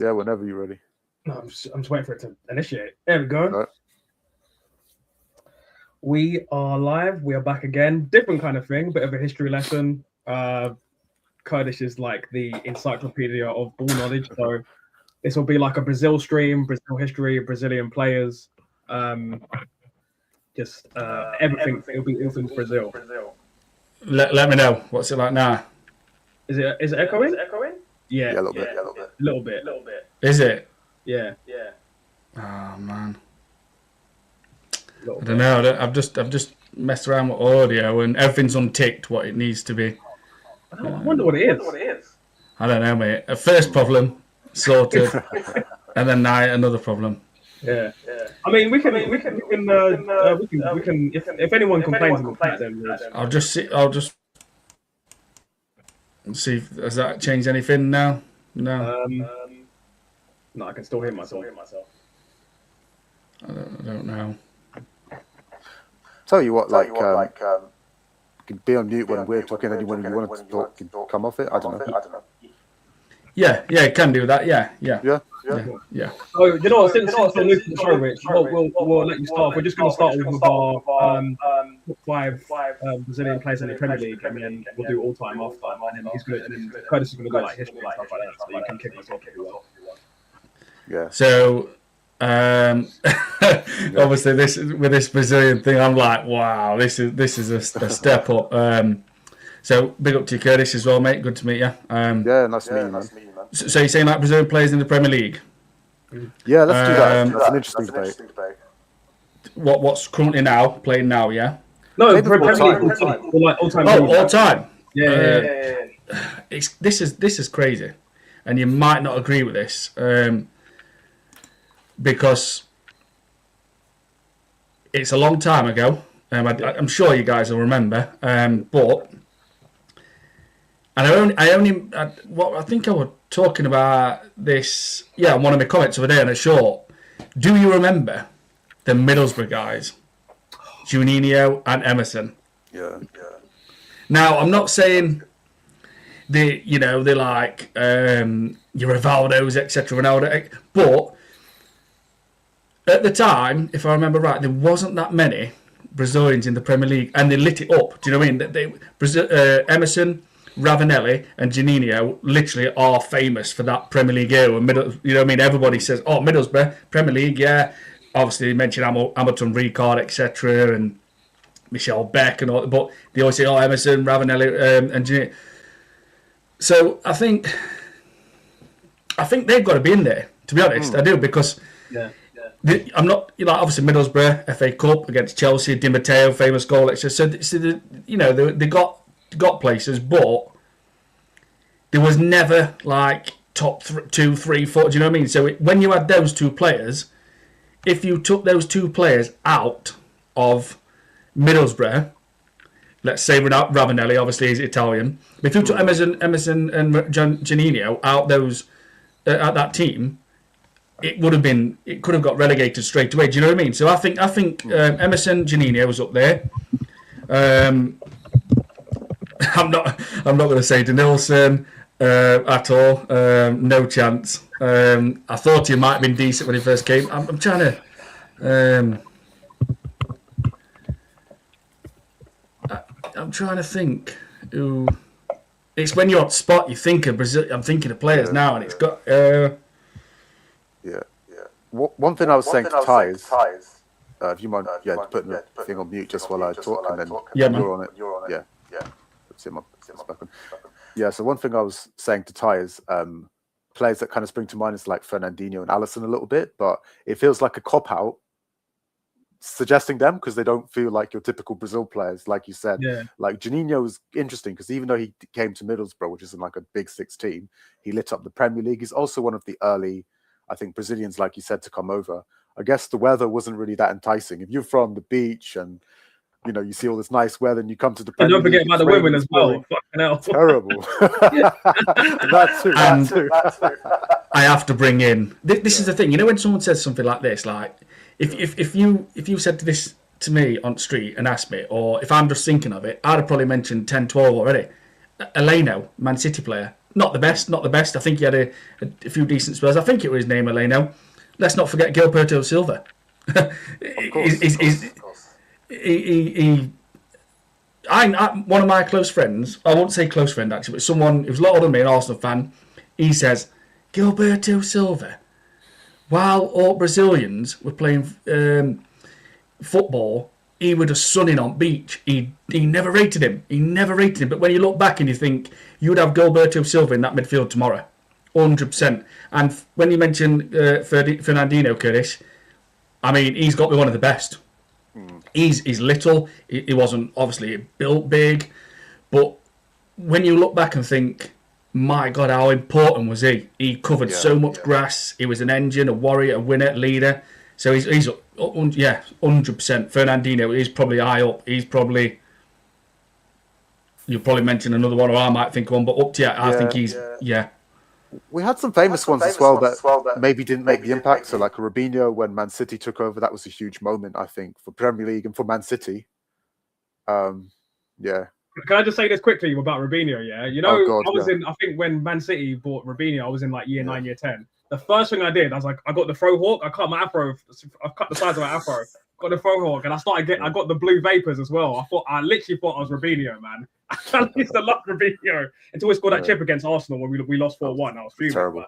Yeah, whenever you're ready. No, I'm just waiting for it to initiate. There we go. Right. We are live. We are back again. Different kind of thing, bit of a history lesson. Kurdish is like the encyclopedia of ball knowledge. So this will be like a Brazil stream, Brazil history, Brazilian players. Just everything. It'll be all things Brazil. Let me know. What's it like now? Is it echoing? Yeah. Yeah, a little bit. A little bit. Is it? Yeah. Oh man. I don't know. I've just messed around with audio and everything's unticked what it needs to be. I wonder what it is. I don't know, mate. A first problem sorted, and then now another problem. Yeah. I mean, we can. If anyone complains, then I'll just see. Has that changed anything now? No. No, I can still hear myself. I don't know. Tell you what, you can be on mute when we're talking, and when you want to talk, can come off it. I don't know. Yeah, you can do that. Yeah. Oh, you know what? Since you're new to the show, Rich, we'll let you start. We're just going to start with our top five Brazilian players in the Premier League, and then we'll do all time after. And then Curtis is going to do like history and stuff like that, so you can kick us off if you want. Yeah. So, obviously, this Brazilian thing, I'm like, wow, this is a step up. So big up to you, Kurdish, as well, mate. Good to meet you. Yeah, nice to meet you, man. So you're saying like Brazilian players in the Premier League? Yeah, let's do that. That's an interesting debate. What's currently playing now? Yeah. No, Premier League, all time. Oh, all time. Yeah. This is crazy, and you might not agree with this, because it's a long time ago. I'm sure you guys will remember, but. And I think I was talking about this, on one of my comments the other day on a short. Do you remember the Middlesbrough guys, Juninho and Emerson? Yeah. Now I'm not saying they're like your Rivaldos, etc. Ronaldo, but at the time, if I remember right, there wasn't that many Brazilians in the Premier League, and they lit it up. Do you know what I mean? Emerson, Ravanelli and Juninho literally are famous for that Premier League era. You know what I mean? Everybody says, oh, Middlesbrough, Premier League, yeah. Obviously, they mentioned Hamilton Ricard, etc. and Michel Beck and all, but they always say, oh, Emerson, Ravanelli and Juninho. So I think they've got to be in there, to be honest. I do, because I'm not, obviously Middlesbrough, FA Cup against Chelsea, Di Matteo, famous goal, etc. So they got places, but there was never like top 2, 3, 4. Do you know what I mean? So when you had those two players, if you took those two players out of Middlesbrough, let's say Ravanelli, obviously he's Italian, but if you took Emerson and Juninho out out that team, it could have got relegated straight away. Do you know what I mean? So I think Emerson, Juninho was up there. I'm not going to say Denilson at all. No chance. I thought he might have been decent when he first came. I'm trying to. I'm trying to think. Ooh. It's when you're on spot, you think of Brazil. I'm thinking of players now, and it's got. One thing I was saying to Ty is, if you mind, putting the thing on mute just while I talk, and then you're on it. Yeah. So one thing I was saying to Ty is players that kind of spring to mind is like Fernandinho and Alisson a little bit, but it feels like a cop-out suggesting them because they don't feel like your typical Brazil players, like you said. Like Juninho is interesting because even though he came to Middlesbrough, which isn't like a big six team, he lit up the Premier League. He's also one of the early, I think, Brazilians, like you said, to come over. I guess the weather wasn't really that enticing. If you're from the beach and you see all this nice weather, and you come to the Premier League. Don't forget about the women as well. Fucking hell. Terrible. That too. I have to bring in. This is the thing. When someone says something like this, like if you said this to me on the street and asked me, or if I'm just thinking of it, I'd have probably mentioned 10, 12 already. Eleno, Man City player, not the best. I think he had a few decent spells. I think it was his name, Eleno. Let's not forget Gilberto Silva. Of course. One of my close friends, I won't say close friend actually, but someone who was a lot older than me, an Arsenal fan, he says, Gilberto Silva, while all Brazilians were playing football, he was just sunning on beach. He never rated him. But when you look back and you think, you would have Gilberto Silva in that midfield tomorrow. 100%. And when you mention Fernandinho, Kurdish, I mean, he's got to be one of the best. He's little. He wasn't obviously built big, but when you look back and think, my God, how important was he? He covered so much grass. He was an engine, a warrior, a winner, leader. So he's 100%. Fernandinho is probably high up. He's probably, you'll probably mention another one, or I might think one, but up to you, I think he's We had some famous ones as well that maybe didn't make the impact. So like Robinho, when Man City took over, that was a huge moment, I think, for Premier League and for Man City. Can I just say this quickly about Robinho? Yeah, you know, I think when Man City bought Robinho, I was in like year 9, year 10. The first thing I did, I was like, I got the fro hawk. I cut my afro. I cut the sides of my afro. Got the fro hawk, and I got the blue vapors as well. I literally thought I was Robinho, man. I used to love Robinho until we scored that chip against Arsenal when we lost 4-1. I was fuming. Terrible.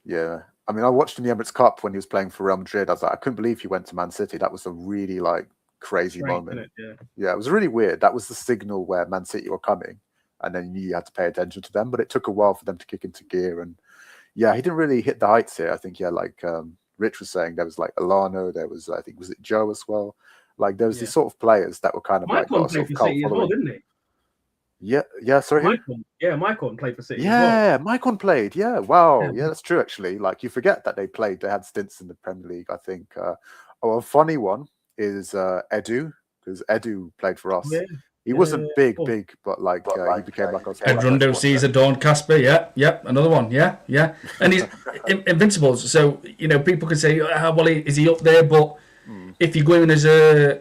Yeah, I mean, I watched in the Emirates Cup when he was playing for Real Madrid. I was like, I couldn't believe he went to Man City. That was a really crazy moment. It was really weird. That was the signal where Man City were coming, and then you had to pay attention to them. But it took a while for them to kick into gear. And he didn't really hit the heights here. I think Rich was saying, there was like Alano, there was, I think, was it Joe as well? Like there was these sort of players that were kind of Maicon played for City as well, didn't he? Sorry. Maicon played for City. Yeah, Maicon played. Yeah, wow. Yeah, that's true. Actually, like you forget that they had stints in the Premier League. I think. A funny one is Edu, because Edu played for us. Yeah. He wasn't big, but he became like Edrundo, Caesar, Dawn, Casper. Yeah, another one. Yeah, and he's invincible. So people can say, well, is he up there? But if you go in as I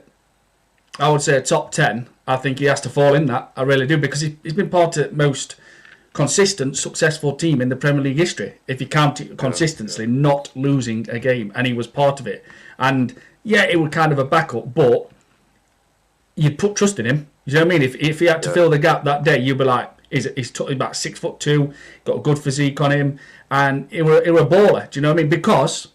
would say a top 10, I think he has to fall in that. I really do, because he's been part of the most consistent, successful team in the Premier League history. If you count it consistently, not losing a game, and he was part of it. And it was kind of a backup, but you'd put trust in him. You know what I mean? If he had to fill the gap that day, you'd be like, he's about 6'2", got a good physique on him, and he were a baller. Do you know what I mean? Because,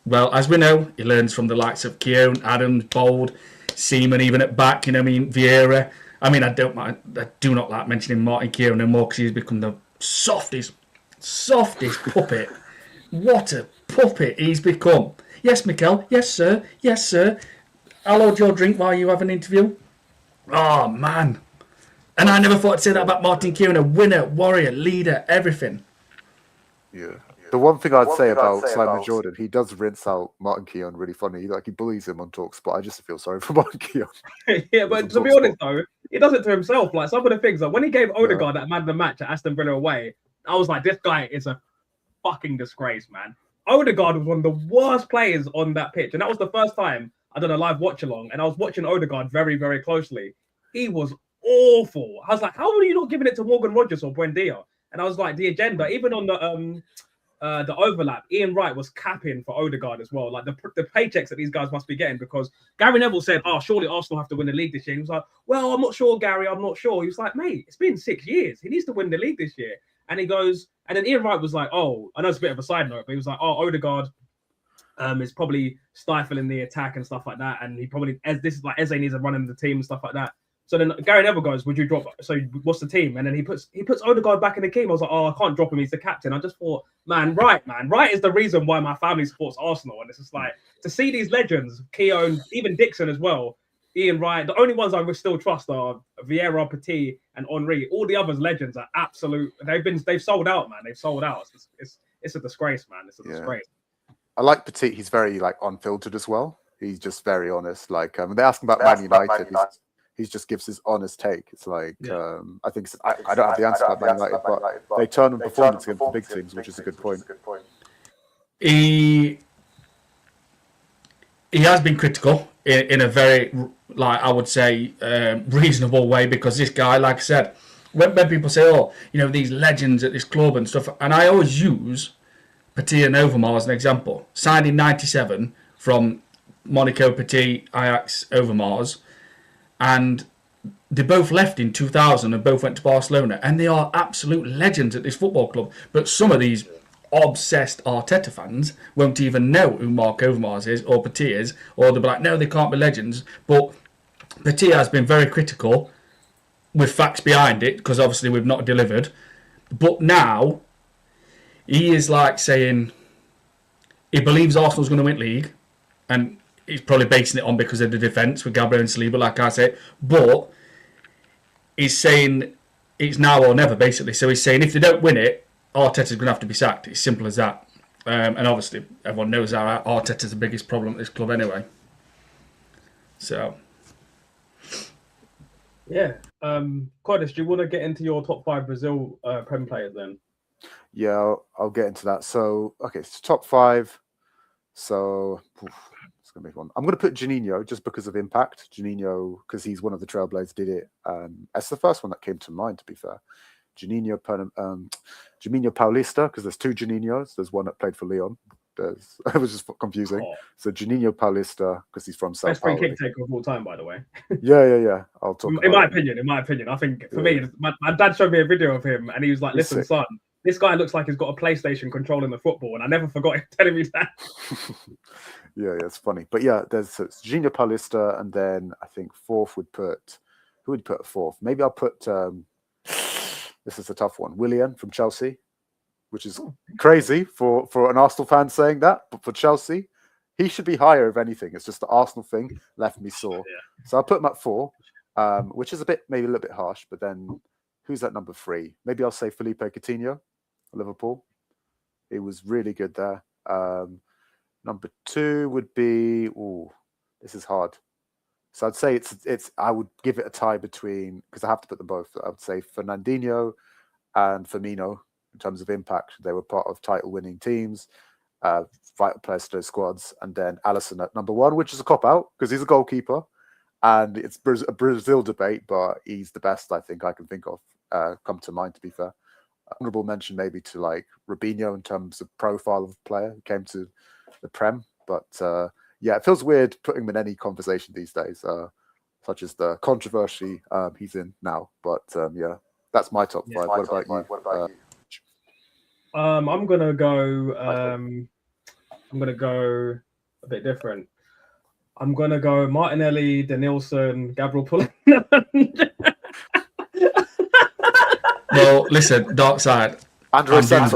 well, as we know, he learns from the likes of Keown, Adams, Bold, Seaman, even at back. You know what I mean? Vieira. I mean, I do not like mentioning Martin Keown anymore, because he's become the softest puppet. What a puppet he's become. Yes, Mikel. Yes, sir. I'll hold your drink while you have an interview. Oh, man. And I never thought I'd say that about Martin Keown, a winner, warrior, leader, everything. Yeah. The one thing I'd say about Simon Jordan, he does rinse out Martin Keown really funny. He bullies him on TalkSport. I just feel sorry for Martin Keown. Yeah, but to be honest though, he does it to himself. Like some of the things, like when he gave Odegaard that man of the match at Aston Villa away, I was like, this guy is a fucking disgrace, man. Odegaard was one of the worst players on that pitch, and that was the first time I done a live watch along, and I was watching Odegaard very, very closely. He was awful. I was like, how are you not giving it to Morgan Rogers or Buendia? And I was like, the agenda, even on the overlap, Ian Wright was capping for Odegaard as well. Like the paychecks that these guys must be getting, because Gary Neville said, surely Arsenal have to win the league this year. He was like, well, I'm not sure, Gary, I'm not sure. He was like, mate, it's been 6 years. He needs to win the league this year. And he goes, and then Ian Wright was like, I know it's a bit of a side note, but he was like, Odegaard is probably stifling the attack and stuff like that. And he probably, Eze needs to run in the team and stuff like that. So then Gary Neville goes, would you drop? So what's the team? And then he puts Odegaard back in the team. I was like, I can't drop him. He's the captain. I just thought, Wright is the reason why my family supports Arsenal. And it's just like, to see these legends, Keown, even Dixon as well, Ian Wright, the only ones I would still trust are Vieira, Petit, and Henry. All the others legends are absolute. They've sold out, man. They've sold out. It's a disgrace, man. It's a disgrace. I like Petit. He's very unfiltered as well. He's just very honest. They ask him about Man United. He just gives his honest take. It's like I think I don't have the answer about Man United, but they turn on performance against the big teams, which is a good point. He has been critical in a very, I would say, reasonable way, because this guy, like I said, when people say, oh, these legends at this club and stuff, and I always use Petit and Overmars as an example. Signed in '97 from Monaco, Petit, Ajax, Overmars, and they both left in 2000 and both went to Barcelona, and they are absolute legends at this football club. But some of these obsessed Arteta fans won't even know who Mark Overmars is or Petit is, or they'll be like, no, they can't be legends. But Petit has been very critical with facts behind it, because obviously we've not delivered. But now he is like saying he believes Arsenal's going to win league, and he's probably basing it on because of the defence with Gabriel and Saliba, like I said. But he's saying it's now or never, basically. So he's saying if they don't win it, Arteta's going to have to be sacked. It's simple as that. And obviously everyone knows that Arteta's the biggest problem at this club anyway. So yeah. Kurdish, do you want to get into your top 5 Brazil Prem players then? Yeah, I'll get into that. So, okay, it's top 5. So, it's going to be fun. I'm going to put Juninho just because of impact. Juninho, because he's one of the trailblazers, did it. That's the first one that came to mind, to be fair. Juninho Paulista, because there's 2 Juninhos. There's one that played for Leon. It was just confusing. Oh. So Juninho Paulista, because he's from Sao Paulo. Best free kick taker of all time, by the way. Yeah. I'll talk. In my opinion, I think for me, my dad showed me a video of him, and he was like, "Listen, son, this guy looks like he's got a PlayStation controlling the football," and I never forgot him telling me that. yeah, it's funny, but yeah, there's Juninho Paulista, and then I think fourth would put who would you put at fourth? Maybe I'll put this is a tough one, Willian from Chelsea. Which is crazy for an Arsenal fan saying that, but for Chelsea, he should be higher if anything. It's just the Arsenal thing left me sore. Yeah. So I'll put him at 4, which is maybe a little bit harsh, but then who's at number 3? Maybe I'll say Felipe Coutinho, Liverpool. He was really good there. Number 2 would be, this is hard. So I'd say I would give it a tie between, because I have to put them both. I would say Fernandinho and Firmino. In terms of impact, they were part of title-winning teams, vital players to those squads, and then Alisson at number 1, which is a cop-out because he's a goalkeeper, and it's a Brazil debate, but he's the best I think I can think of come to mind, to be fair. Honourable mention maybe to like Robinho in terms of profile of player who came to the Prem, but yeah, it feels weird putting him in any conversation these days, such as the controversy he's in now, but yeah, that's my top 5. What about you? I'm gonna go a bit different. I'm gonna go Martinelli, Denilson, Gabriel Pullen. Well, listen, Darkside. I'm doomed,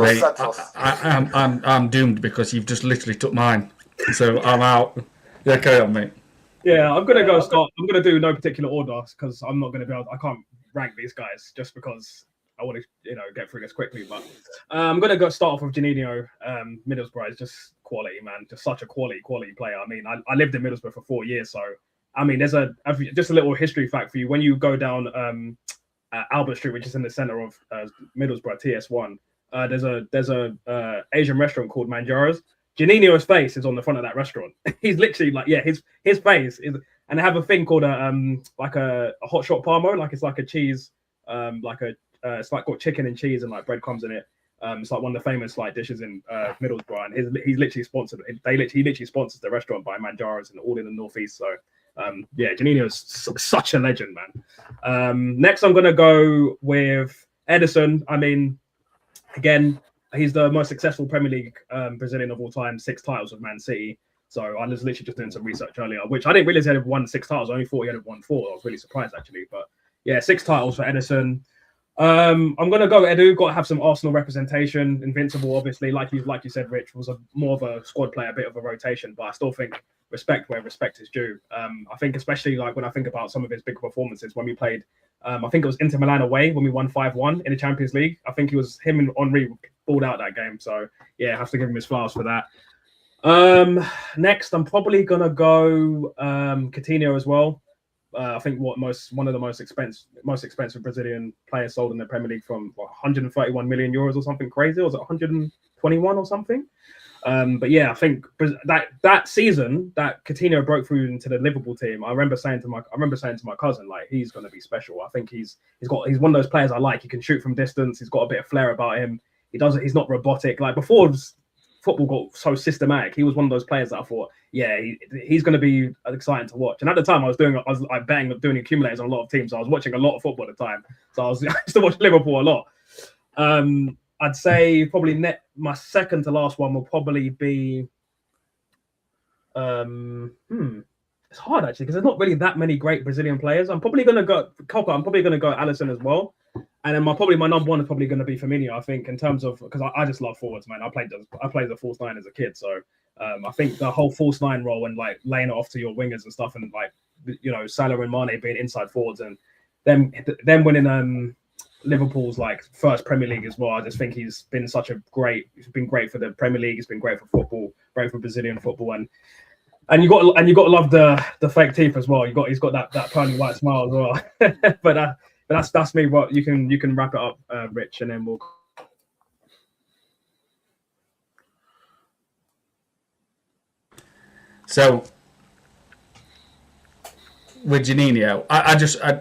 I'm doomed because you've just literally took mine. So I'm out. Yeah, carry on, mate. Yeah, I'm gonna go start. I'm gonna do no particular order because I'm not gonna be able. I can't rank these guys just because I want to, get through this quickly. But I'm going to start off with Juninho. Middlesbrough is just quality, man. Just such a quality player. I mean, I lived in Middlesbrough for 4 years. So, I mean, there's just a little history fact for you. When you go down Albert Street, which is in the center of Middlesbrough, TS1, there's a Asian restaurant called Manjaro's. Juninho's face is on the front of that restaurant. He's literally like, his face is, and they have a thing called a hot shot parmo, like it's like a cheese, it's like got chicken and cheese and like breadcrumbs in it. It's like one of the famous like dishes in Middlesbrough, and he's literally sponsored. He literally sponsors the restaurant by Manjaro's and all in the northeast. So yeah, Juninho is such a legend, man. Next, I'm gonna go with Ederson. I mean, again, he's the most successful Premier League Brazilian of all time, 6 titles with Man City. So I was literally just doing some research earlier, which I didn't realize he had won 6 titles. I only thought he had won 4. I was really surprised actually, but yeah, 6 titles for Ederson. I'm gonna go Edu. Got to have some Arsenal representation. Invincible, obviously, like you said, Rich was more of a squad player, a bit of a rotation, but I still think respect where respect is due. I think especially like when I think about some of his big performances when we played. I think it was Inter Milan away when we won 5-1 in the Champions League. I think him and Henry balled out that game. So yeah, I have to give him his flowers for that. Next, I'm probably gonna go Coutinho as well. I think one of the most expensive Brazilian players sold in the Premier League from 131 million euros or something crazy. Or was it 121 or something? But yeah, I think that season that Coutinho broke through into the Liverpool team, I remember saying to my cousin, like, he's going to be special. I think he's one of those players I like. He can shoot from distance. He's got a bit of flair about him. He's not robotic. Like, before football got so systematic, he was one of those players that I thought, yeah, he's going to be exciting to watch. And at the time, I was betting, doing accumulators on a lot of teams. So I was watching a lot of football at the time. So I used to watch Liverpool a lot. I'd say probably my second to last one will probably be. It's hard actually because there's not really that many great Brazilian players. I'm probably going to go Coca. I'm probably going to go Alisson as well, and then my number one is probably going to be Firmino. I think in terms of because I just love forwards, man. I played the false nine as a kid, so I think the whole false nine role and like laying it off to your wingers and stuff, and like Salah and Mane being inside forwards and them winning Liverpool's like first Premier League as well. I just think he's been great for the Premier League. He's been great for football, great for Brazilian football, and you got to love the fake teeth as well. He's got that pearly white smile as well. but that's me. What you can wrap it up, Rich, and then we'll. So with Juninho, I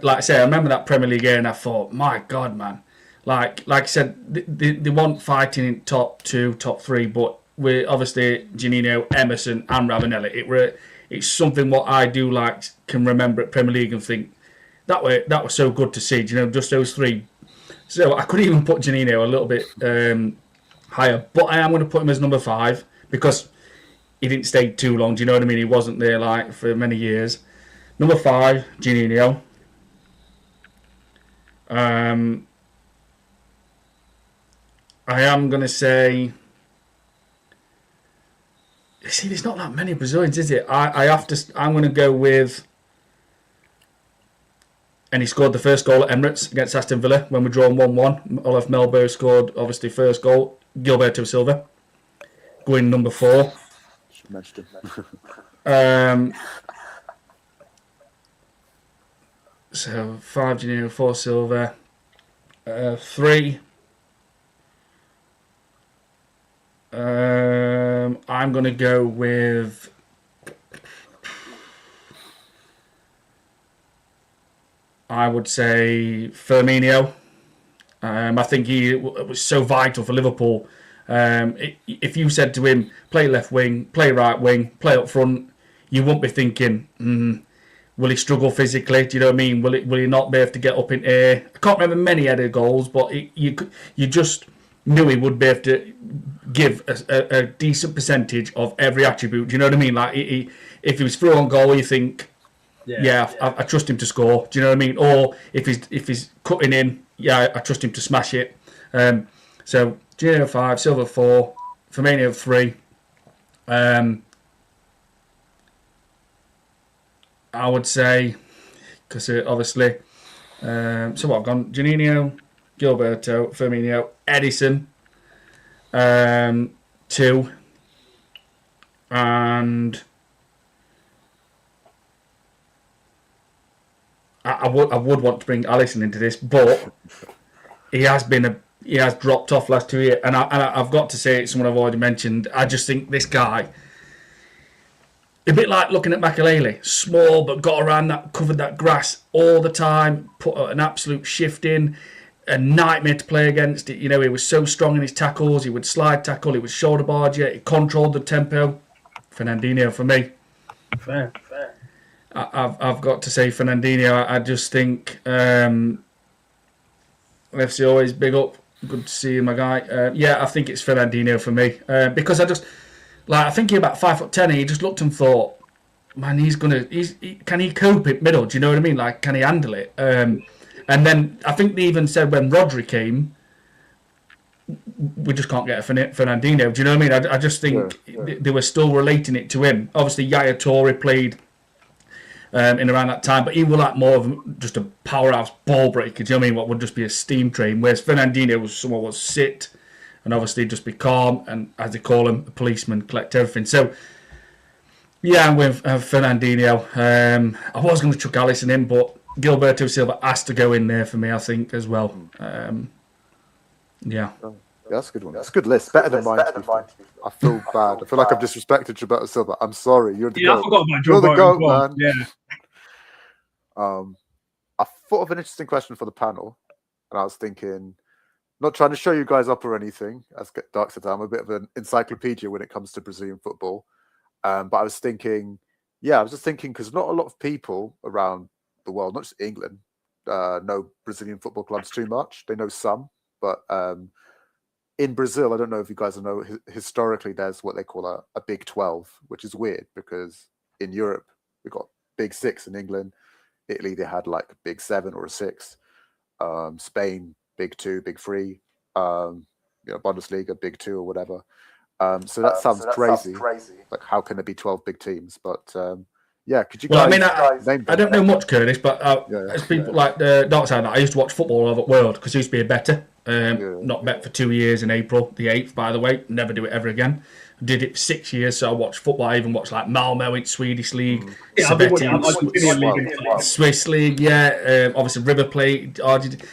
like I say, I remember that Premier League game and I thought, my God, man. Like I said, they weren't fighting in top 2, top 3, but we're obviously Juninho, Emerson and Ravanelli. It's something what I do can remember at Premier League and think that was so good to see, just those 3. So I could even put Juninho a little bit higher, but I am going to put him as number 5 because he didn't stay too long. Do you know what I mean? He wasn't there for many years. Number 5, Juninho. I am going to say... See, there's not that many Brazilians, is it? I'm going to go with... And he scored the first goal at Emirates against Aston Villa when we drawn 1-1. Olaf Melbo scored, obviously, first goal. Gilberto Silva. Going number 4. Should mention him. So 5 Juninho, 4 Silva, 3. I'm going to go with. I would say Firmino. I think he was so vital for Liverpool. If you said to him, play left wing, play right wing, play up front, you won't be thinking, will he struggle physically? Do you know what I mean? Will he not be able to get up in air? I can't remember many headed goals, but you just knew he would be able to give a decent percentage of every attribute. Do you know what I mean? Like if he was through on goal, you think, I trust him to score. Do you know what I mean? Or if he's cutting in, I trust him to smash it. So Juninho 5, Silva 4, Firmino 3. I would say, because obviously, so what I've gone Juninho, Gilberto, Firmino, Edison, 2, and I would want to bring Alisson into this, but he has dropped off last 2 years, and I've got to say it's someone I've already mentioned. I just think this guy. A bit like looking at Makelele, small but got around that, covered that grass all the time, put an absolute shift in, a nightmare to play against. He was so strong in his tackles. He would slide tackle, he would shoulder barge it, he controlled the tempo. Fernandinho for me. Fair. I've got to say Fernandinho. I just think FC always big up. Good to see you, my guy. I think it's Fernandinho for me because I just. I think he's about 5'10", and he just looked and thought, man, can he cope in middle? Do you know what I mean? Can he handle it? And then I think they even said when Rodri came, we just can't get a Fernandinho. Do you know what I mean? I just think they were still relating it to him. Obviously, Yaya Toure played in around that time, but he was more of just a powerhouse ball breaker. Do you know what I mean? What would just be a steam train, whereas Fernandinho was someone who would sit and obviously just be calm and, as they call him, a policeman, collect everything. So, Yeah, I'm with Fernandinho. I was going to chuck Alisson in, but Gilberto Silva has to go in there for me, I think, as well. Yeah. Oh, yeah, that's a good one. That's a good list. Better than mine. I feel bad. I feel like I've disrespected Gilberto Silva. I'm sorry. You're the Yeah, I GOAT. forgot about You're the Gilberto GOAT, as well. man. Yeah. I thought of an interesting question for the panel, and I was thinking, not trying to show you guys up or anything, as Darkside said, I'm a bit of an encyclopedia when it comes to Brazilian football. But I was thinking, because not a lot of people around the world, not just England, know Brazilian football clubs too much. They know some, but in Brazil, I don't know if you guys know, historically, there's what they call a Big 12, which is weird because in Europe, we've got Big 6 in England. Italy, they had like a Big 7 or a 6. Spain, Big 2, Big 3. Bundesliga, Big 2 or whatever. So that sounds crazy. Like, how can there be 12 big teams? But could you guys? I don't know much Kurdish, but as people like the Darkside, I used to watch football all over the world because it used to be a better. Not bet for 2 years in April the 8th, by the way. Never do it ever again. Did it for 6 years, so I watched football. I even watched like Malmo in Swedish league, Swiss league, obviously River Plate, Argentina,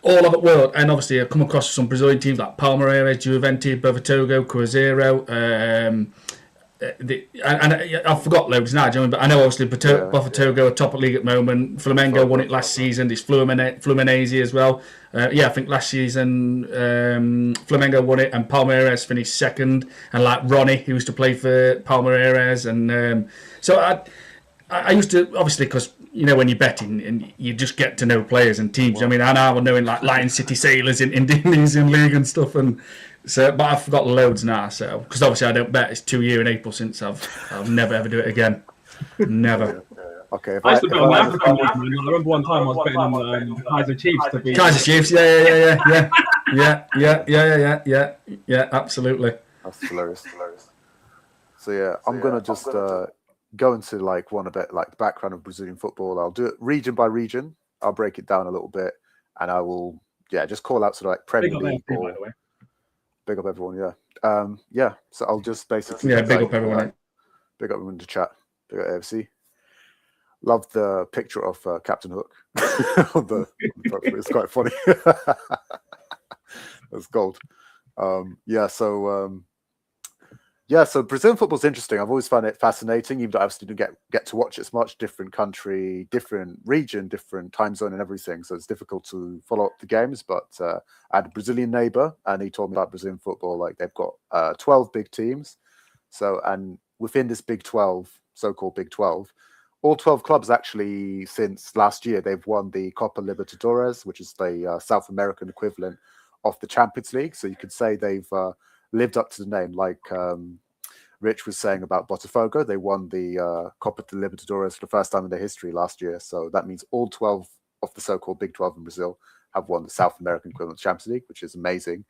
all over the world. And obviously I come across some Brazilian teams like Palmeiras, Juventus, Botafogo, Cruzeiro. I forgot loads now, but I know obviously Botafogo are top of league at the moment. Flamengo won it last season. It's Fluminense as well. I think last season Flamengo won it and Palmeiras finished second. And like Ronnie, who used to play for Palmeiras, and so I used to, obviously, because when you're betting and you just get to know players and teams. I mean, I now knowing like Lion City Sailors in Indonesian league and stuff, and so, but I've forgot loads now. So, because obviously I don't bet. It's 2 years in April since I'll never ever do it again. Never. Okay. I used to bet on the African league, man. I remember one time I was betting on Kaiser Chiefs to be Kaiser Chiefs. Yeah. Absolutely. That's hilarious. So I'm gonna just go into like one a bit like the background of Brazilian football. I'll do it region by region. I'll break it down a little bit, and I will just call out sort of like Premier League. By the way. Big up everyone, So I'll just basically big up everyone. Big up everyone in the chat. Big up AFC. Love the picture of Captain Hook. It's quite funny. That's gold. So Brazilian football is interesting. I've always found it fascinating, even though I obviously didn't get to watch it as much. Different country, different region, different time zone, and everything. So it's difficult to follow up the games. But I had a Brazilian neighbor, and he told me about Brazilian football. Like they've got 12 big teams. So and within this Big 12, so-called Big 12, all 12 clubs actually since last year they've won the Copa Libertadores, which is the South American equivalent of the Champions League. So you could say they've lived up to the name, like Rich was saying about Botafogo. They won the Copa Libertadores for the first time in their history last year. So that means all 12 of the so-called Big 12 in Brazil have won the South American equivalent of Champions League, which is amazing.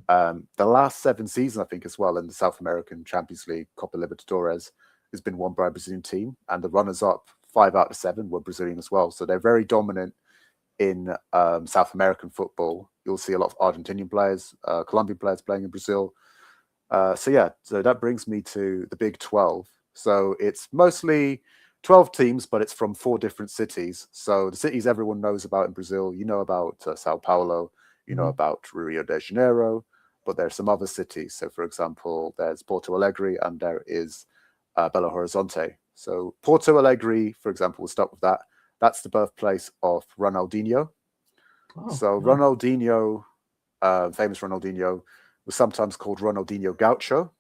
The last 7 seasons, I think, as well, in the South American Champions League, Copa Libertadores, has been won by a Brazilian team. And the runners-up, 5 out of 7, were Brazilian as well. So they're very dominant in South American football. You'll see a lot of Argentinian players, Colombian players playing in Brazil. So that brings me to the Big 12. So it's mostly 12 teams, but it's from 4 different cities. So the cities everyone knows about in Brazil, you know about Sao Paulo, you know about Rio de Janeiro, but there's some other cities. So, for example, there's Porto Alegre and there is Belo Horizonte. So Porto Alegre, for example, we'll start with that. That's the birthplace of Ronaldinho. Ronaldinho, famous Ronaldinho, was sometimes called Ronaldinho Gaucho.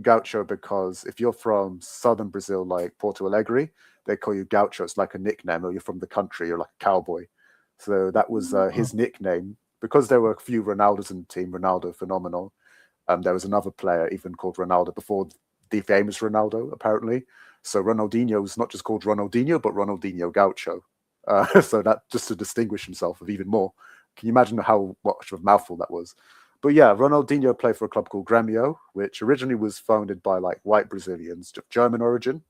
Gaucho because if you're from southern Brazil, like Porto Alegre, they call you Gaucho. It's like a nickname, or you're from the country, you're like a cowboy. So that was his nickname. Because there were a few Ronaldos in the team, Ronaldo, phenomenal. There was another player even called Ronaldo before the famous Ronaldo, apparently. So Ronaldinho was not just called Ronaldinho, but Ronaldinho Gaucho. So that just to distinguish himself of even more. Can you imagine how much of a mouthful that was? But Ronaldinho played for a club called Grêmio, which originally was founded by like white Brazilians of German origin.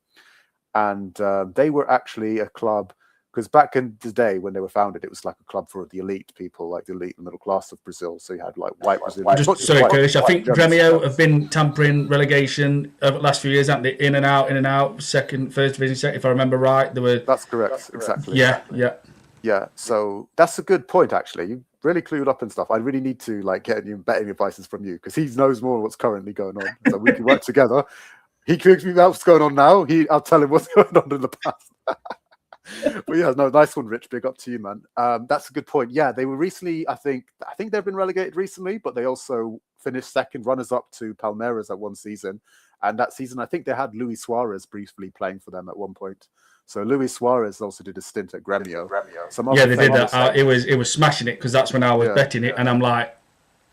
And they were actually a club Because back in the day when they were founded, it was like a club for the elite people, like the elite and middle class of Brazil. So you had like white Brazilians. Sorry, Kurdish. I think Grêmio have been tampering relegation over the last few years, haven't they? In and out. Second, first division, second, if I remember right. That's correct. Exactly. Yeah. So that's a good point, actually. You really clued up and stuff. I really need to like get any betting advices from you because he knows more what's currently going on. So we can work together. He clues me out what's going on now. I'll tell him what's going on in the past. But yeah, no, nice one, Rich. Big up to you, man. That's a good point. Yeah, they were recently, I think they've been relegated recently, but they also finished second runners-up to Palmeiras at one season. And that season, I think they had Luis Suarez briefly playing for them at one point. So Luis Suarez also did a stint at Grêmio. Yeah, they did that. It was smashing it because that's when I was betting it, and I'm like,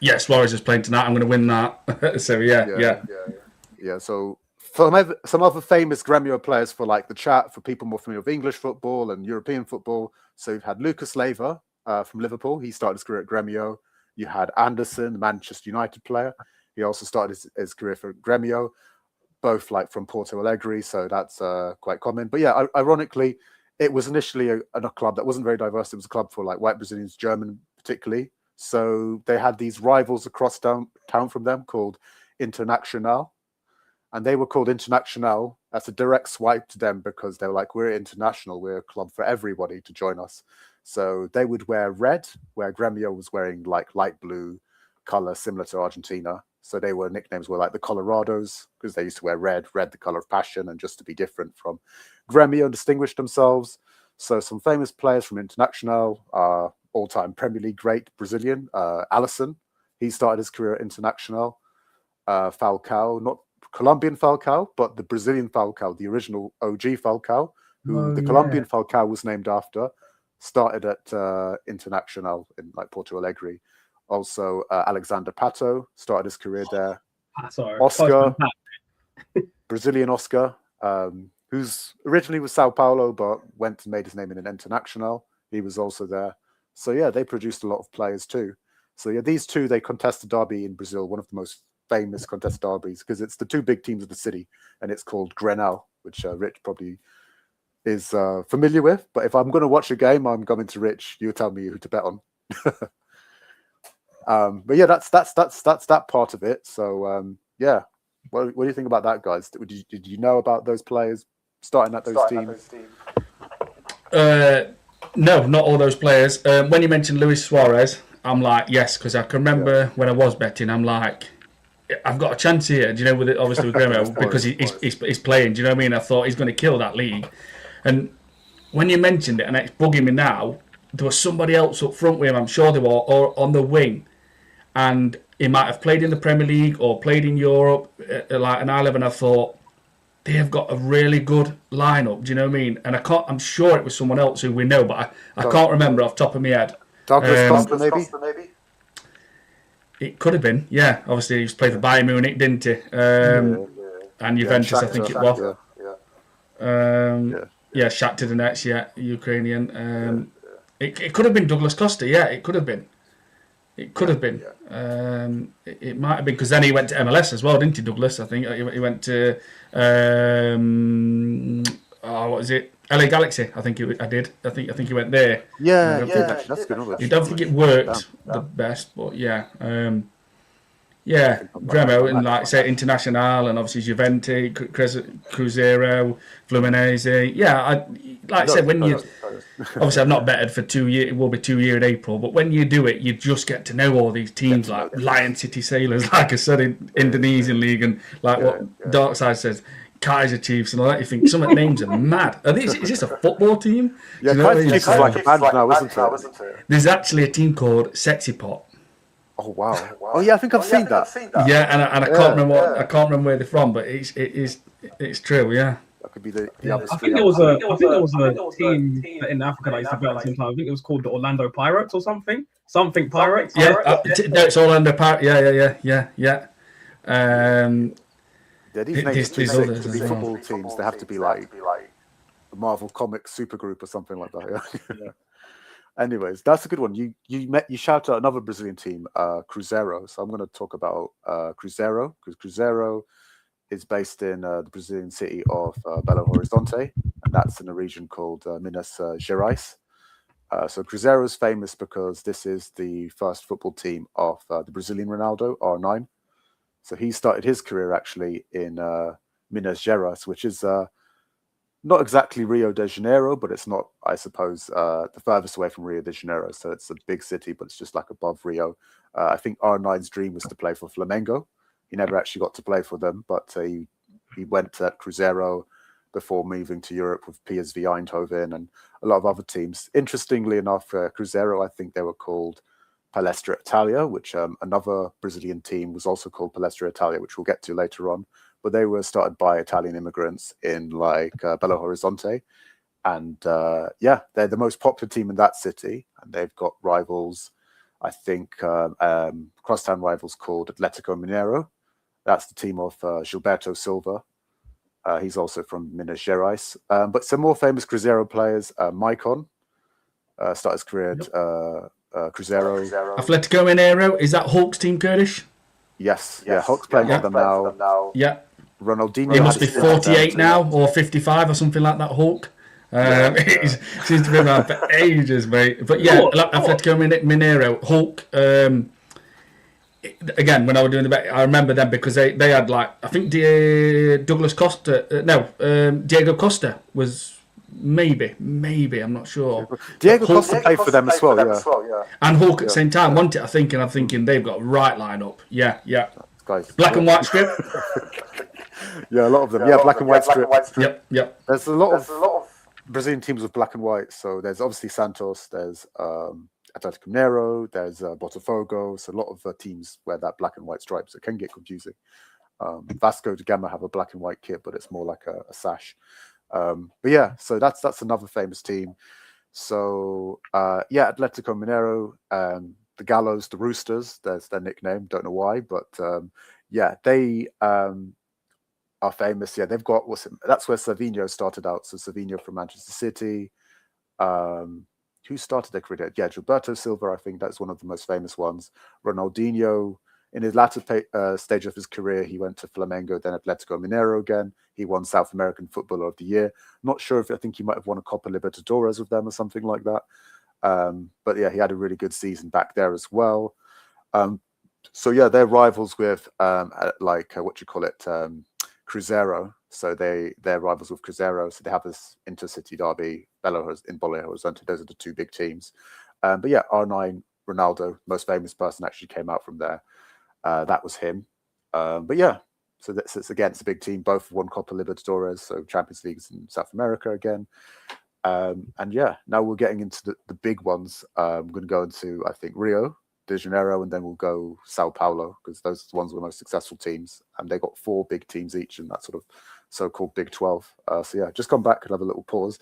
yeah, Suarez is playing tonight. I'm going to win that. So yeah. So some other famous Grêmio players for like the chat, for people more familiar with English football and European football. So you've had Lucas Leiva from Liverpool. He started his career at Grêmio. You had Anderson, Manchester United player. He also started his career for Grêmio, both like from Porto Alegre. So that's quite common. But yeah, ironically, it was initially a club that wasn't very diverse. It was a club for like white Brazilians, German particularly. So they had these rivals across town from them called Internacional. And they were called Internacional. That's a direct swipe to them because they were like, we're international. We're a club for everybody to join us. So they would wear red, where Grêmio was wearing like light blue color, similar to Argentina. So they were nicknames were like the Colorados because they used to wear red, the color of passion, and just to be different from Grêmio and distinguish themselves. So some famous players from Internacional, all-time Premier League great Brazilian, Alisson. He started his career at Internacional. Falcao, not Colombian Falcao, but the Brazilian Falcao, the original OG Falcao, who the Colombian Falcao was named after, started at Internacional in like Porto Alegre. Also, Alexander Pato started his career there. Oscar, Brazilian Oscar, who's originally was Sao Paulo, but went and made his name in an Internacional. He was also there. So yeah, they produced a lot of players too. So yeah, these two, they contest the derby in Brazil, one of the most famous contest derbies, because it's the two big teams of the city, and it's called Grenal, which Rich probably is familiar with. But if I'm going to watch a game, I'm coming to Rich. You tell me who to bet on. But yeah, that's that part of it. So yeah, what do you think about that, guys? Did you know about those players starting at those teams? No, not all those players. When you mentioned Luis Suarez, I'm like, yes, because I can remember when I was betting, I'm like, I've got a chance here. Do you know, with it, obviously with Grêmio, because he's playing. Do you know what I mean? I thought he's going to kill that league. And when you mentioned it, and it's bugging me now, there was somebody else up front with him. I'm sure they were, or on the wing, and he might have played in the Premier League or played in Europe, like an I-11. I thought they have got a really good lineup. Do you know what I mean? And I'm sure it was someone else who we know, but I can't remember off the top of my head. Douglas Costa, maybe. It could have been, yeah. Obviously, he was played for Bayern Munich, didn't he? And Juventus, I think it was. Shakhtar Donetsk, Ukrainian. It could have been Douglas Costa, yeah. It could have been. It might have been because then he went to MLS as well, didn't he, Douglas? I think he went to what is it? LA Galaxy. I think he went there. That's good. I don't think it worked the best, but yeah. Grêmio and like say Internacional and obviously Juventus, Cruzeiro, Fluminense. Yeah, I said when you obviously I've not betted for 2 years. It will be 2 years in April, but when you do it, you just get to know all these teams like Lion City Sailors, like I said in Indonesian league, and like what Darkside says. Kaiser Chiefs and all that. You think some of the names are mad. Is this a football team? Yeah, Kaiser Chiefs is like a band now, isn't it? There's actually a team called Sexy Pot. Oh wow! Oh yeah, I think I've seen that. Yeah, and I can't remember I can't remember where they're from, but it's true. Yeah. That could be the other. I think there was a team in Africa that used to play at the same time. I think it was called the Orlando Pirates or something. Something Pirates. Yeah, no, it's Orlando Pirates. Yeah. These names to be football teams, they have to be like a Marvel Comics supergroup or something like that. Yeah. Anyways, that's a good one. You shout out another Brazilian team, Cruzeiro. So I'm going to talk about Cruzeiro, because Cruzeiro is based in the Brazilian city of Belo Horizonte, and that's in a region called Minas Gerais. So Cruzeiro is famous because this is the first football team of the Brazilian Ronaldo, R9. So he started his career actually in Minas Gerais, which is not exactly Rio de Janeiro, but it's not, I suppose, the furthest away from Rio de Janeiro. So it's a big city, but it's just like above Rio. I think R9's dream was to play for Flamengo. He never actually got to play for them, but he went at Cruzeiro before moving to Europe with PSV Eindhoven and a lot of other teams. Interestingly enough, Cruzeiro, I think they were called Palestra Italia, which another Brazilian team was also called Palestra Italia, which we'll get to later on. But they were started by Italian immigrants in like Belo Horizonte. And yeah, they're the most popular team in that city. And they've got rivals, I think, crosstown rivals called Atlético Mineiro. That's the team of Gilberto Silva. He's also from Minas Gerais. But some more famous Cruzeiro players, Maicon, started his career at Cruzeiro. Atlético Mineiro, is that Hulk's team, Kurdish? Yes. Yeah, Hulk's playing for them now. Yeah. Ronaldinho. He must be 48 now, or 55 or something like that, Hulk. He seems to be around for ages, mate. But yeah, Atlético Mineiro, Hulk. Again, when I was doing the bet, I remember them because they had like, I think Douglas Costa, Diego Costa was maybe, I'm not sure. Diego Costa played for them as well, yeah. And Hulk at the same time, wasn't it? I think, and I'm thinking they've got a right line up. Yeah. Guys, black and white strip. Yeah, a lot of them. Yeah, black and white strip. Yep. There's a lot of Brazilian teams with black and white. So there's obviously Santos, there's Atlético Mineiro, there's Botafogo. So a lot of teams wear that black and white stripes. It can get confusing. Vasco da Gama have a black and white kit, but it's more like a sash. But yeah, so that's another famous team. So yeah, Atlético Mineiro, the Gallows, the Roosters, there's their nickname. Don't know why, but yeah, they are famous. Yeah, they've got that's where Savinho started out. So Savinho from Manchester City. Who started their career? Yeah, Gilberto Silva, I think that's one of the most famous ones. Ronaldinho, in his latter stage of his career, he went to Flamengo, then Atlético Mineiro again. He won South American Footballer of the Year. Not sure I think he might have won a Copa Libertadores with them or something like that. But yeah, he had a really good season back there as well. So yeah, they're rivals with Cruzeiro. So they're rivals with Cruzeiro. So they have this intercity derby, in Belo Horizonte. Those are the two big teams. But yeah, R9 Ronaldo, most famous person, actually came out from there. That was him. But yeah, so it's a big team. Both won Copa Libertadores, so Champions Leagues in South America again. And yeah, now we're getting into the big ones. I'm going to go into, I think, Rio de Janeiro, and then we'll go Sao Paulo, because those are the ones with the most successful teams. And they got 4 big teams each in that sort of so-called Big 12. So yeah, just come back and have a little pause.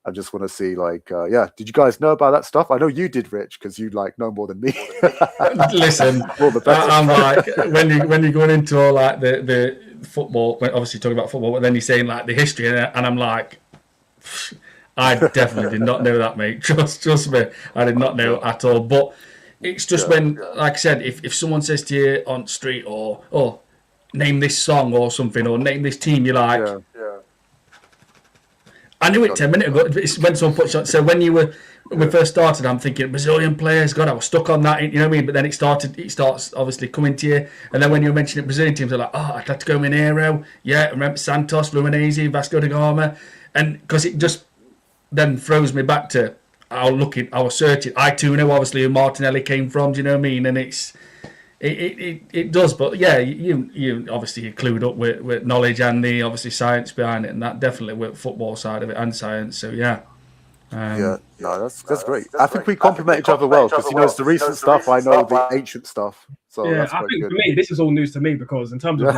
I just want to see, did you guys know about that stuff? I know you did, Rich, because you know more than me. Listen, I'm like, when you're going into all like the football, obviously talking about football, but then you're saying like the history, and I'm like, I definitely did not know that, mate. Trust me, I did not know at all. But it's just when, like I said, if someone says to you on the street, or name this song or something, or name this team, you're like, I knew it 10 minutes ago. It's when someone puts on. So when we first started, I'm thinking Brazilian players. God, I was stuck on that. You know what I mean? But then it starts obviously coming to you. And then when you were mentioning Brazilian teams, I'm like, Atlético Mineiro. Yeah, I remember Santos, Fluminense, Vasco da Gama, and because it just then throws me back to I was searching. I too know obviously who Martinelli came from. Do you know what I mean? And it does, but yeah, you obviously you're clued up with knowledge and the obviously science behind it, and that definitely with football side of it and science. So yeah. That's great. I think we complement each other well, because it's the recent stuff. I know the ancient stuff. So yeah, that's I think good. For me, this is all news to me, because in terms of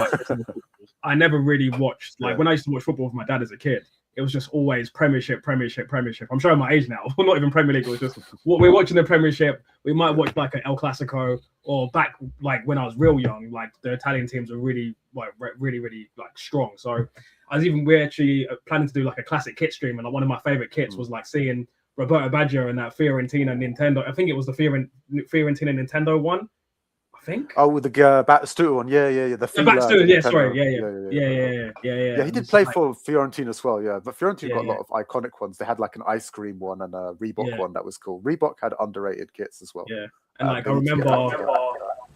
I never really watched when I used to watch football with my dad as a kid. It was just always Premiership. I'm showing my age now. Not even Premier League. It was just we're watching the Premiership. We might watch like an El Clasico, or back like when I was real young, like the Italian teams were really strong. So we're actually planning to do like a classic kit stream, and like one of my favorite kits was like seeing Roberto Baggio and that Fiorentina Nintendo. I think it was the Fiorentina Nintendo one. I I think. Oh, with the Batistuta one, yeah. The Batistuta, yeah. Sorry, yeah. Yeah, He did play for Fiorentina as well, yeah. But Fiorentina got a lot of iconic ones. They had like an ice cream one and a Reebok one that was cool. Reebok had underrated kits as well. Yeah, and like I remember,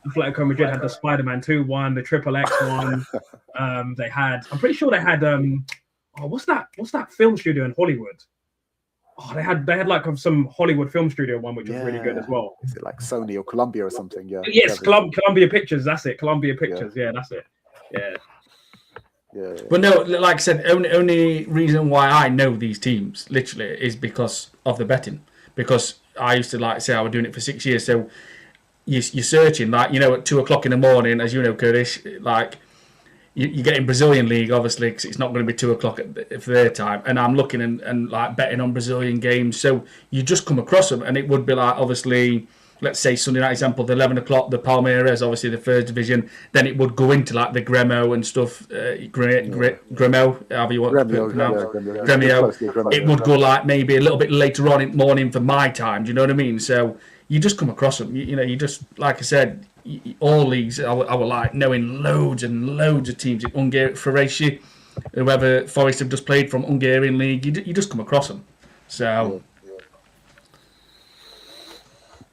Atletico Madrid had the Spider-Man 2 one, the Triple X one. They had, I'm pretty sure they had what's that film studio in Hollywood? Oh, they had like some Hollywood film studio one, which was really good as well. Is it like Sony or Columbia or something? Yeah. Yes, Columbia Pictures. That's it. Columbia Pictures. Yeah, that's it. Yeah. But no, like I said, only reason why I know these teams literally is because of the betting. Because I used to like say I was doing it for 6 years. So you're searching like at 2 o'clock in the morning, as you know, Kurdish, like. You get in Brazilian league, obviously, because it's not going to be 2 o'clock for their time. And I'm looking and like betting on Brazilian games. So you just come across them, and it would be like, obviously, let's say Sunday night example, the 11 o'clock, the Palmeiras, obviously the first division. Then it would go into like the Grêmio and stuff. Grêmio, however you want to pronounce Grêmio. It would go like maybe a little bit later on in the morning for my time. Do you know what I mean? So you just come across them. You just, like I said, all leagues, I would like knowing loads and loads of teams in Hungary, Croatia, whoever Forest have just played from Hungarian league. You just come across them. So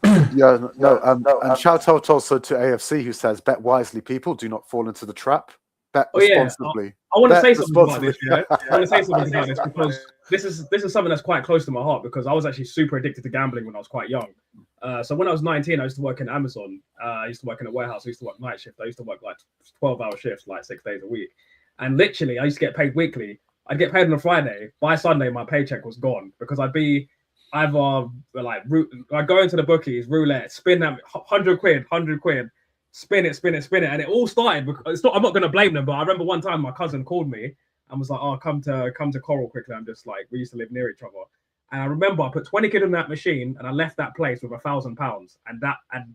and shout out also to AFC who says, "Bet wisely, people. Do not fall into the trap. Bet responsibly." I want to say something about this. I want to say something about this because this is something that's quite close to my heart because I was actually super addicted to gambling when I was quite young. So when I was 19, I used to work in Amazon. I used to work in a warehouse. I used to work night shift. I used to work like 12-hour shifts, like 6 days a week. And literally, I used to get paid weekly. I'd get paid on a Friday. By Sunday, my paycheck was gone because I'd be either like I'd go into the bookies, roulette, spin that 100 quid, spin it, and it all started because I'm not going to blame them, but I remember one time my cousin called me and was like, "Oh, come to Coral quickly." I'm just like, we used to live near each other. And I remember I put 20 quid in that machine and I left that place with £1,000.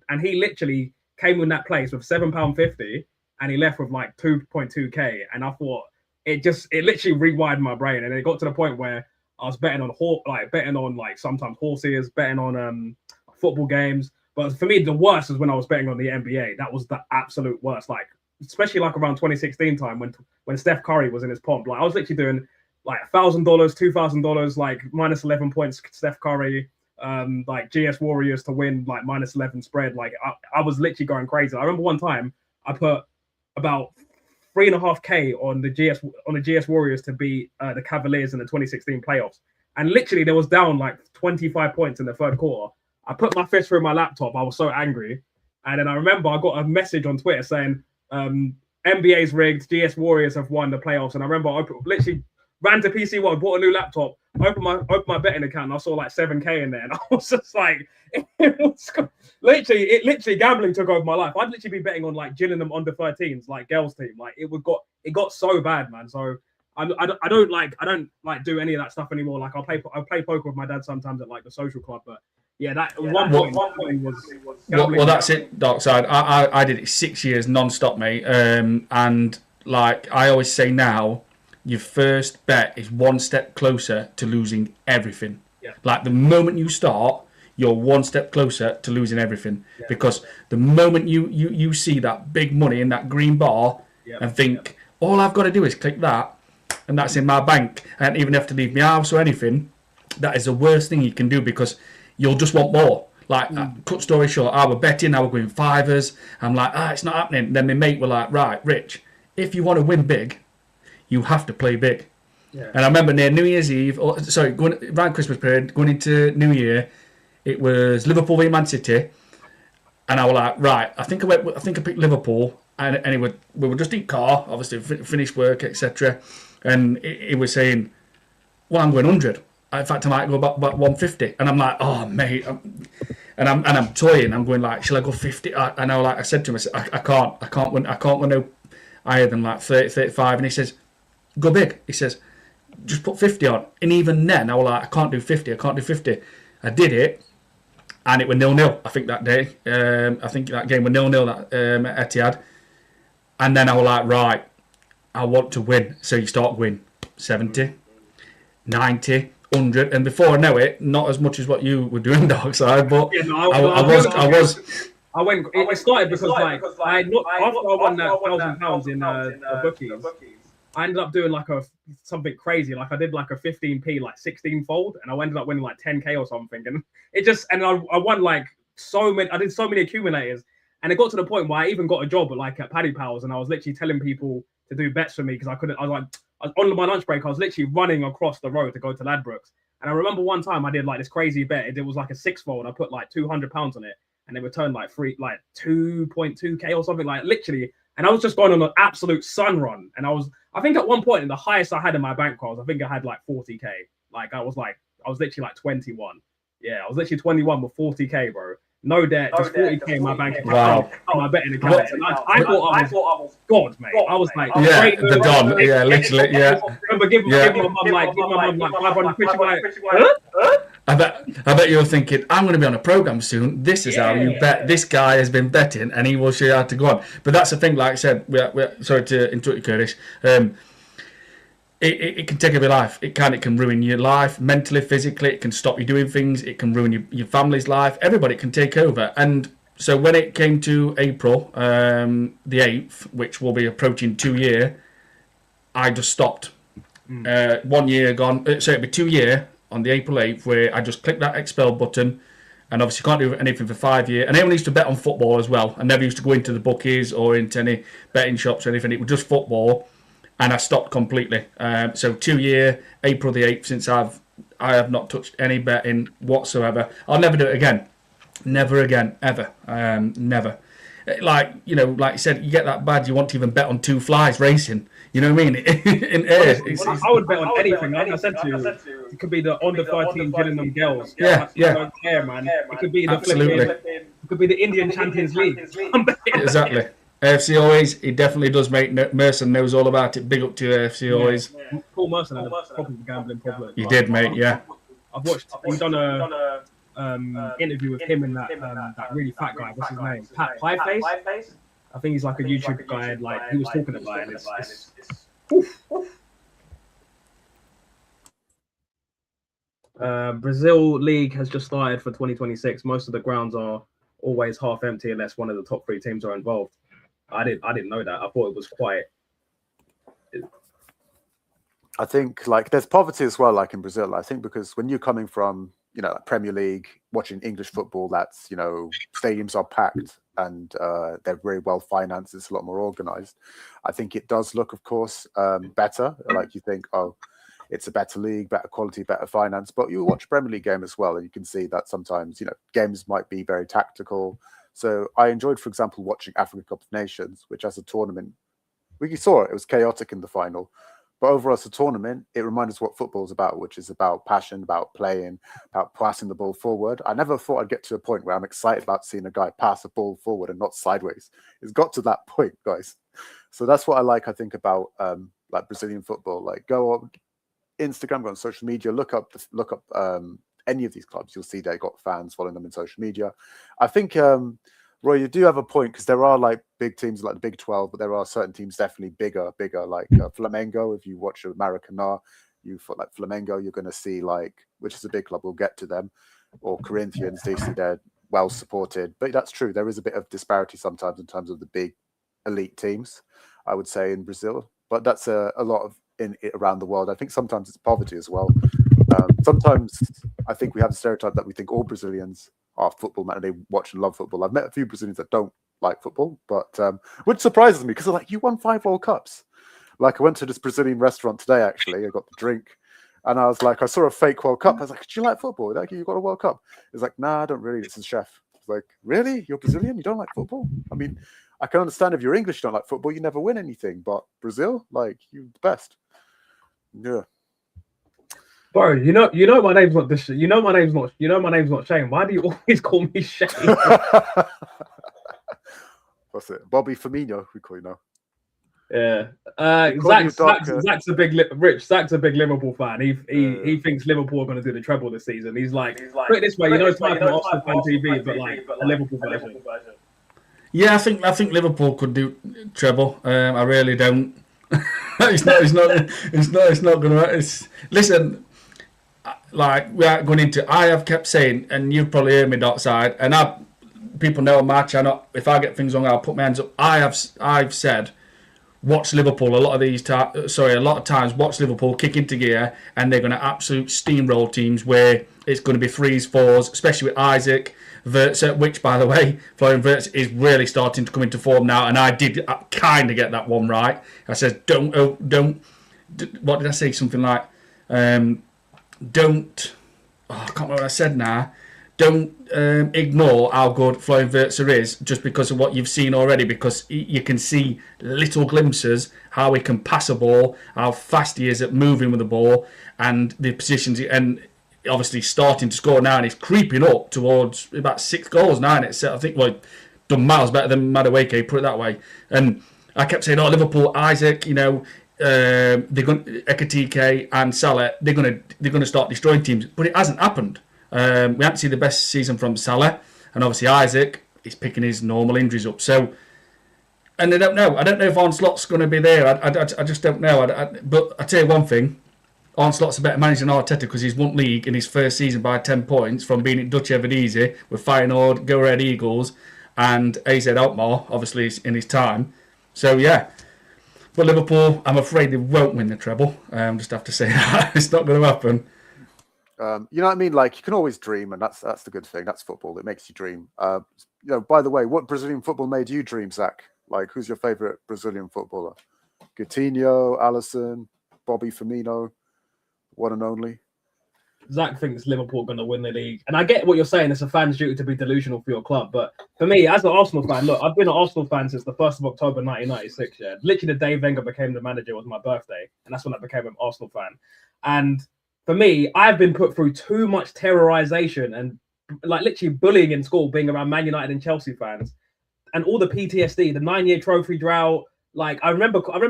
And he literally came in that place with £7.50 and he left with like 2.2k. And I thought it literally rewired my brain. And it got to the point where I was betting on sometimes horses, betting on football games. But for me, the worst was when I was betting on the NBA. That was the absolute worst. Like, especially like around 2016 time when Steph Curry was in his pomp. Like I was literally doing like $1,000, $2,000, like minus 11 points, Steph Curry, like GS Warriors to win, like minus 11 spread. Like I was literally going crazy. I remember one time I put about 3.5k on the GS Warriors to beat the Cavaliers in the 2016 playoffs, and literally there was down like 25 points in the third quarter. I put my fist through my laptop. I was so angry, and then I remember I got a message on Twitter saying NBA's rigged, GS Warriors have won the playoffs, and I remember I literally ran to PC World, bought a new laptop, opened my betting account, and I saw like 7k in there, and I was just like, literally gambling took over my life. I'd literally be betting on like Gillingham under 13s, like girls team, like it got so bad, man. So I don't like do any of that stuff anymore. Like I'll play poker with my dad sometimes at like the social club, but yeah, one point was well, that's it, Darkside. I did it 6 years non-stop, mate, and like I always say now, your first bet is one step closer to losing everything. Yeah. Like the moment you start, you're one step closer to losing everything. Yeah. Because the moment you see that big money in that green bar and think, all I've got to do is click that and that's in my bank. I don't even have to leave my house or anything. That is the worst thing you can do because you'll just want more. Like, cut story short, I were betting, I were going fivers. I'm like, it's not happening. Then my mate were like, right, Rich, if you want to win big, you have to play big. Yeah. And I remember near New Year's Eve, going around Christmas period, going into New Year, it was Liverpool v Man City, and I was like, right, I think I picked Liverpool, and we were just in car, obviously finished work, etc. And it was saying, well, I'm going 100. In fact, I might go back 150, and I'm like, oh mate, I'm toying. I'm going like, shall I go 50? And I said to him, I can't win no higher than like 30, 35, and he says, go big. He says, just put 50 on. And even then, I was like, I can't do 50. I did it, and it was 0-0, I think, that day. I think that game was 0-0 at Etihad. And then I was like, right, I want to win. So you start winning 70, 90, 100. And before I know it, not as much as what you were doing, Darkside, but I went. It started because like I not after I won that £1,000 in the bookies. I ended up doing like something crazy. Like I did like a 15p, like 16 fold, and I ended up winning like 10k or something. And I won like so many. I did so many accumulators, and it got to the point where I even got a job at Paddy Pals, and I was literally telling people to do bets for me because I couldn't. I was on my lunch break. I was literally running across the road to go to Ladbrokes, and I remember one time I did like this crazy bet. It was like a 6-fold. I put like £200 on it, and it returned like 2.2k or something, like literally. And I was just going on an absolute sun run, and I think at one point, in the highest I had in my bank was, I think I had like 40k. Like I was literally like 21. Yeah, I was literally 21 with 40k, bro. No debt, just 40k in my bank account. Wow. My betting account. And I thought I was God, mate. I was like, yeah, the Don. Yeah, literally, yeah. I remember giving my mum like 500 quid. She's like, huh? I bet you're thinking, I'm going to be on a program soon. This is how you bet. This guy has been betting, and he will show you how to go on. But that's the thing. Like I said, we're sorry to interrupt you, Kurdish. It can take over your life. It can ruin your life mentally, physically. It can stop you doing things. It can ruin your family's life. Everybody can take over. And so when it came to April the 8th, which will be approaching 2 year, I just stopped. 1 year gone. So it'll be 2 year on the April 8th, where I just clicked that expel button, and obviously can't do anything for 5 years. And I only used to bet on football as well. I never used to go into the bookies or into any betting shops or anything. It was just football, and I stopped completely. So 2 year, April the 8th, since I have not touched any betting whatsoever. I'll never do it again. Never again, ever. Never. Like you said, you get that bad, you want to even bet on 2 flies racing. You know what I mean? In air. I would bet on anything. Like I said to you, it could be the under 13 Gillingham girls. Yeah. I don't care, man. It could be it could be the Indian Champions League. Exactly. AFC always. He definitely does, mate. Mercer knows all about it. Big up to AFC always. Paul Mercer had a proper gambling problem. You did, mate. Yeah. I've watched. We've done a interview with him and that really fat guy. What's his name? Pat Pieface. I think he's like a YouTube guy. Like he was talking about it. Brazil League has just started for 2026. Most of the grounds are always half empty unless one of the top 3 teams are involved. I didn't know that. I thought it was quite. I think like there's poverty as well, like in Brazil. I think because when you're coming from Premier League, watching English football, that's stadiums are packed and they're very well financed. It's a lot more organized. I think it does look, of course, better. Like you think, oh, it's a better league, better quality, better finance. But you watch Premier League game as well, and you can see that sometimes games might be very tactical. So I enjoyed, for example, watching Africa Cup of Nations, which as a tournament, we saw it was chaotic in the final. But overall, as a tournament, it reminds us what football is about, which is about passion, about playing, about passing the ball forward. I never thought I'd get to a point where I'm excited about seeing a guy pass a ball forward and not sideways. It's got to that point, guys. So that's what I like, I think, about like Brazilian football. Like go on Instagram, go on social media, look up any of these clubs. You'll see they got fans following them in social media. I think Roy, you do have a point because there are like big teams like the Big 12, but there are certain teams definitely bigger, like Flamengo. If you watch Maracanã, like Flamengo, you're going to see which is a big club. We'll get to them, or Corinthians. They're well supported, but that's true. There is a bit of disparity sometimes in terms of the big elite teams, I would say, in Brazil. But that's a lot of around the world. I think sometimes it's poverty as well. Sometimes I think we have a stereotype that we think all Brazilians are football men and they watch and love football. I've met a few Brazilians that don't like football, but which surprises me because they're like, you won 5 World Cups. Like I went to this Brazilian restaurant today, actually. I got the drink and I was like, I saw a fake World Cup. I was like, do you like football? Like, you got a World Cup? He's like, nah, I don't really. It's a chef. I was like, really? You're Brazilian? You don't like football? I mean, I can understand if you're English, you don't like football, you never win anything. But Brazil, like, you're the best. Yeah. Bro, my name's not this. My name's not Shane. Why do you always call me Shane? What's it? Bobby Firmino, we call you now. Yeah. Zach's a big Zach's a big Liverpool fan. He thinks Liverpool are going to do the treble this season. He's like, put it this way, type of Arsenal fan TV, but like a Liverpool version. Yeah, I think Liverpool could do treble. I really don't. It's not going to. Listen. Like we are going into, I have kept saying, and you've probably heard me, Darkside, and people know on my channel, if I get things wrong, I'll put my hands up. I've said, watch Liverpool a lot of times. Watch Liverpool kick into gear, and they're going to absolute steamroll teams where it's going to be 3s, 4s, especially with Isaac Wirtz, which, by the way, Florian Wirtz is really starting to come into form now. And I did kind of get that one right. I said, don't. What did I say? Something like, don't. Oh, I can't remember what I said now. Don't ignore how good Florian Wirtz is just because of what you've seen already, because you can see little glimpses how he can pass a ball, how fast he is at moving with the ball, and the positions, and obviously starting to score now, and he's creeping up towards about 6 goals now, and it's, I think, well, done miles better than Madueke, put it that way. And I kept saying, Liverpool, Isaac, they're going Ekitike and Salah, they're going to start destroying teams, but it hasn't happened. We haven't seen the best season from Salah, and obviously Isaac is picking his normal injuries up. So, and I don't know if Onslaught's going to be there. I just don't know. But I tell you one thing, Onslaught's a better manager than Arteta because he's won league in his first season by 10 points from being at Dutch Eredivisie with Feyenoord, Go Red Eagles, and AZ Alkmaar, obviously in his time. So yeah. But Liverpool, I'm afraid they won't win the treble. Just have to say that it's not going to happen. You know what I mean? Like, you can always dream, and that's the good thing. That's football. It makes you dream. By the way, what Brazilian football made you dream, Zach? Like, who's your favorite Brazilian footballer? Coutinho, Alisson, Bobby Firmino, one and only. Zach thinks Liverpool going to win the league. And I get what you're saying. It's a fan's duty to be delusional for your club. But for me, as an Arsenal fan, look, I've been an Arsenal fan since the 1st of October 1996. Yeah. Literally the day Wenger became the manager was my birthday. And that's when I became an Arsenal fan. And for me, I've been put through too much terrorization and like literally bullying in school, being around Man United and Chelsea fans, and all the PTSD, the 9-year trophy drought. Like I remember going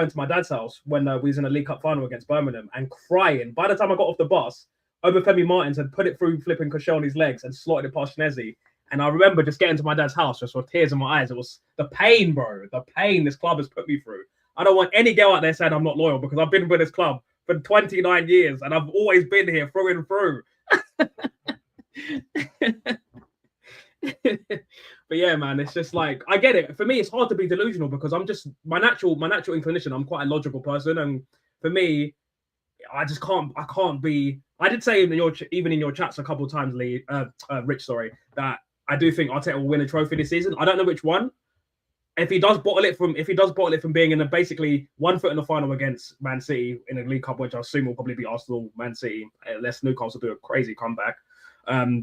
to my dad's house when we was in a League Cup final against Birmingham and crying. By the time I got off the bus, Obafemi Martins had put it through flipping Koscielny's legs and slotted it past Schnezi. And I remember just getting to my dad's house just with tears in my eyes. It was the pain, bro. The pain this club has put me through. I don't want any girl out there saying I'm not loyal because I've been with this club for 29 years, and I've always been here through and through. But yeah, man, it's just like, I get it. For me, it's hard to be delusional because I'm just my natural inclination. I'm quite a logical person, and for me, I can't be. I did say even in your chats a couple of times, Rich, that I do think Arteta will win a trophy this season. I don't know which one. If he does bottle it from being in a basically 1 foot in the final against Man City in a League Cup, which I assume will probably be Arsenal, Man City, unless Newcastle do a crazy comeback.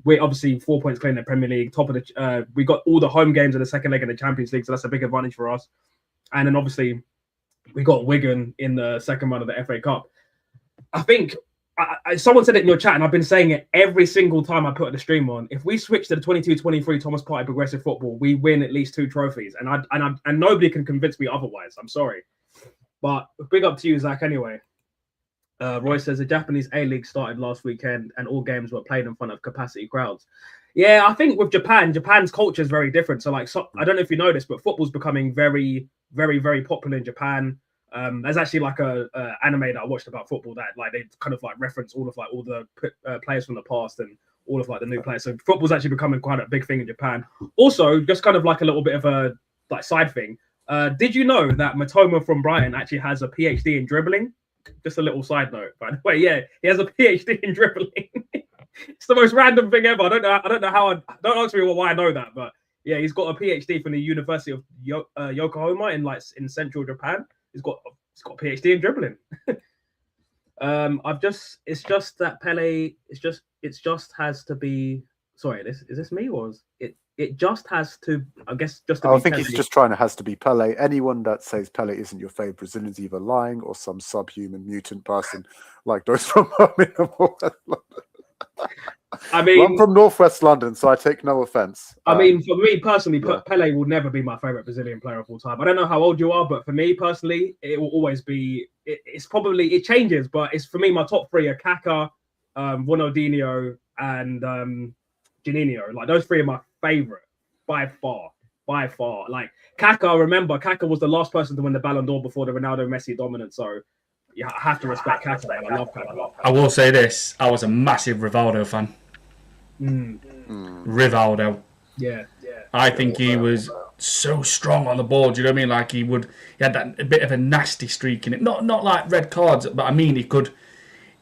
We're obviously 4 points clear in the Premier League. Top of the, we got all the home games in the second leg in the Champions League, so that's a big advantage for us. And then obviously we got Wigan in the second round of the FA Cup. I think someone said it in your chat, and I've been saying it every single time I put the stream on. If we switch to the 22-23 Thomas Partey progressive football, we win at least 2 trophies, and nobody can convince me otherwise. I'm sorry, but big up to you, Zach. Anyway, Roy says the Japanese A-League started last weekend, and all games were played in front of capacity crowds. Yeah, I think with Japan's culture is very different. So, I don't know if you know this, but football's becoming very, very, very popular in Japan. There's actually like a anime that I watched about football that like they kind of like reference all the players from the past and all of like the new players. So football's actually becoming quite a big thing in Japan. Also, just kind of like a little bit of a like side thing. Did you know that Matoma from Brighton actually has a PhD in dribbling? Just a little side note, by the way. Yeah, he has a PhD in dribbling. It's the most random thing ever. I don't know how. Don't ask me why I know that, but yeah, he's got a PhD from the University of Yokohama in central Japan. He's got a PhD in dribbling. It's just that Pele. It just has to be. Sorry, is this me or is it? It just has to. I guess just. I think Pele. He's just has to be Pele. Anyone that says Pele isn't your favorite Brazilian is either lying or some subhuman mutant person like those from Birmingham or West London. I mean, I'm from Northwest London, so I take no offense. I mean, for me personally, Pele will never be my favorite Brazilian player of all time. I don't know how old you are, but for me personally, it will always be. It changes, but it's for me. My top 3 are Kaká, Ronaldinho, and Juninho. Like those 3 are my favorite by far. Like Kaká was the last person to win the Ballon d'Or before the Ronaldo Messi dominance. So you have to respect Kaká. I love Kaká. I will say this: I was a massive Rivaldo fan. Rivaldo. Yeah. I think he was so strong on the ball. Do you know what I mean? Like he had that a bit of a nasty streak in it. Not like red cards, but I mean he could.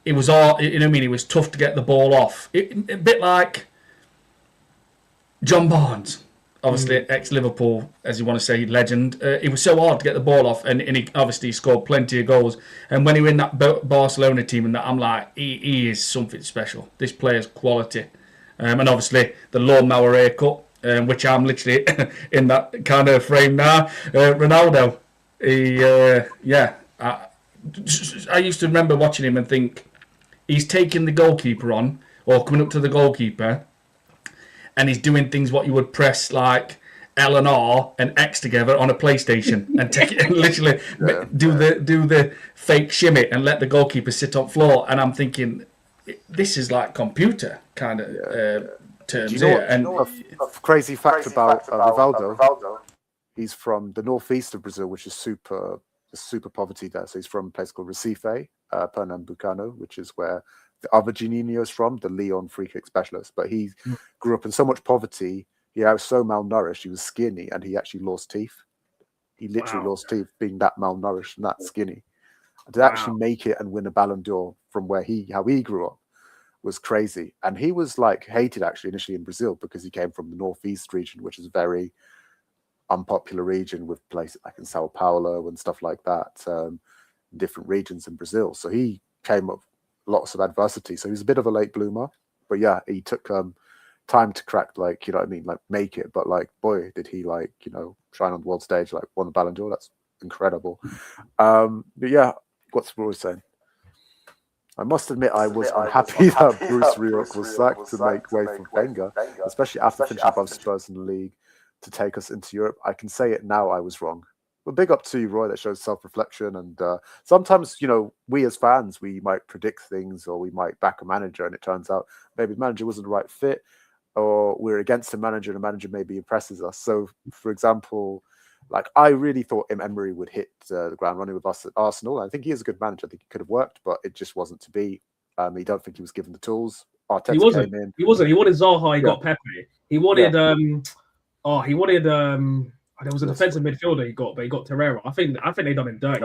It was all, you know what I mean? He was tough to get the ball off. A bit like John Barnes, obviously ex-Liverpool, as you want to say, legend. It was so hard to get the ball off, and he obviously scored plenty of goals. And when he was in that Barcelona team, and that, I'm like, he is something special. This player's quality. And obviously the lawnmower haircut, which I'm literally in that kind of frame now. Ronaldo, I used to remember watching him and think, he's taking the goalkeeper on, or coming up to the goalkeeper, and he's doing things what you would press like L and R and X together on a PlayStation, and take it and literally do the fake shimmy and let the goalkeeper sit on floor. And I'm thinking, this is like computer kind of terms here. And a crazy fact about Rivaldo, he's from the northeast of Brazil, which is super poverty there. So he's from a place called Recife, Pernambucano, which is where the other Juninho is from, the Leon free kick specialist. But he grew up in so much poverty. He was so malnourished. He was skinny, and he actually lost teeth. He literally lost teeth being that malnourished and that skinny. To actually make it and win a Ballon d'Or from how he grew up was crazy. And he was like hated actually initially in Brazil because he came from the northeast region, which is a very unpopular region with places like in Sao Paulo and stuff like that, different regions in Brazil. So he came up lots of adversity. So he was a bit of a late bloomer, but yeah, he took time to crack, like, you know what I mean, like make it. But like, boy, did he like, you know, shine on the world stage, like won the Ballon d'Or. That's incredible. But yeah, what's Roy saying? I must admit, I was unhappy that Bruce Rioch was sacked to make way for Wenger, especially after finishing above Spurs in the league to take us into Europe. I can say it now, I was wrong. But big up to you, Roy, that shows self-reflection. And sometimes, you know, we as fans, we might predict things or we might back a manager and it turns out maybe the manager wasn't the right fit, or we're against a manager and the manager maybe impresses us. So, for example, like I really thought Emery would hit the ground running with us at Arsenal. I think he is a good manager. I think he could have worked, but it just wasn't to be. He don't think he was given the tools. Arteta he wasn't. Came in. He wasn't. He wanted Zaha. He got Pepe. He wanted. There was a defensive midfielder he got, but he got Torreira. I think they done him dirty.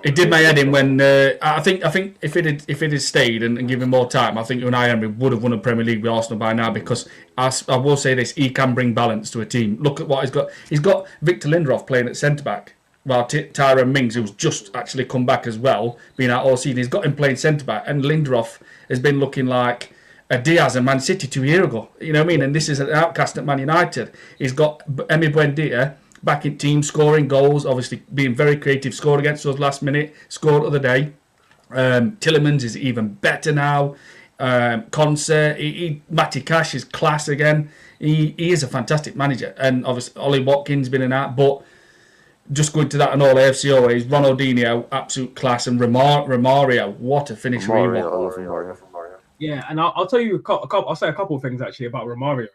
It did my head in when I think if it had stayed and given more time, I think Unai Emery would have won a Premier League with Arsenal by now, because I will say this, he can bring balance to a team. Look at what he's got. He's got Victor Lindelof playing at centre back, while Tyrone Mings, who's just actually come back as well, being out all season, he's got him playing centre back, and Lindelof has been looking like a Diaz at Man City 2 years ago. You know what I mean? And this is an outcast at Man United. He's got Emi Buendia back in team, scoring goals, obviously being very creative, scored against us last minute, scored the other day. Tillemans is even better now. Concert, Matty Cash is class again. He is a fantastic manager. And obviously Ollie Watkins been in that, but just going to that and all AFCO is Ronaldinho, absolute class, and Romario, what a finish. Yeah, and I'll tell you I'll say a couple of things actually about Romario.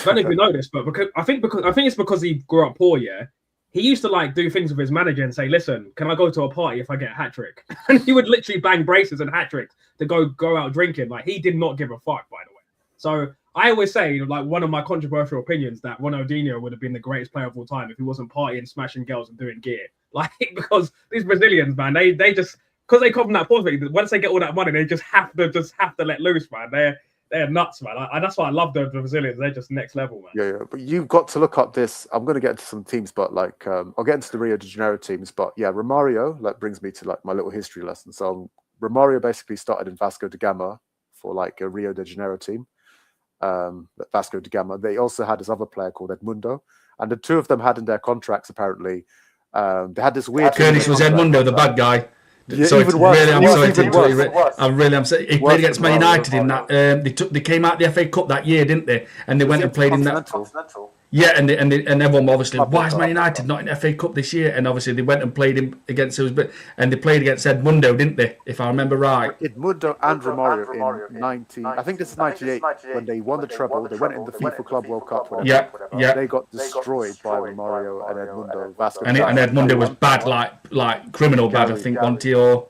I don't know if you know this, but I think it's because he grew up poor. Yeah, he used to like do things with his manager and say, "Listen, can I go to a party if I get a hat trick?" And he would literally bang braces and hat tricks to go out drinking. Like, he did not give a fuck, by the way. So I always say, like, one of my controversial opinions, that Ronaldinho would have been the greatest player of all time if he wasn't partying, smashing girls, and doing gear. Like, because these Brazilians, man, they just, because they come from that poverty, once they get all that money, they just have to let loose, man. They're nuts, man. That's why I love the Brazilians. They're just next level, man. Yeah. But you've got to look up this. I'm going to get into some teams, but like I'll get into the Rio de Janeiro teams. But yeah, Romario like brings me to like my little history lesson. So Romario basically started in Vasco da Gama for like a Rio de Janeiro team. Vasco da Gama. They also had this other player called Edmundo, and the two of them had in their contracts apparently. They had this weird. Kurdish was Edmundo, the bad guy. Yeah, so even worse. I'm sorry to He played against Man United in that. They came out the FA Cup that year, didn't they? And they went and played in that. Yeah, and everyone obviously, why is Man United not in FA Cup this year? And obviously they went and played him against and they played against Edmundo, didn't they? If I remember right. Edmundo and Romario in 90. I think this is 98 when they won the treble. They went in the FIFA Club World Cup. Yeah. They got destroyed by Romario and Edmundo. Vasco and Edmundo was bad, like criminal bad, I think, one or.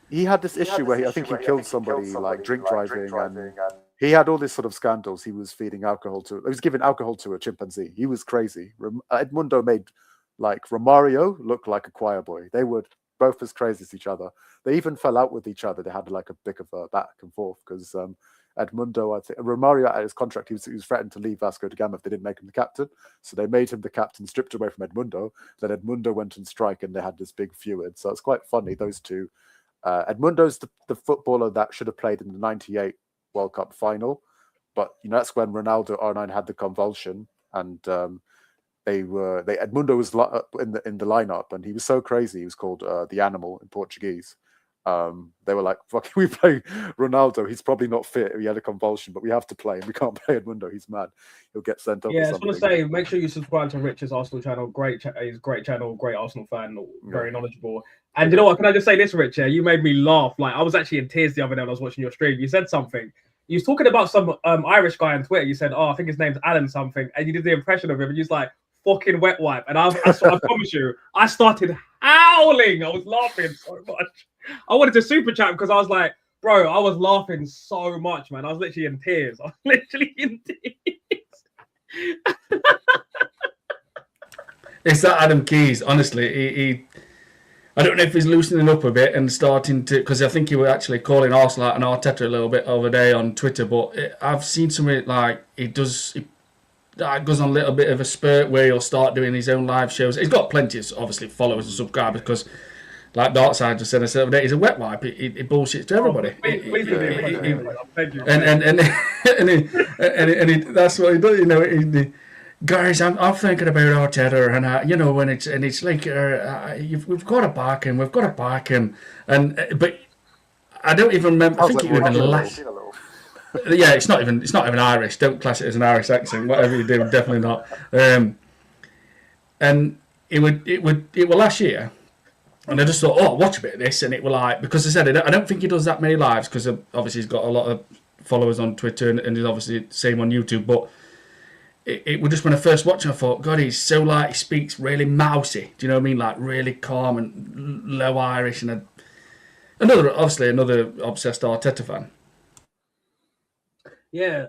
He had this issue where I think he killed somebody, like drink driving, and He had all this sort of scandals. He was feeding alcohol to. He was giving alcohol to a chimpanzee. He was crazy. Edmundo made like Romario look like a choir boy. They were both as crazy as each other. They even fell out with each other. They had like a bit of a back and forth because Edmundo, I think Romario at his contract, he was threatened to leave Vasco da Gama if they didn't make him the captain. So they made him the captain, stripped away from Edmundo. Then Edmundo went on strike, and they had this big feud. So it's quite funny, those two. Edmundo's the footballer that should have played in the '98 World Cup final, but that's when Ronaldo R9 had the convulsion, and Edmundo was in the lineup, and he was so crazy. He was called the Animal in Portuguese. They were like, "Fuck, we play Ronaldo. He's probably not fit. He had a convulsion, but we have to play him. We can't play Edmundo. He's mad. He'll get sent off." Yeah, I just want to say, make sure you subscribe to Rich's Arsenal channel. He's a great channel, great Arsenal fan, very knowledgeable. And you know what? Can I just say this, Rich? Yeah, you made me laugh. Like I was actually in tears the other day when I was watching your stream. You said something. You was talking about some Irish guy on Twitter. You said, "Oh, I think his name's Alan something," and you did the impression of him, and you was like, "Fucking wet wipe." And I promise you, I started howling. I was laughing so much. I wanted to super chat because I was like, bro, I was laughing so much, man. I was literally in tears. It's that Adam Keys, honestly. I don't know if he's loosening up a bit and starting to, because I think he was actually calling Arsenal out and Arteta a little bit over there on Twitter, but I've seen something like he goes on a little bit of a spurt where he'll start doing his own live shows. He's got plenty of, obviously, followers and subscribers because, like Darkside just said the other day, he's a wet wipe. He bullshits to everybody. And that's what he does. Guys, I'm thinking about Arteta, and it's like we've got it back, and but I don't even remember. I think it even last. Yeah, it's not even Irish. Don't class it as an Irish accent. Whatever you do, definitely not. And it was last year, and I just thought, oh, watch a bit of this, and it was like, because I said I don't think he does that many lives because obviously he's got a lot of followers on Twitter and he's obviously the same on YouTube, but. It was just when I first watched him, I thought, God, he's so like, he speaks really mousy. Do you know what I mean? Like really calm and low Irish. And another obsessed Arteta fan. Yeah,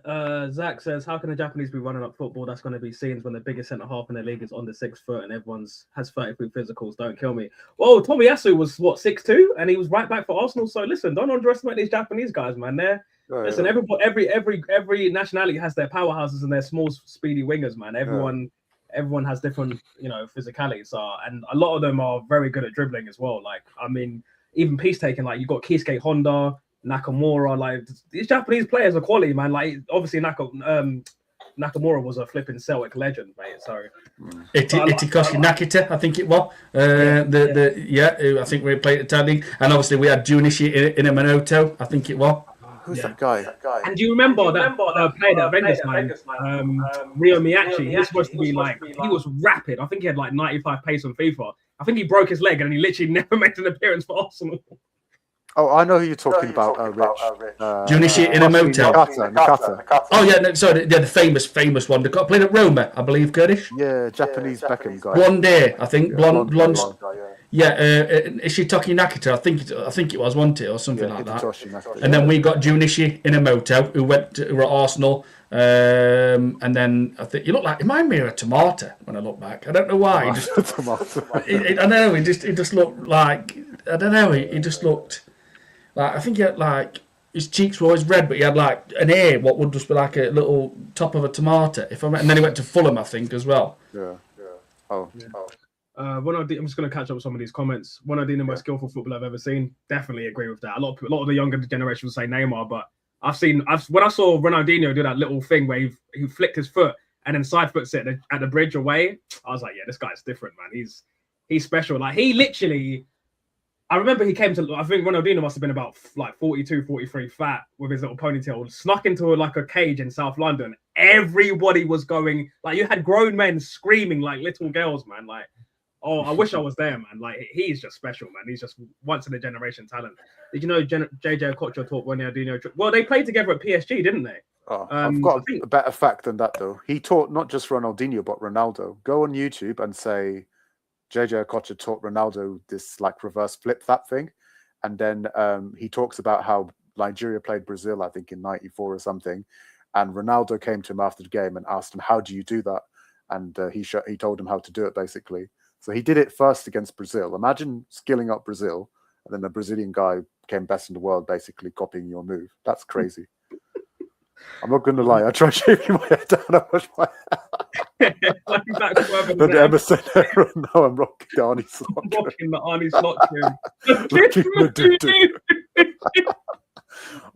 Zach says, how can the Japanese be running up football? That's going to be scenes when the biggest centre half in the league is on the 6 foot and everyone's has 33 physicals. Don't kill me. Well, Tomiyasu was 6'2", and he was right back for Arsenal. So listen, don't underestimate these Japanese guys, man. Listen, every nationality has their powerhouses and their small, speedy wingers, man. Everyone has different, physicalities. And a lot of them are very good at dribbling as well. Like, I mean, even piece taking, like you got Keisuke Honda, Nakamura. Like these Japanese players are quality, man. Like obviously Nakamura was a flipping Celtic legend, mate. So Itikoshi Nakita, I think it was. I think we played at Tag League, and obviously we had Junichi Inamoto, I think it was. Who's that guy? And do you remember that player that Venus Ryo Miyachi? He was supposed to be like, he was rapid. I think he had like 95 pace on FIFA. I think he broke his leg and he literally never made an appearance for Arsenal. Oh, I know who you're talking about, Rich. Junichi Inamoto. Nakata. Oh, yeah, the famous one. They got played at Roma, I believe, Kurdish. Yeah, Japanese Beckham guy. Blonde hair, I think. Blonde guy, Ishitoki Nakata, I think it was, wasn't it, or something like that. Nakata, and then we got Junichi Inamoto, who were at Arsenal. And then I think he remind me of a tomato when I look back. I don't know why. I know he just looked like, I don't know. He just looked like, I think he had like, his cheeks were always red, but he had like an ear, what would just be like a little top of a tomato. And then he went to Fulham, I think, as well. Yeah. Oh. I'm just going to catch up with some of these comments. Ronaldinho, the most skillful footballer I've ever seen. Definitely agree with that. A lot of the younger generation will say Neymar, but when I saw Ronaldinho do that little thing where he flicked his foot and then side foots it at the bridge away, I was like, yeah, this guy's different, man. He's special. Like he literally, I remember he came to, I think Ronaldinho must have been about like 42, 43 fat with his little ponytail, snuck into like a cage in South London. Everybody was going, like you had grown men screaming like little girls, man. Like, oh, I wish I was there, man. Like, he's just special, man. He's just once in a generation talent. Did you know JJ Okocha taught Ronaldinho? Well, they played together at PSG, didn't they? Oh, I've got a better fact than that, though. He taught not just Ronaldinho, but Ronaldo. Go on YouTube and say JJ Okocha taught Ronaldo this like reverse flip that thing. And then he talks about how Nigeria played Brazil, I think in '94 or something, and Ronaldo came to him after the game and asked him, "How do you do that?" And he told him how to do it basically. So he did it first against Brazil. Imagine skilling up Brazil, and then the Brazilian guy became best in the world, basically copying your move. That's crazy. I'm not going to lie. I tried shaving my head down. I washed my hair. Then Emerson, no, I'm rocking the Arnie slot. I'm rocking the Arnie slot trim.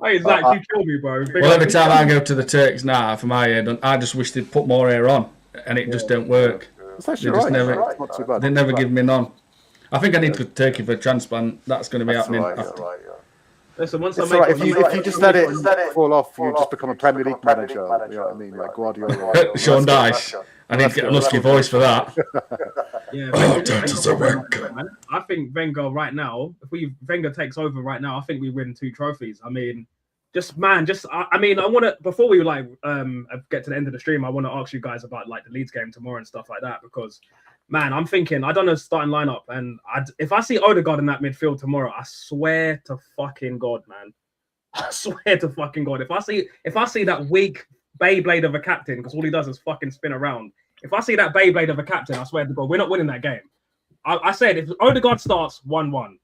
Hey, Zach, you kill me, bro. Well, every time I go to the Turks now for my hair done, I just wish they'd put more hair on, and it just don't work. They just never give me none. I think I need to go to Turkey for a transplant. That's going to be happening. Listen, once if you just let it fall off, you just become a Premier League manager. You know what I mean? Like Guardiola. Sean Dyche. I need to get a lusky voice for that. Yeah, I think Wenger right now, if Wenger takes over right now, I think we win 2 trophies. I mean, I want to, before we get to the end of the stream, I want to ask you guys about like the Leeds game tomorrow and stuff like that, because man, I'm thinking, I don't know, starting lineup, and if I see Odegaard in that midfield tomorrow, I swear to fucking God, man. I swear to fucking God. If I see that weak Beyblade of a captain, because all he does is fucking spin around. If I see that Beyblade of a captain, I swear to God, we're not winning that game. I said, if Odegaard starts 1-1,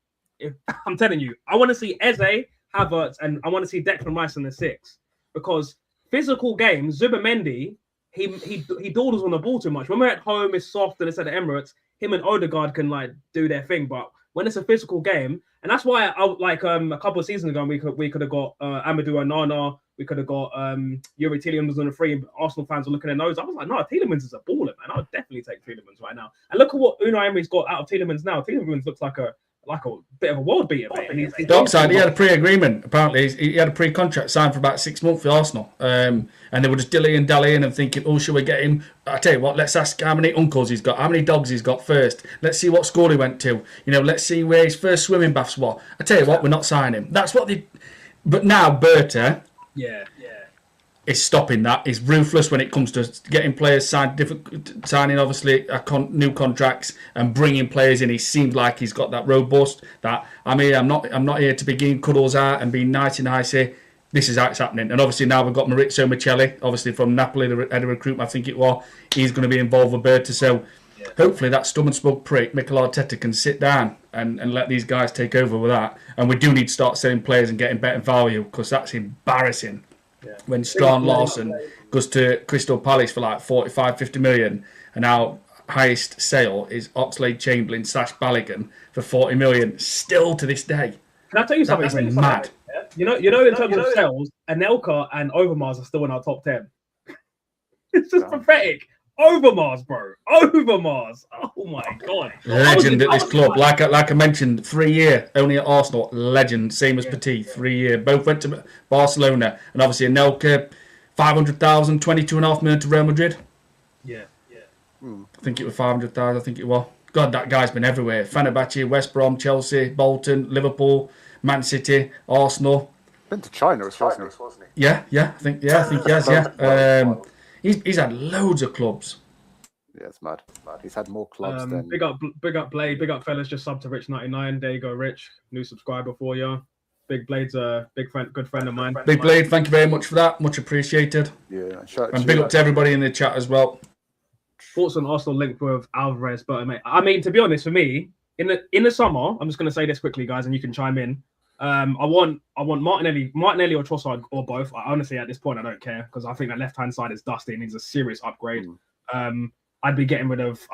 I'm telling you, I want to see Eze, Havertz, and I want to see Declan Rice in the 6, because physical games, Zubimendi, he dawdles on the ball too much. When we're at home, it's soft, and it's at the Emirates. Him and Odegaard can like do their thing, but when it's a physical game, and that's why I like a couple of seasons ago we could have got Amadou Onana, we could have got Yuri Tielemans on the free. Arsenal fans were looking at those. I was like, no, Tielemans is a baller, man. I would definitely take Tielemans right now. And look at what Unai Emery's got out of Tielemans now. Tielemans looks like a bit of a world beater, mate. Darkside, he had a pre-agreement. Apparently, he had a pre-contract signed for about 6 months for Arsenal, and they were just dallying and thinking, "Oh, should we get him?" I tell you what, let's ask how many uncles he's got, how many dogs he's got first. Let's see what school he went to. Let's see where his first swimming baths were. I tell you what, we're not signing him. That's what they. But now Berta, is stopping that. He's ruthless when it comes to getting players signing obviously new contracts and bringing players in. He seems like he's got that robust. I'm not here to be giving cuddles out and being nicey. This is how it's happening. And obviously now we've got Maurizio Micheli, obviously from Napoli, the head of recruitment, I think it was. He's going to be involved with Berta. So hopefully that stubborn smug prick, Mikel Arteta, can sit down and let these guys take over with that. And we do need to start selling players and getting better value, because that's embarrassing. When Strand Larsen goes to Crystal Palace for like 45-50 million, and our highest sale is Oxlade-Chamberlain / Balogun for 40 million, still to this day. Can I tell you something? That's mad. You know, in terms of sales, Anelka and Overmars are still in our top 10. It's just pathetic. Overmars, bro. Overmars. Oh my God. Legend at this club. Like I mentioned, 3-year only at Arsenal. Legend, same as Petit, 3-year. Both went to Barcelona, and obviously Anelka, 500,000, 22.5 million to Real Madrid. Yeah. I think it was 500,000. I think it was. God, that guy's been everywhere. Fenerbahce, West Brom, Chelsea, Bolton, Liverpool, Man City, Arsenal. Been to China as well, wasn't he? Yeah. I think he has. Yeah. He's had loads of clubs. Yeah, it's mad. He's had more clubs than. Big up Blade. Big up fellas. Just sub to rich99. There you go, Rich. New subscriber for you. Big Blade's a good friend of mine. Big Blade, thank you very much for that. Much appreciated. Yeah, and big up to everybody in the chat as well. Thoughts on Arsenal linked with Alvarez, but mate, I mean, to be honest, for me, in the summer, I'm just going to say this quickly, guys, and you can chime in. I want Martinelli or Trossard or both. Honestly, at this point, I don't care, because I think that left hand side is dusty and needs a serious upgrade. I'd be getting rid of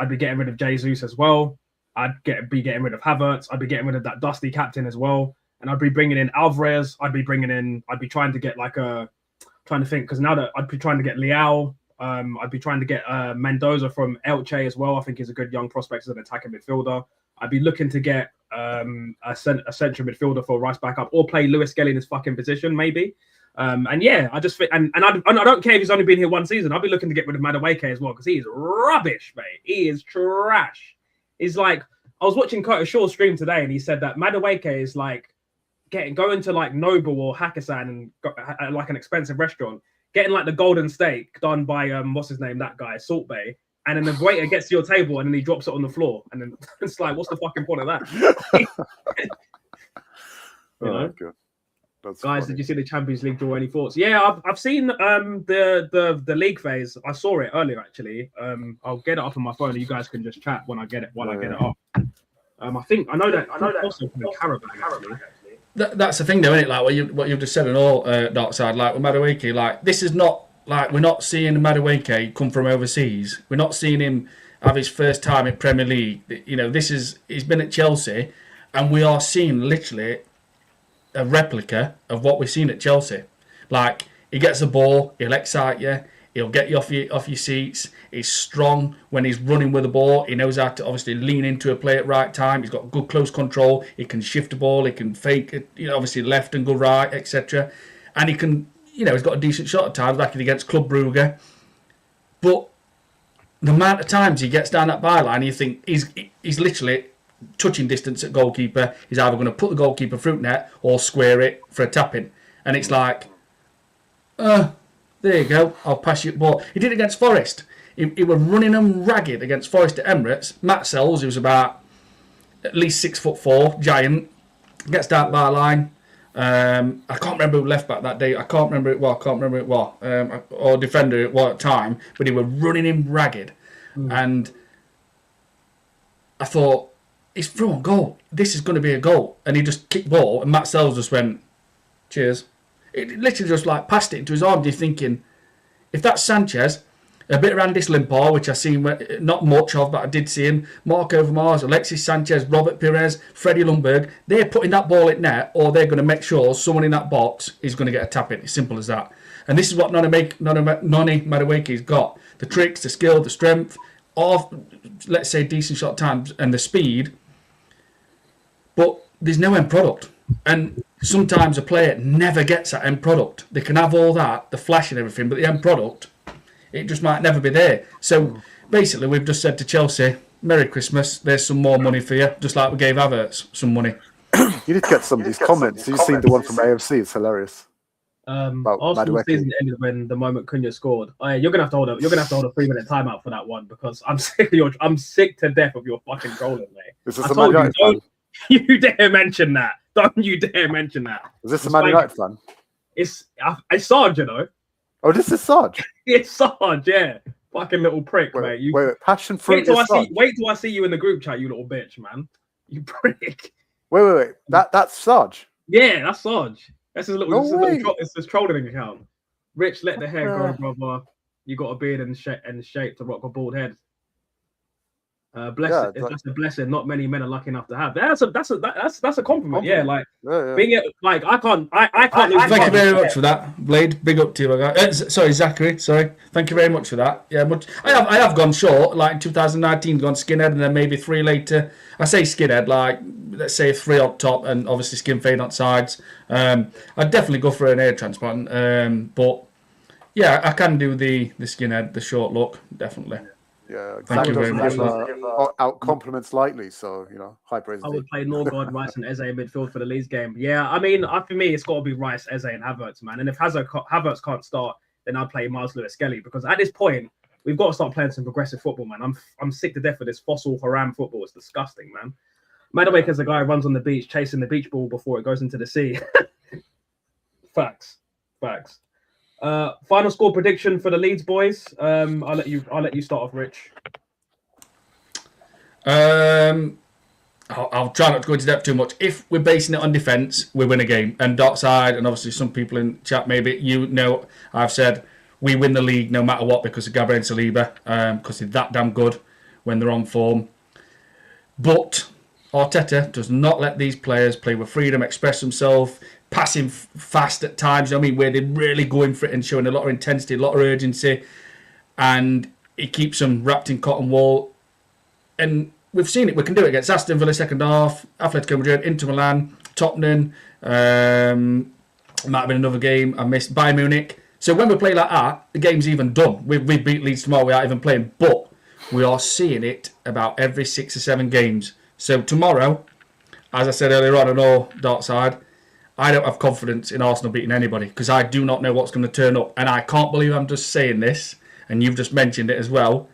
Jesus as well. I'd be getting rid of Havertz. I'd be getting rid of that dusty captain as well, and I'd be bringing in Alvarez. I'd be trying to get because now that I'd be trying to get Leao. I'd be trying to get Mendoza from Elche as well. I think he's a good young prospect as an attacking midfielder. I'd be looking to get a central midfielder for Rice back up, or play Lewis Skelly in his fucking position, maybe. And yeah, I just think, and I don't care if he's only been here one season. I'll be looking to get rid of Madueke as well, because he is rubbish, mate. He is trash. He's like, I was watching Curtis Shaw's stream today, and he said that Madueke is like going to like Noble or Hakkasan and like an expensive restaurant, getting like the golden steak done by what's his name, that guy, Salt Bay. And then the waiter gets to your table and then he drops it on the floor. And then it's like, what's the fucking point of that? Good. That's Guys, funny. did you see the Champions League draw? Any thoughts? Yeah, I've seen the league phase. I saw it earlier actually. I'll get it up on my phone. You guys can just chat when I get it I get it up. I know that also from the Carabao actually. That's the thing, though, isn't it? Like what you've just said on all Darkside. Like with Madueke, like this is not like we're not seeing Madueke come from overseas. We're not seeing him have his first time in Premier League. You know, he's been at Chelsea, and we are seeing literally a replica of what we've seen at Chelsea. Like he gets the ball, he'll excite you, he'll get you off your seats. He's strong when he's running with the ball. He knows how to obviously lean into a play at right time. He's got good close control. He can shift the ball. He can fake it, obviously left and go right, etc. And he can, he's got a decent shot at times, like against Club Brugge. But the amount of times he gets down that byline, you think he's literally touching distance at goalkeeper. He's either going to put the goalkeeper through net or square it for a tap-in. And it's like, there you go, I'll pass you the ball. He did it against Forest. He was running them ragged against Forest at Emirates. Matt Sells, who's about at least 6'4", giant, gets down by line. I can't remember who left back that day. I can't remember it well. Or defender it was at the time, but he was running him ragged. And I thought, he's through on goal. This is going to be a goal. And he just kicked ball, and Matt Sells just went, cheers. It literally just like passed it into his arms. You're thinking, if that's Sanchez, a bit of Andis Limpar, which I seen not much of, but I did see him, Mark Overmars, Alexis Sanchez, Robert Pires, Freddie Lundberg, they're putting that ball in net, or they're going to make sure someone in that box is going to get a tap in. It's simple as that. And this is what Noni Madueke's got. The tricks, the skill, the strength, of, let's say, decent shot times, and the speed. But there's no end product. And sometimes a player never gets that end product. They can have all that, the flash and everything, but the end product, it just might never be there. So basically, we've just said to Chelsea, Merry Christmas, there's some more money for you, just like we gave Havertz some money. You need to get some of these comments. You've seen the one from AFC, it's hilarious. Arsenal season ended when the moment Cunha scored. You're gonna have to hold a 3-minute timeout for that one, because I'm sick to death of your fucking trolling, mate. Is this a Man United fan? You dare mention that. Don't you dare mention that. Is this a Man United fan? It's Sarge, Oh, this is Sarge. It's Sarge, yeah. Fucking little prick, mate. Wait, passion fruit. Wait till I see you in the group chat, you little bitch, man. You prick. Wait. That's Sarge. Yeah, that's Sarge. That's his little. It's his trolling account. Rich, let the hair grow, brother. You got a beard and shape to rock a bald head. Blessed. Yeah, that's a blessing. Not many men are lucky enough to have. That's a compliment. Yeah, like being it, like I can't. Thank you very much for that, Blade. Big up to you, my guy. Sorry, Zachary. Sorry. Thank you very much for that. Yeah, much. I have gone short. Like in 2019, gone skinhead, and then maybe 3 later. I say skinhead, like let's say 3 on top, and obviously skin fade on sides. I'd definitely go for an hair transplant. But yeah, I can do the skinhead, the short look, definitely. Yeah, thank you very much. Out compliments lightly, so high praise. I would play Norgard, Rice, and Eze in midfield for the Leeds game. Yeah, I mean, for me, it's got to be Rice, Eze, and Havertz, man. And if Havertz can't start, then I'll play Miles Lewis-Skelly, because at this point, we've got to start playing some progressive football, man. I'm sick to death of this fossil haram football. It's disgusting, man. Madueke is a guy who runs on the beach chasing the beach ball before it goes into the sea. Facts. Final score prediction for the Leeds boys. I'll let you start off, Rich. I'll try not to go into depth too much. If we're basing it on defence, we win a game. And Darkside, and obviously some people in chat, maybe I've said we win the league no matter what because of Gabriel Saliba, because they're that damn good when they're on form. But Arteta does not let these players play with freedom, express themselves, passing fast at times, where they're really going for it and showing a lot of intensity, a lot of urgency, and he keeps them wrapped in cotton wool. And we've seen it. We can do it against Aston Villa second half, Atletico Madrid, Inter Milan, Tottenham. Might have been another game I missed, Bayern Munich. So when we play like that, the game's even done. We beat Leeds tomorrow without even playing, but we are seeing it about every 6 or 7 games. So tomorrow, as I said earlier on all Darkside, I don't have confidence in Arsenal beating anybody because I do not know what's going to turn up. And I can't believe I'm just saying this, and you've just mentioned it as well.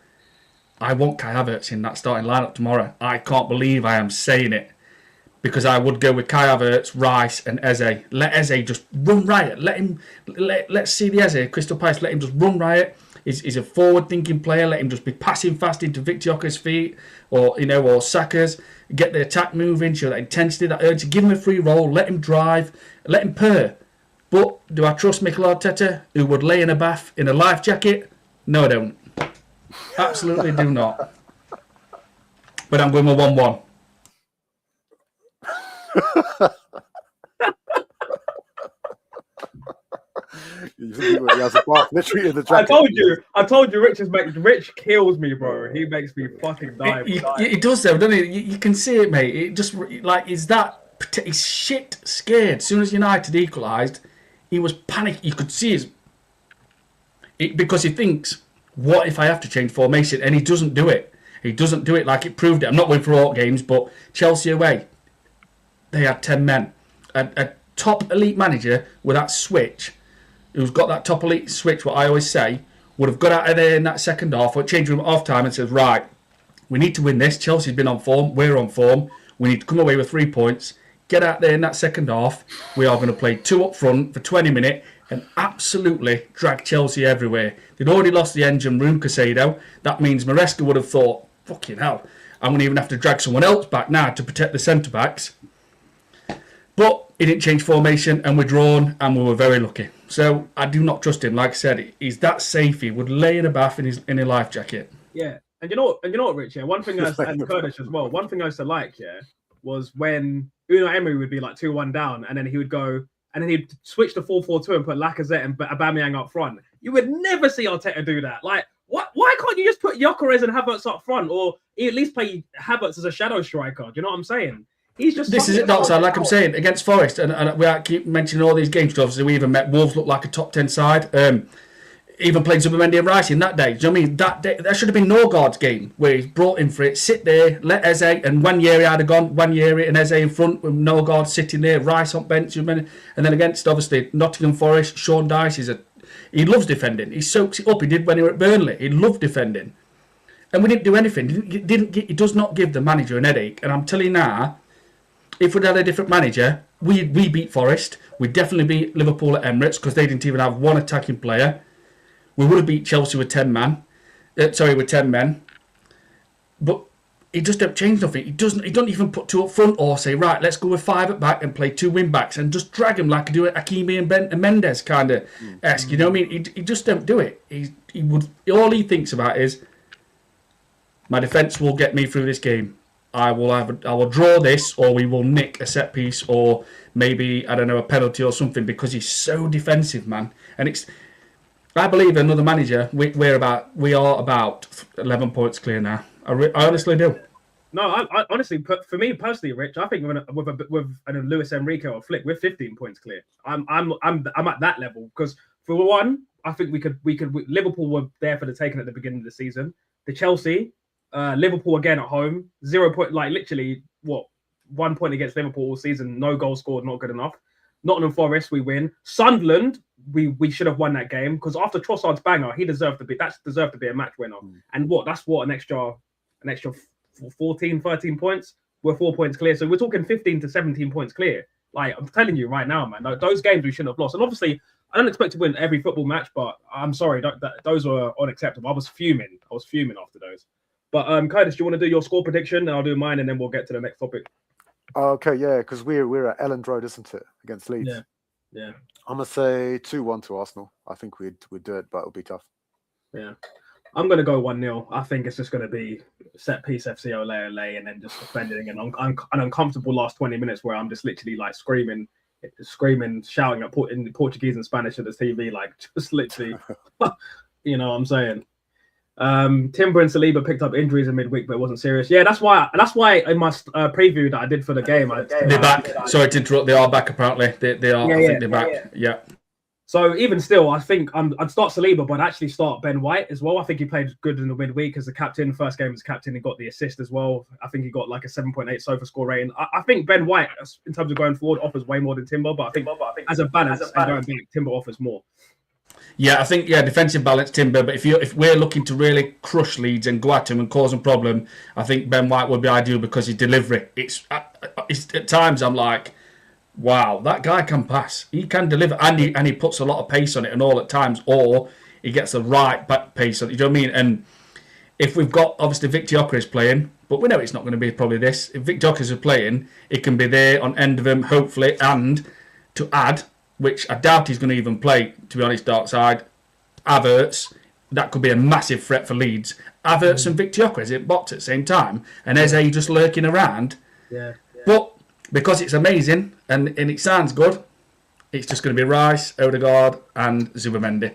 I want Kai Havertz in that starting lineup tomorrow. I can't believe I am saying it. because I would go with Kai Havertz, Rice, and Eze. Let Eze just run riot. Let's see the Eze, Crystal Palace. Let him just run riot. He's a forward-thinking player. Let him just be passing fast into Victor's feet, or Saka's. Get the attack moving, show that intensity, that urge. Give him a free roll. Let him drive. Let him purr. But do I trust Mikel Arteta, who would lay in a bath in a life jacket? No, I don't. Absolutely do not. But I'm going with 1-1. He has a bath literally in the jacket. I told you, Rich kills me, bro. He makes me fucking die. He does though, doesn't he? You can see it, mate. It just he's shit scared. As soon as United equalised, he was panicked. You could see because he thinks, what if I have to change formation? And he doesn't do it. He doesn't do it like it proved it. I'm not going for all games, but Chelsea away, they had 10 men. A top elite manager with that switch, who's got that top elite switch, what I always say, would have got out of there in that second half, or change room at half time and says, right, we need to win this. Chelsea's been on form. We're on form. We need to come away with 3 points. Get out there in that second half. We are going to play 2 up front for 20 minutes and absolutely drag Chelsea everywhere. They'd already lost the engine room, Casado. That means Maresca would have thought, fucking hell, I'm going to even have to drag someone else back now to protect the centre-backs. But he didn't change formation, and we're drawn, and we were very lucky. So I do not trust him. Like I said, he's that safe. He would lay in a bath in a life jacket. Yeah, and you know what, Rich? Yeah, one thing and Kurdish as well. One thing I used to like, was when Unai Emery would be like 2-1 down, and then he would go, and then he'd switch to 4-4-2 and put Lacazette and Aubameyang up front. You would never see Arteta do that. Like, why can't you just put Gyökeres and Havertz up front, or at least play Havertz as a shadow striker? Do you know what I'm saying? He's just this is it, Darkside. Like I'm saying, against Forest, and we keep mentioning all these games. Obviously, we even met Wolves look like a top 10 side. Even played Zubimendi and Rice in that day. Do you know what I mean? That day, that should have been Norgard's game, where he's brought in for it, sit there, let Eze, and Wanyeri had gone, Wanyeri and Eze in front, with Norgard sitting there, Rice on bench, and then against, obviously, Nottingham Forest, Sean Dyche he loves defending. He soaks it up. He did when he was at Burnley. He loved defending. And we didn't do anything. He does not give the manager an headache. And I'm telling you now, if we'd had a different manager, we beat Forest. We definitely beat Liverpool at Emirates, because they didn't even have one attacking player. We would have beat Chelsea with 10 men. But he just don't change nothing. He don't even put 2 up front or say, right, let's go with 5 at back and play 2 wing backs and just drag him like I do it Hakimi and Mendes kind of esque. You know what I mean? He just don't do it. All he thinks about is, my defence will get me through this game. I will draw this, or we will nick a set piece, or maybe, I don't know, a penalty or something, because he's so defensive, man. And I believe another manager, we are about 11 points clear now. I honestly do. No, I honestly, for me personally, Rich, I think with Luis Enrique or Flick, we're 15 points clear. I'm at that level, because for one, I think we could. Liverpool were there for the taking at the beginning of the season. The Chelsea, Liverpool again at home, 0 point, like literally 1 point against Liverpool all season, no goal scored, not good enough. Nottingham Forest, we win. Sunderland, we should have won that game, because after Trossard's banger, he deserved to be a match winner. And that's an extra 14, 13 points. We're 4 points clear, so we're talking 15 to 17 points clear. Like, I'm telling you right now, man, those games we shouldn't have lost. And obviously, I don't expect to win every football match, but I'm sorry, those were unacceptable. I was fuming after those. But Curtis, do you want to do your score prediction? I'll do mine, and then we'll get to the next topic. Okay, yeah, because we're at Elland Road, isn't it, against Leeds? Yeah. I'm gonna say 2-1 to Arsenal. I think we'd do it, but it'll be tough. Yeah, I'm gonna go 1-0. I think it's just gonna be set piece FC ole, and then just defending an uncomfortable last 20 minutes where I'm just literally like screaming, shouting at in Portuguese and Spanish at the TV, like just literally, you know what I'm saying. Timber and Saliba picked up injuries in midweek, but it wasn't serious. Yeah, that's why in my preview that I did for the game, they're back. Sorry to interrupt. They are back apparently. They are. I think they're back. Yeah. So even still, I think I'd start Saliba, but I'd actually start Ben White as well. I think he played good in the midweek as the captain. First game as captain, he got the assist as well. I think he got like a 7.8 SOFA score rating. I think Ben White, in terms of going forward, offers way more than Timber, but I think as a balance, and going back, Timber offers more. Yeah, I think defensive balance Timber, but if we're looking to really crush Leeds and go at him and cause a problem, I think Ben White would be ideal, because his delivery, it's at times I'm like, wow, that guy can pass. He can deliver, and he puts a lot of pace on it and all at times, or he gets the right back pace on it. You know what I mean? And if we've got, obviously, Vic Gyökeres playing, but we know it's not going to be probably this. If Vic Gyökeres is playing, it can be there on end of him, hopefully, and to add, which I doubt he's going to even play, to be honest, Darkside, Havertz, that could be a massive threat for Leeds. Havertz and Vic Gyökeres at box at the same time, and Eze just lurking around. Yeah. But because it's amazing and it sounds good, it's just going to be Rice, Odegaard, and Zubimendi.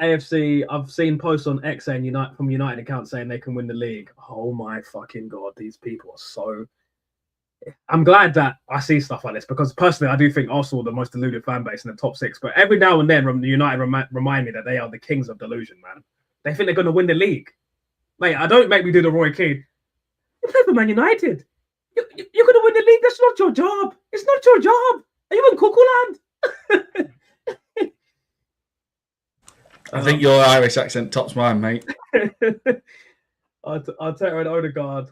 AFC, I've seen posts on X saying from United accounts saying they can win the league. Oh my fucking God, these people are so... I'm glad that I see stuff like this, because personally I do think Arsenal are the most deluded fan base in the top 6, but every now and then United remind me that they are the kings of delusion, man. They think they're going to win the league. Mate, don't make me do the Roy Keane. You play for Man United. You're going to win the league. That's not your job. It's not your job. Are you in Cuckoo Land? I think your Irish accent tops mine, mate. Arteta and Odegaard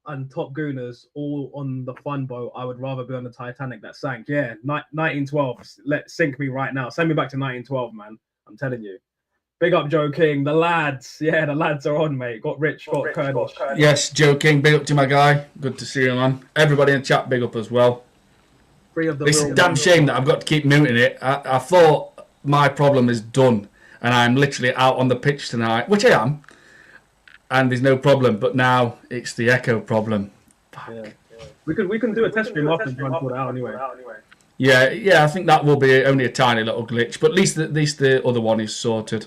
and Top Gooners all on the fun boat. I would rather be on the Titanic that sank. Yeah, 1912. Sink me right now. Send me back to 1912, man. I'm telling you. Big up Joe King. The lads. Yeah, the lads are on, mate. Got Rich, got Kurdish. Yes, Joe King. Big up to my guy. Good to see you, man. Everybody in the chat, big up as well. It's a damn shame that I've got to keep muting it. I thought my problem is done, and I'm literally out on the pitch tonight, which I am, and there's no problem. But now it's the echo problem. Yeah. We can do a test stream after and try and sort it out anyway. Yeah, I think that will be only a tiny little glitch, but at least the other one is sorted.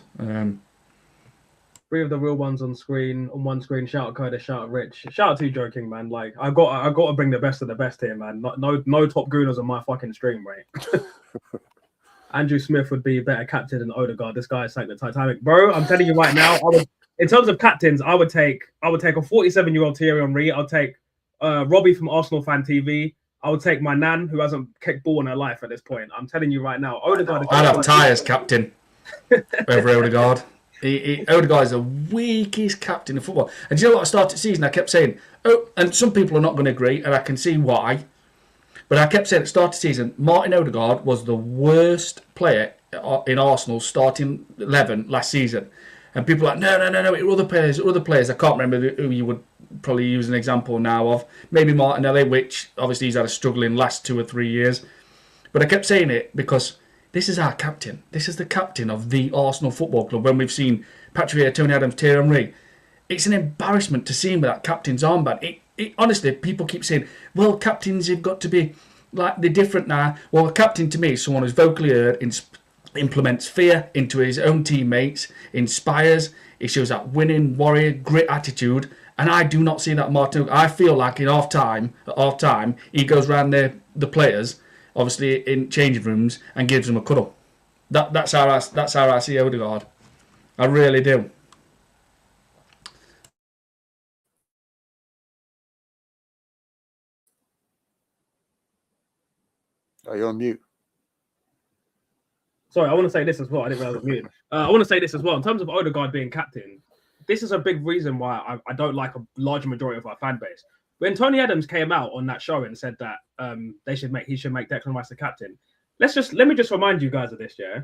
3 of the real ones on one screen. Shout out Kurdish, shout out Rich. Shout out to you, joking, man. Like I got to bring the best of the best here, man. No top gooners on my fucking stream, right? Andrew Smith would be a better captain than Odegaard. This guy is like the Titanic, bro. I'm telling you right now. In terms of captains, I would take a 47-year-old Thierry Henry. I'll take Robbie from Arsenal Fan TV. I would take my nan, who hasn't kicked ball in her life at this point. I'm telling you right now. Odegaard. I'd have Ty as captain over Odegaard. Odegaard is the weakest captain in football. And do you know what? I started the season, I kept saying, and some people are not going to agree, and I can see why. But I kept saying at the start of the season, Martin Odegaard was the worst player in Arsenal's starting 11 last season. And people are like, no, it were other players. I can't remember who you would probably use an example now of. Maybe Martinelli, which obviously he's had a struggling last 2 or 3 years. But I kept saying it because this is our captain. This is the captain of the Arsenal Football Club. When we've seen Patrick Vieira, Tony Adams, Thierry Henry, it's an embarrassment to see him with that captain's armband. Honestly, people keep saying, well, captains have got to be like, they're different now. Well, a captain to me is someone who's vocally heard, implements fear into his own teammates, inspires, he shows that winning warrior grit attitude, and I do not see that Martin. I feel like at half time, he goes around the players, obviously in changing rooms, and gives them a cuddle. That's how I see Odegaard. I really do. Are you on mute? Sorry, I want to say this as well. I didn't realize I was muted. I want to say this as well. In terms of Odegaard being captain, this is a big reason why I don't like a large majority of our fan base. When Tony Adams came out on that show and said that he should make Declan Rice the captain, let me just remind you guys of this, yeah?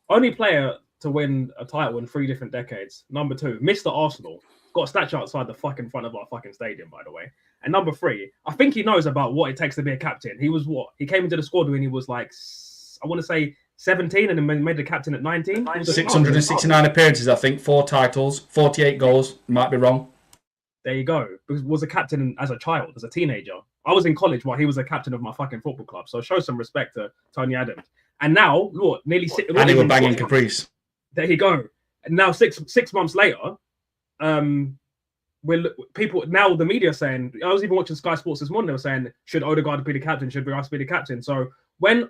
Only player to win a title in 3 different decades. Number 2, Mr. Arsenal. Got a statue outside the fucking front of our fucking stadium, by the way. And number 3, I think he knows about what it takes to be a captain. He came into the squad when he was like, I want to say 17, and then made the captain at 19. 669 appearances, I think, 4 titles, 48 goals. Might be wrong. There you go. Was a captain as a child, as a teenager. I was in college while he was a captain of my fucking football club. So show some respect to Tony Adams. And now, look, nearly 6. And he was banging Caprice. There you go. And now 6 months later, people now the media saying, I was even watching Sky Sports this morning. They were saying, should Odegaard be the captain? Should Rice be the captain? So when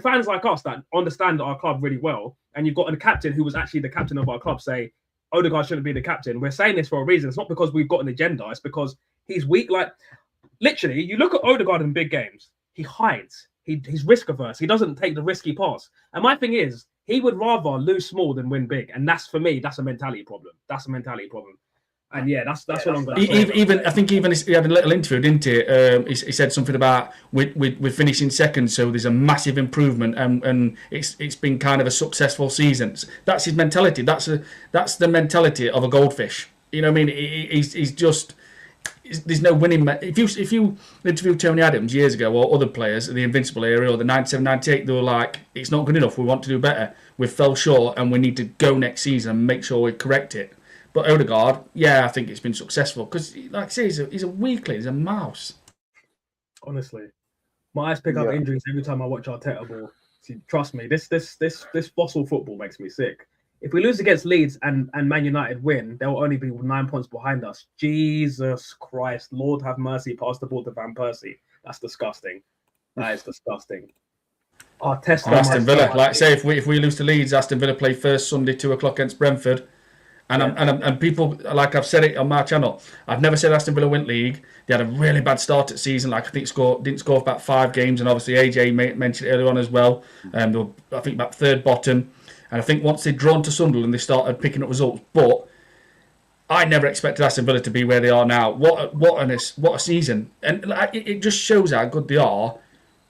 fans like us that understand our club really well, and you've got a captain who was actually the captain of our club say Odegaard shouldn't be the captain, we're saying this for a reason. It's not because we've got an agenda. It's because he's weak. Like literally, you look at Odegaard in big games, he hides. He's risk averse. He doesn't take the risky pass. And my thing is, he would rather lose small than win big. And that's, for me, that's a mentality problem. And yeah, that's what I'm going to say. Even I think he had a little interview, didn't he? He said something about we're finishing second, so there's a massive improvement, and it's been kind of a successful season. That's his mentality. That's the mentality of a goldfish. You know what I mean? He's just. There's no winning. If you interviewed Tony Adams years ago or other players in the Invincible era or the 97, 98, they were like, it's not good enough. We want to do better. We fell short, and we need to go next season and make sure we correct it. But Odegaard, yeah, I think it's been successful because, like I say, he's a weakling, he's a mouse. Honestly, my eyes pick up injuries every time I watch Arteta ball. See, trust me, this fossil football makes me sick. If we lose against Leeds and Man United win, they'll only be 9 points behind us. Jesus Christ, Lord have mercy, pass the ball to Van Persie. That's disgusting. That is disgusting. Aston Villa, like I say, if we lose to Leeds, Aston Villa play first Sunday 2:00 against Brentford. And people, like I've said it on my channel, I've never said Aston Villa win league. They had a really bad start at season. Like I think didn't score about 5 games, and obviously AJ mentioned it earlier on as well. They were, I think, about third bottom. And I think once they'd drawn to Sunderland, they started picking up results. But I never expected Aston Villa to be where they are now. What a season! And it just shows how good they are.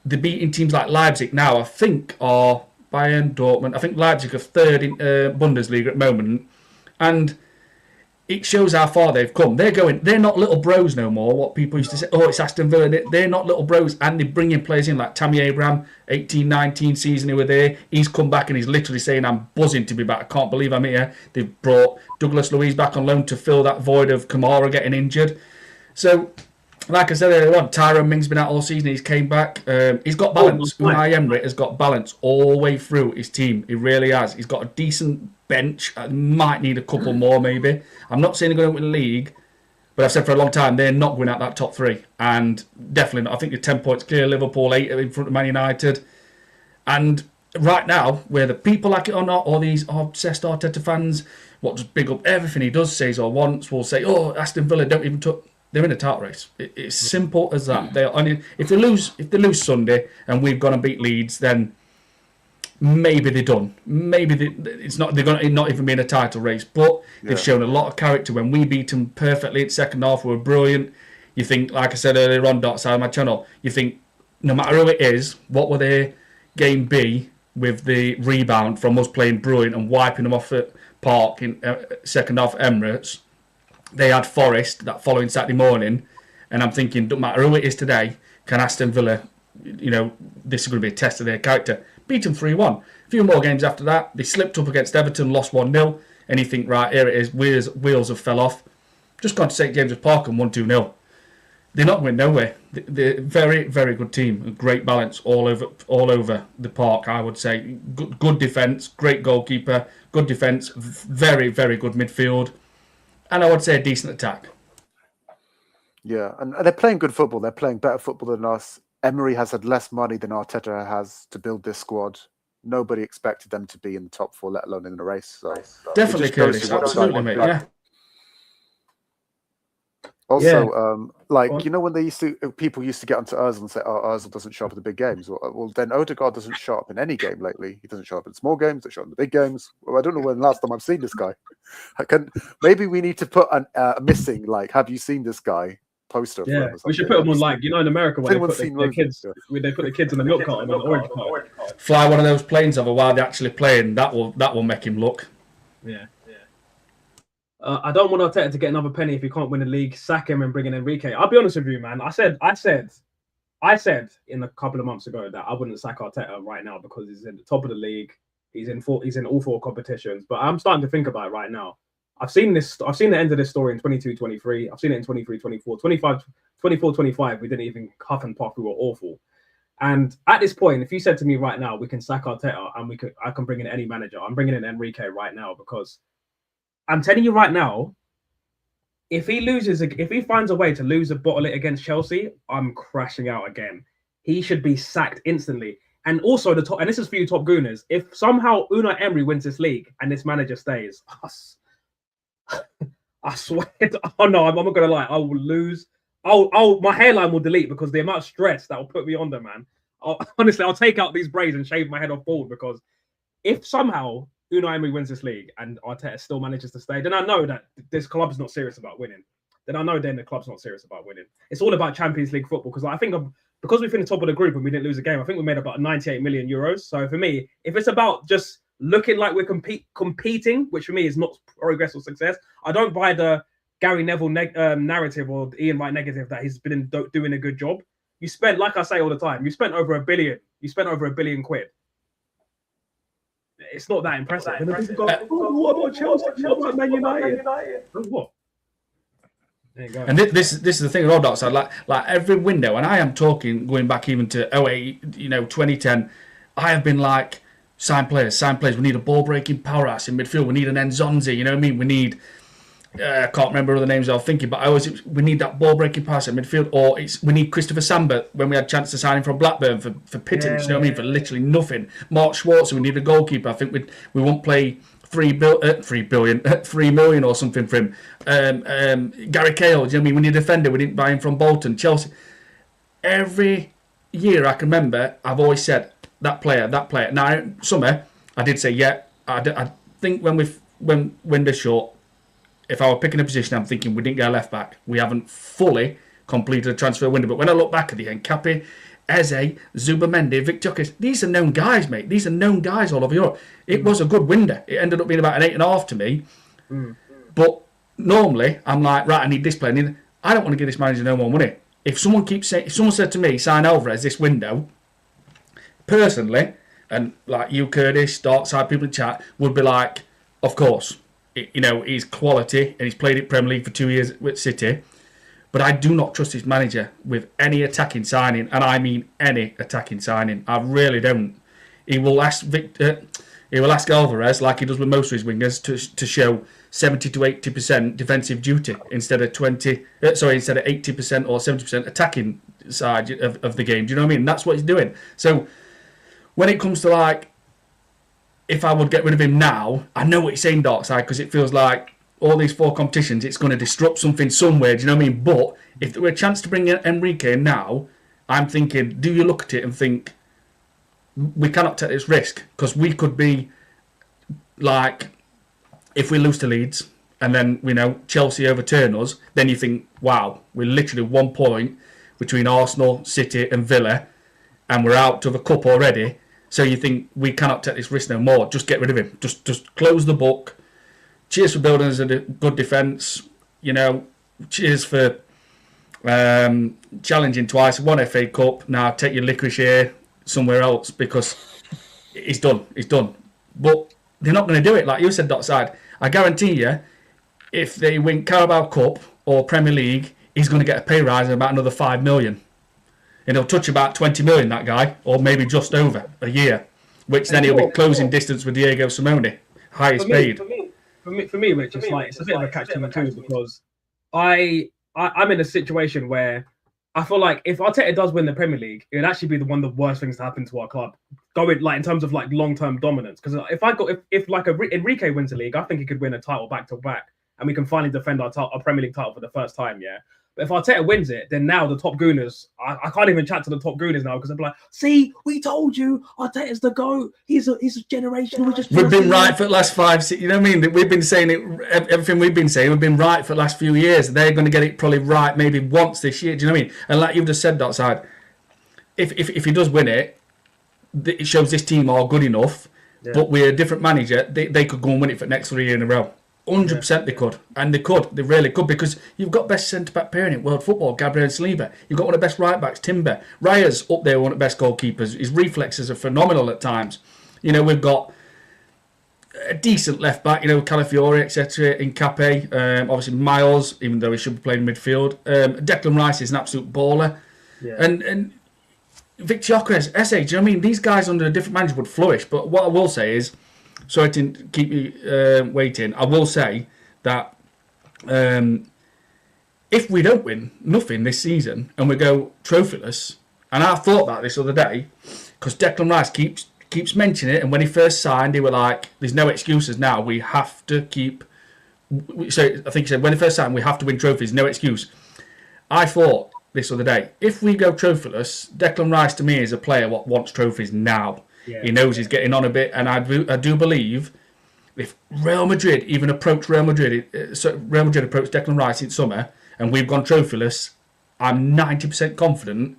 They're beating teams like Leipzig now. I think are Bayern, Dortmund. I think Leipzig are third in Bundesliga at the moment. And it shows how far they've come. They're not little bros no more. What people used to say, oh, it's Aston Villa. They're not little bros. And they bring in players in like Tammy Abraham, 18-19 season he was there. He's come back and he's literally saying, I'm buzzing to be back. I can't believe I'm here. They've brought Douglas Luiz back on loan to fill that void of Kamara getting injured. So, like I said earlier on, Tyrone Mings been out all season. He's came back. He's got balance. Unai Emery has got balance all the way through his team. He really has. He's got a decent bench. Might need a couple more maybe. I'm not saying they're going to win the league, but I've said for a long time they're not going out that top 3. And definitely not. I think they're 10 points clear. Liverpool 8 in front of Man United. And right now, whether people like it or not, or these obsessed Arteta fans, what just big up everything he does, says or wants, will say, oh, Aston Villa don't even touch. They're in a title race. It's simple as that. If they lose Sunday and we've gone and beat Leeds, then maybe they're done. Maybe they're going to not even be in a title race. But they've shown a lot of character. When we beat them perfectly in second half, we were brilliant. You think, like I said earlier on, Darkside, my channel, you think no matter who it is, what will their game be with the rebound from us playing brilliant and wiping them off at Park in second half Emirates? They had Forest that following Saturday morning, and I'm thinking, no matter who it is today, can Aston Villa, this is going to be a test of their character. Beat them 3-1. A few more games after that, they slipped up against Everton, lost 1-0, and you think, right, here it is, wheels have fell off. Just gone to St James's Park and won 2-0. They're not going nowhere. They're a very, very good team. A great balance all over the park, I would say. Good defence, great goalkeeper, good defence, very, very good midfield. And I would say a decent attack. Yeah, and they're playing good football. They're playing better football than us. Emery has had less money than Arteta has to build this squad. Nobody expected them to be in the top 4, let alone in the race. So definitely, Kurdish. Absolutely, mate. Yeah. Also, when people used to get onto Ozil and say, "Oh, Ozil doesn't show up in the big games." Well, then Odegaard doesn't show up in any game lately. He doesn't show up in small games. Doesn't show up in the big games. Well, I don't know when the last time I've seen this guy. Maybe we need to put a missing "Have you seen this guy?" poster. Yeah, we should put them on in America when they put the kids. They put the kids in the milk carton on the orange card. Fly one of those planes over while they're actually playing. That will make him look. Yeah. I don't want Arteta to get another penny if he can't win the league. Sack him and bring in Enrique. I'll be honest with you, man. I said in a couple of months ago that I wouldn't sack Arteta right now because he's in the top of the league. He's in all 4 competitions. But I'm starting to think about it right now. I've seen the end of this story in 22-23. I've seen it in 23-24. 24-25, we didn't even huff and puff. We were awful. And at this point, if you said to me right now, we can sack Arteta and I can bring in any manager. I'm bringing in Enrique right now because I'm telling you right now, if he finds a way to lose a bottle it against Chelsea, I'm crashing out again. He should be sacked instantly. And also and this is for you top gooners, if somehow Unai Emery wins this league and this manager stays, I swear, I'm not gonna lie, I will lose. My hairline will delete because the amount of stress that will put me under, man. Honestly, I'll take out these braids and shave my head off bald because if somehow Unai Emery wins this league and Arteta still manages to stay, then I know that this club is not serious about winning. Then the club's not serious about winning. It's all about Champions League football, because I think because we finished top of the group and we didn't lose a game, I think we made about 98 million euros. So for me, if it's about just looking like we're competing, which for me is not progress or success, I don't buy the Gary Neville narrative or the Ian Wright negative that he's been doing a good job. You spent, like I say all the time, you spent over £1 billion. You spent over £1 billion. It's not that impressive. And then people go, what about Chelsea? What about Man United? What? There you go. And this is the thing with all Darkside. Like every window, and I am talking going back even to 08, 2010. I have been like, sign players. We need a ball breaking powerhouse in midfield. We need an Enzonzi. You know what I mean? We need. I can't remember other names I was thinking, but we need that ball breaking pass in midfield, or we need Christopher Samba when we had a chance to sign him from Blackburn for pittance. You know what I mean? For literally nothing. Mark Schwarzer, we need a goalkeeper. I think we won't play 3 million or something for him. Gary Cahill, do you know what I mean? We need a defender. We didn't buy him from Bolton. Chelsea. Every year I can remember, I've always said that player. Now, summer I did say I think when window short. If I were picking a position, I'm thinking we didn't get a left back. We haven't fully completed a transfer window. But when I look back at the Nkapi, Eze, Zubamendi, Victor Gyökeres, these are known guys, mate. These are known guys all over Europe. It was a good window. It ended up being about an 8.5 to me. But normally, I'm like, right, I need this player. I don't want to give this manager no more money. If someone said to me, sign Alvarez this window, personally, and like you, Kurdish, Darkside, people in chat, would be like, of course. He's quality and he's played in Premier League for 2 years with City. But I do not trust his manager with any attacking signing, and I mean any attacking signing. I really don't. He will ask Alvarez, like he does with most of his wingers, to show 70 to 80% defensive duty instead of 80% or 70% attacking side of the game. Do you know what I mean? That's what he's doing. So when it comes to like, if I would get rid of him now, I know what you're saying, Darkside, because it feels like all these 4 competitions, it's going to disrupt something somewhere. Do you know what I mean? But if there were a chance to bring in Enrique in now, I'm thinking, do you look at it and think, we cannot take this risk? Because we could be like, if we lose to Leeds and then, Chelsea overturn us, then you think, wow, we're literally 1 point between Arsenal, City and Villa, and we're out of the cup already. So you think, we cannot take this risk no more. Just get rid of him. Just close the book. Cheers for building us a good defence. Cheers for challenging twice. 1 FA Cup. Now take your licorice here somewhere else, because it's done. It's done. But they're not going to do it. Like you said, Darkside. I guarantee you, if they win Carabao Cup or Premier League, he's going to get a pay rise of about another 5 million. And he'll touch about 20 million, that guy, or maybe just over a year, which then he'll be closing distance with Diego Simeone, highest paid. For me, Rich, it's a bit of a catch-22, because I'm in a situation where I feel like if Arteta does win the Premier League, it would actually be one of the worst things to happen to our club, going like in terms of like long-term dominance. Because if Enrique wins the league, I think he could win a title back-to-back, and we can finally defend our Premier League title for the first time. Yeah. But if Arteta wins it, then now the top gooners, I can't even chat to the top gooners now, because they'll be like, see, we told you, Arteta's the GOAT. He's a generational. We've been right for the last 5, 6, you know what I mean? We've been saying it, everything we've been saying, we've been right for the last few years. They're going to get it probably right maybe once this year. Do you know what I mean? And like you've just said, Darkside, if he does win it, it shows this team are good enough, but with a different manager, they could go and win it for the next 3 years in a row. 100% they could, and they really could, because you've got best centre-back pairing in world football, Gabriel Saliba. You've got one of the best right-backs, Timber. Raya's up there, one of the best goalkeepers. His reflexes are phenomenal at times. We've got a decent left-back, Calafiori, etc., Nkapi, obviously Miles, even though he should be playing midfield. Declan Rice is an absolute baller. Yeah. And Victor Gyökeres, Eze, do you know what I mean? These guys under a different manager would flourish, but what I will say is, sorry to keep you waiting, I will say that if we don't win nothing this season and we go trophyless, and I thought about this the other day, because Declan Rice keeps mentioning it, and when he first signed, they were like, there's no excuses now, we have to keep... So I think he said, when he first signed, we have to win trophies, no excuse. I thought this other day, if we go trophyless, Declan Rice to me is a player what wants trophies now. Yeah. He knows he's getting on a bit, and I do believe if Real Madrid even approached Real Madrid approached Declan Rice in summer, and we've gone trophyless, I'm 90% confident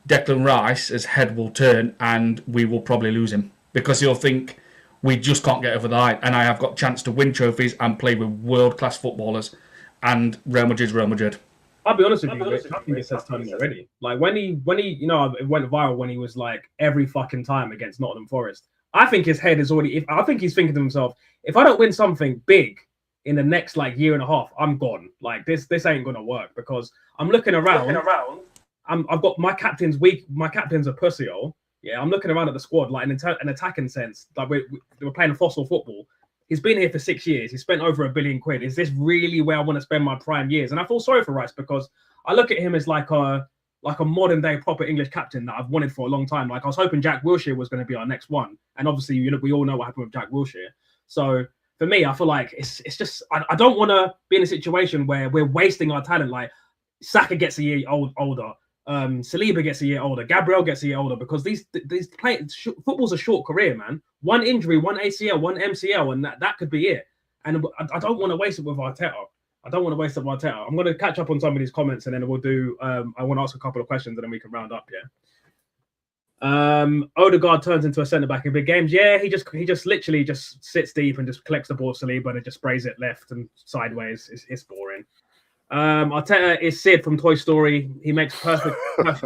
Declan Rice's head will turn and we will probably lose him, because he'll think we just can't get over the line, and I have got a chance to win trophies and play with world-class footballers, and Real Madrid's Real Madrid. I'll be honest with you, Rich, I think it says turning already. Like when he, you know, it went viral when he was like every fucking time against Nottingham Forest. I think his head is already. I think he's thinking to himself, if I don't win something big in the next like year and a half, I'm gone. Like this ain't gonna work, because I'm looking around. I've got my captain's weak. My captain's a pussy-o. Yeah, I'm looking around at the squad like in an attacking sense. Like we're playing fossil football. He's been here for 6 years. He spent over £1 billion. Is this really where I want to spend my prime years? And I feel sorry for Rice, because I look at him as like a modern day proper English captain that I've wanted for a long time. Like I was hoping Jack Wilshere was going to be our next one, and obviously we all know what happened with Jack Wilshere. So for me, I feel like it's just I don't want to be in a situation where we're wasting our talent. Like Saka gets a year older. Saliba gets a year older, Gabriel gets a year older, because these players, football's a short career, man. One injury, one ACL, one MCL, and that could be it. And I don't want to waste it with Arteta. I'm going to catch up on some of these comments, and then we'll do. I want to ask a couple of questions, and then we can round up. Yeah. Odegaard turns into a centre back in big games. Yeah, he just literally just sits deep and just collects the ball, Saliba, and just sprays it left and sideways. It's boring. Arteta is Sid from Toy Story. He makes perfect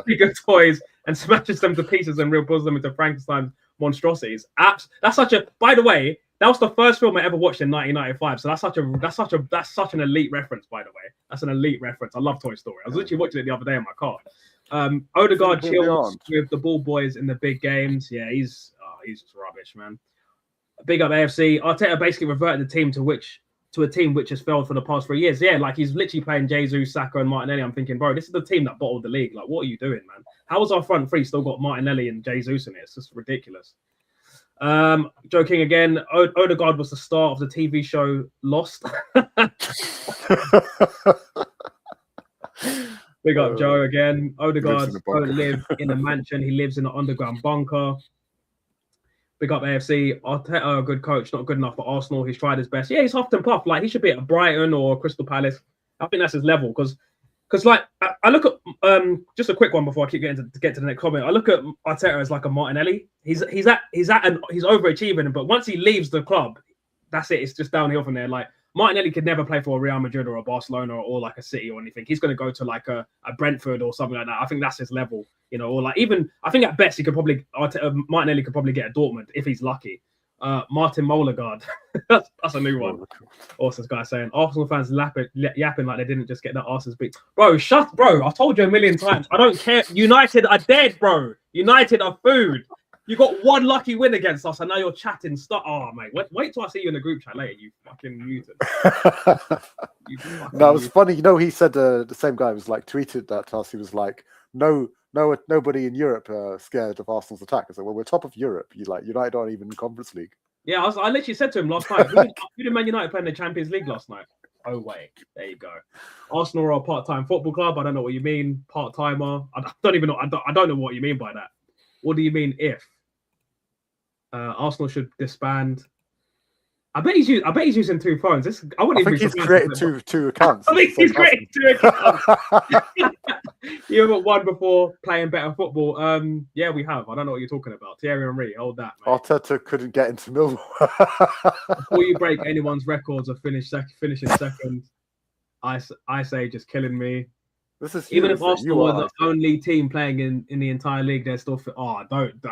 good toys and smashes them to pieces and pulls them into Frankenstein monstrosities. That's such a. By the way, that was the first film I ever watched in 1995. So that's such an elite reference. By the way, that's an elite reference. I love Toy Story. I was literally watching it the other day in my car. Odegaard chills with the ball boys in the big games. Yeah, he's just rubbish, man. Big up AFC. Arteta basically reverted the team to a team which has failed for the past 3 years. Yeah, like he's literally playing Jesus, Saka, and Martinelli. I'm thinking, bro, this is the team that bottled the league. Like, what are you doing, man? How is our front three still got Martinelli and Jesus in it? It's just ridiculous. Joking again. Odegaard was the star of the TV show Lost. Big up Joe again. Odegaard don't live in a mansion. He lives in an underground bunker. Big up AFC. Arteta, a good coach, not good enough for Arsenal. He's tried his best. Yeah, he's huffed and puffed. Like he should be at Brighton or Crystal Palace. I think that's his level. Because like I look at just a quick one before I keep getting to get to the next comment. I look at Arteta as like a Martinelli. He's overachieving, but once he leaves the club, that's it. It's just downhill from there. Like Martinelli could never play for a Real Madrid or a Barcelona or like a City or anything. He's going to go to like a Brentford or something like that. I think that's his level, you know. Or like even I think at best Martinelli could probably get a Dortmund if he's lucky. Martin Molegard, that's a new one. Also, this guy saying Arsenal fans yapping like they didn't just get their asses beat. Bro, bro. I've told you a million times. I don't care. United are dead, bro. United are food. You got one lucky win against us, and now you're chatting stuff. Oh, mate, wait till I see you in the group chat later, you fucking mutant. No, it was funny. You know, he said the same guy was like tweeted that to us. He was like, nobody in Europe are scared of Arsenal's attack. I said, well, we're top of Europe. United aren't even in Conference League. Yeah, I literally said to him last night, who did Man United play in the Champions League last night? Oh, wait, there you go. Arsenal are a part-time football club. I don't know what you mean, part-timer. I don't even know. I don't know what you mean by that. What do you mean if? Arsenal should disband. I bet he's using two phones. I think he's created two accounts. I think he's created two accounts. You haven't won before playing better football. Yeah, we have. I don't know what you're talking about. Thierry Henry, hold that, mate. Arteta couldn't get into Millwall. Before you break anyone's records of finishing second, I say just killing me. This is even if Arsenal were the only team playing in the entire league, they're still. Don't.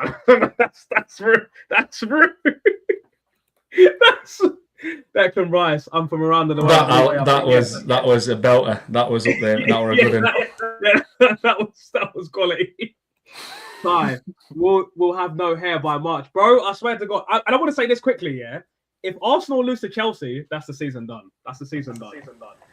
That's rude. That's rude. That's Declan Rice. I'm from around the world. That was a belter. That was up there. That was a good one. That was quality. Fine. We'll have no hair by March, bro. I swear to God. I want to say this quickly. Yeah. If Arsenal lose to Chelsea, that's the season done.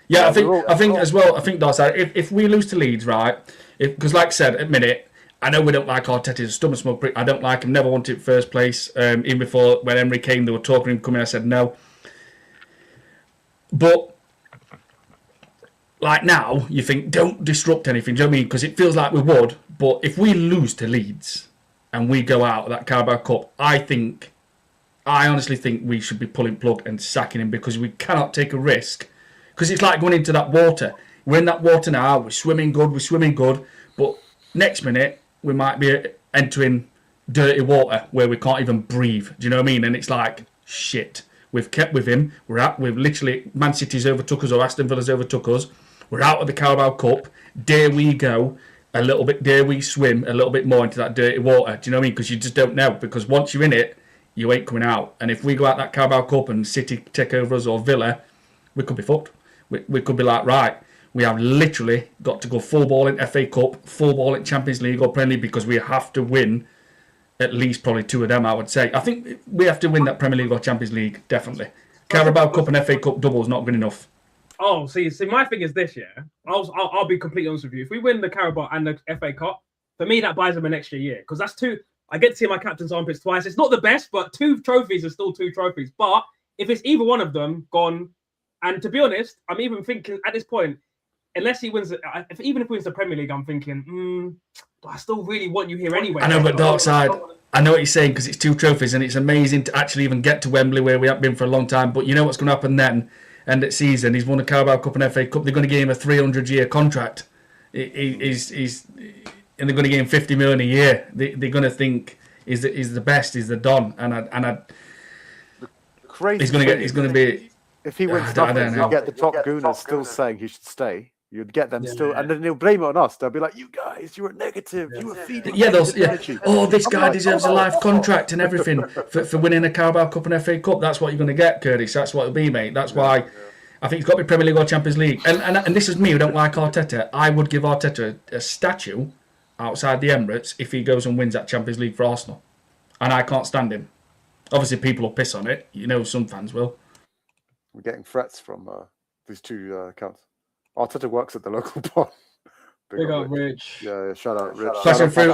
Yeah, I think as well. I think Darkside. If we lose to Leeds, right? Because like I said, at minute, I know we don't like Arteta. He's a stomach smoke prick. I don't like him. Never wanted it first place. Even before when Emery came, they were talking him coming. I said no. But like now, you think don't disrupt anything. Do you know what I mean? Because it feels like we would. But if we lose to Leeds and we go out of that Carabao Cup, I think I honestly think we should be pulling plug and sacking him because we cannot take a risk. Because it's like going into that water. We're in that water now. We're swimming good. But next minute, we might be entering dirty water where we can't even breathe. Do you know what I mean? And it's like, shit. We've kept with him. We've literally, Man City's overtook us or Aston Villa's overtook us. We're out of the Carabao Cup. Dare we go a little bit, dare we swim a little bit more into that dirty water? Do you know what I mean? Because you just don't know. Because once you're in it, you ain't coming out. And if we go out that Carabao Cup and City take over us or Villa, we could be fucked. We could be like, right, we have literally got to go full ball in FA Cup, full ball in Champions League or Premier League because we have to win at least probably 2 of them, I would say. I think we have to win that Premier League or Champions League, definitely. Carabao Cup and FA Cup double is not good enough. Oh, see, my thing is this, yeah. I'll be completely honest with you. If we win the Carabao and the FA Cup, for me, that buys them an extra year because that's 2. I get to see my captain's armpits twice. It's not the best, but 2 trophies are still 2 trophies. But if it's either one of them gone, and to be honest, I'm even thinking at this point, unless he wins, even if he wins the Premier League, I'm thinking, I still really want you here anyway. I know, but Darkside, I know what you're saying because it's 2 trophies and it's amazing to actually even get to Wembley where we haven't been for a long time. But you know what's going to happen then? End of season, he's won a Carabao Cup and FA Cup. They're going to give him a 300-year contract. And they're going to give him 50 million a year. They're going to think he's the best, he's the Don, he's going to be. If he wins nothing, you get the top gooners still saying he should stay. You'd get them still, and then they'll blame it on us. They'll be like, "You guys, you were negative. You were feeding." Oh, this guy deserves a life contract and everything for winning a Carabao Cup and FA Cup. That's what you're going to get, Kurdish. That's what it'll be, mate. That's why I think it's got to be Premier League or Champions League. And this is me who don't like Arteta. I would give Arteta a statue outside the Emirates if he goes and wins that Champions League for Arsenal. And I can't stand him. Obviously, people will piss on it. You know, some fans will. We're getting threats from these 2 accounts. Arteta works at the local bar. Big up, Rich. Yeah, shout out, Rich.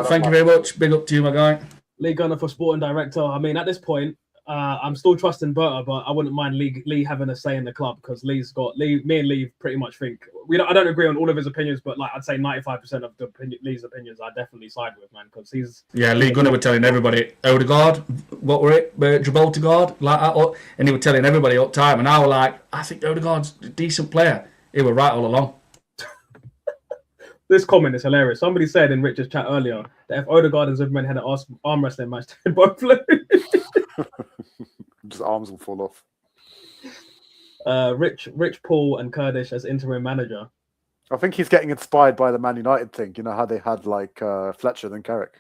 Thank you very much. Big up to you, my guy. League gunner for sporting director. I mean, at this point, I'm still trusting Berta, but I wouldn't mind Lee having a say in the club because me and Lee pretty much think I don't agree on all of his opinions, but like I'd say 95% of Lee's opinions I definitely side with, man, because he's Lee Gunner were telling everybody Odegaard, what were it, Gibraltar, like that, and he was telling everybody up time, and I was like, I think Odegaard's a decent player. He was right all along. This comment is hilarious. Somebody said in Richard's chat earlier that if Odegaard and Zimmerman had an arm wrestling match, they'd both lose. Just arms will fall off. Rich Paul and Kurdish as interim manager. I think he's getting inspired by the Man United thing. You know how they had like Fletcher and Carrick.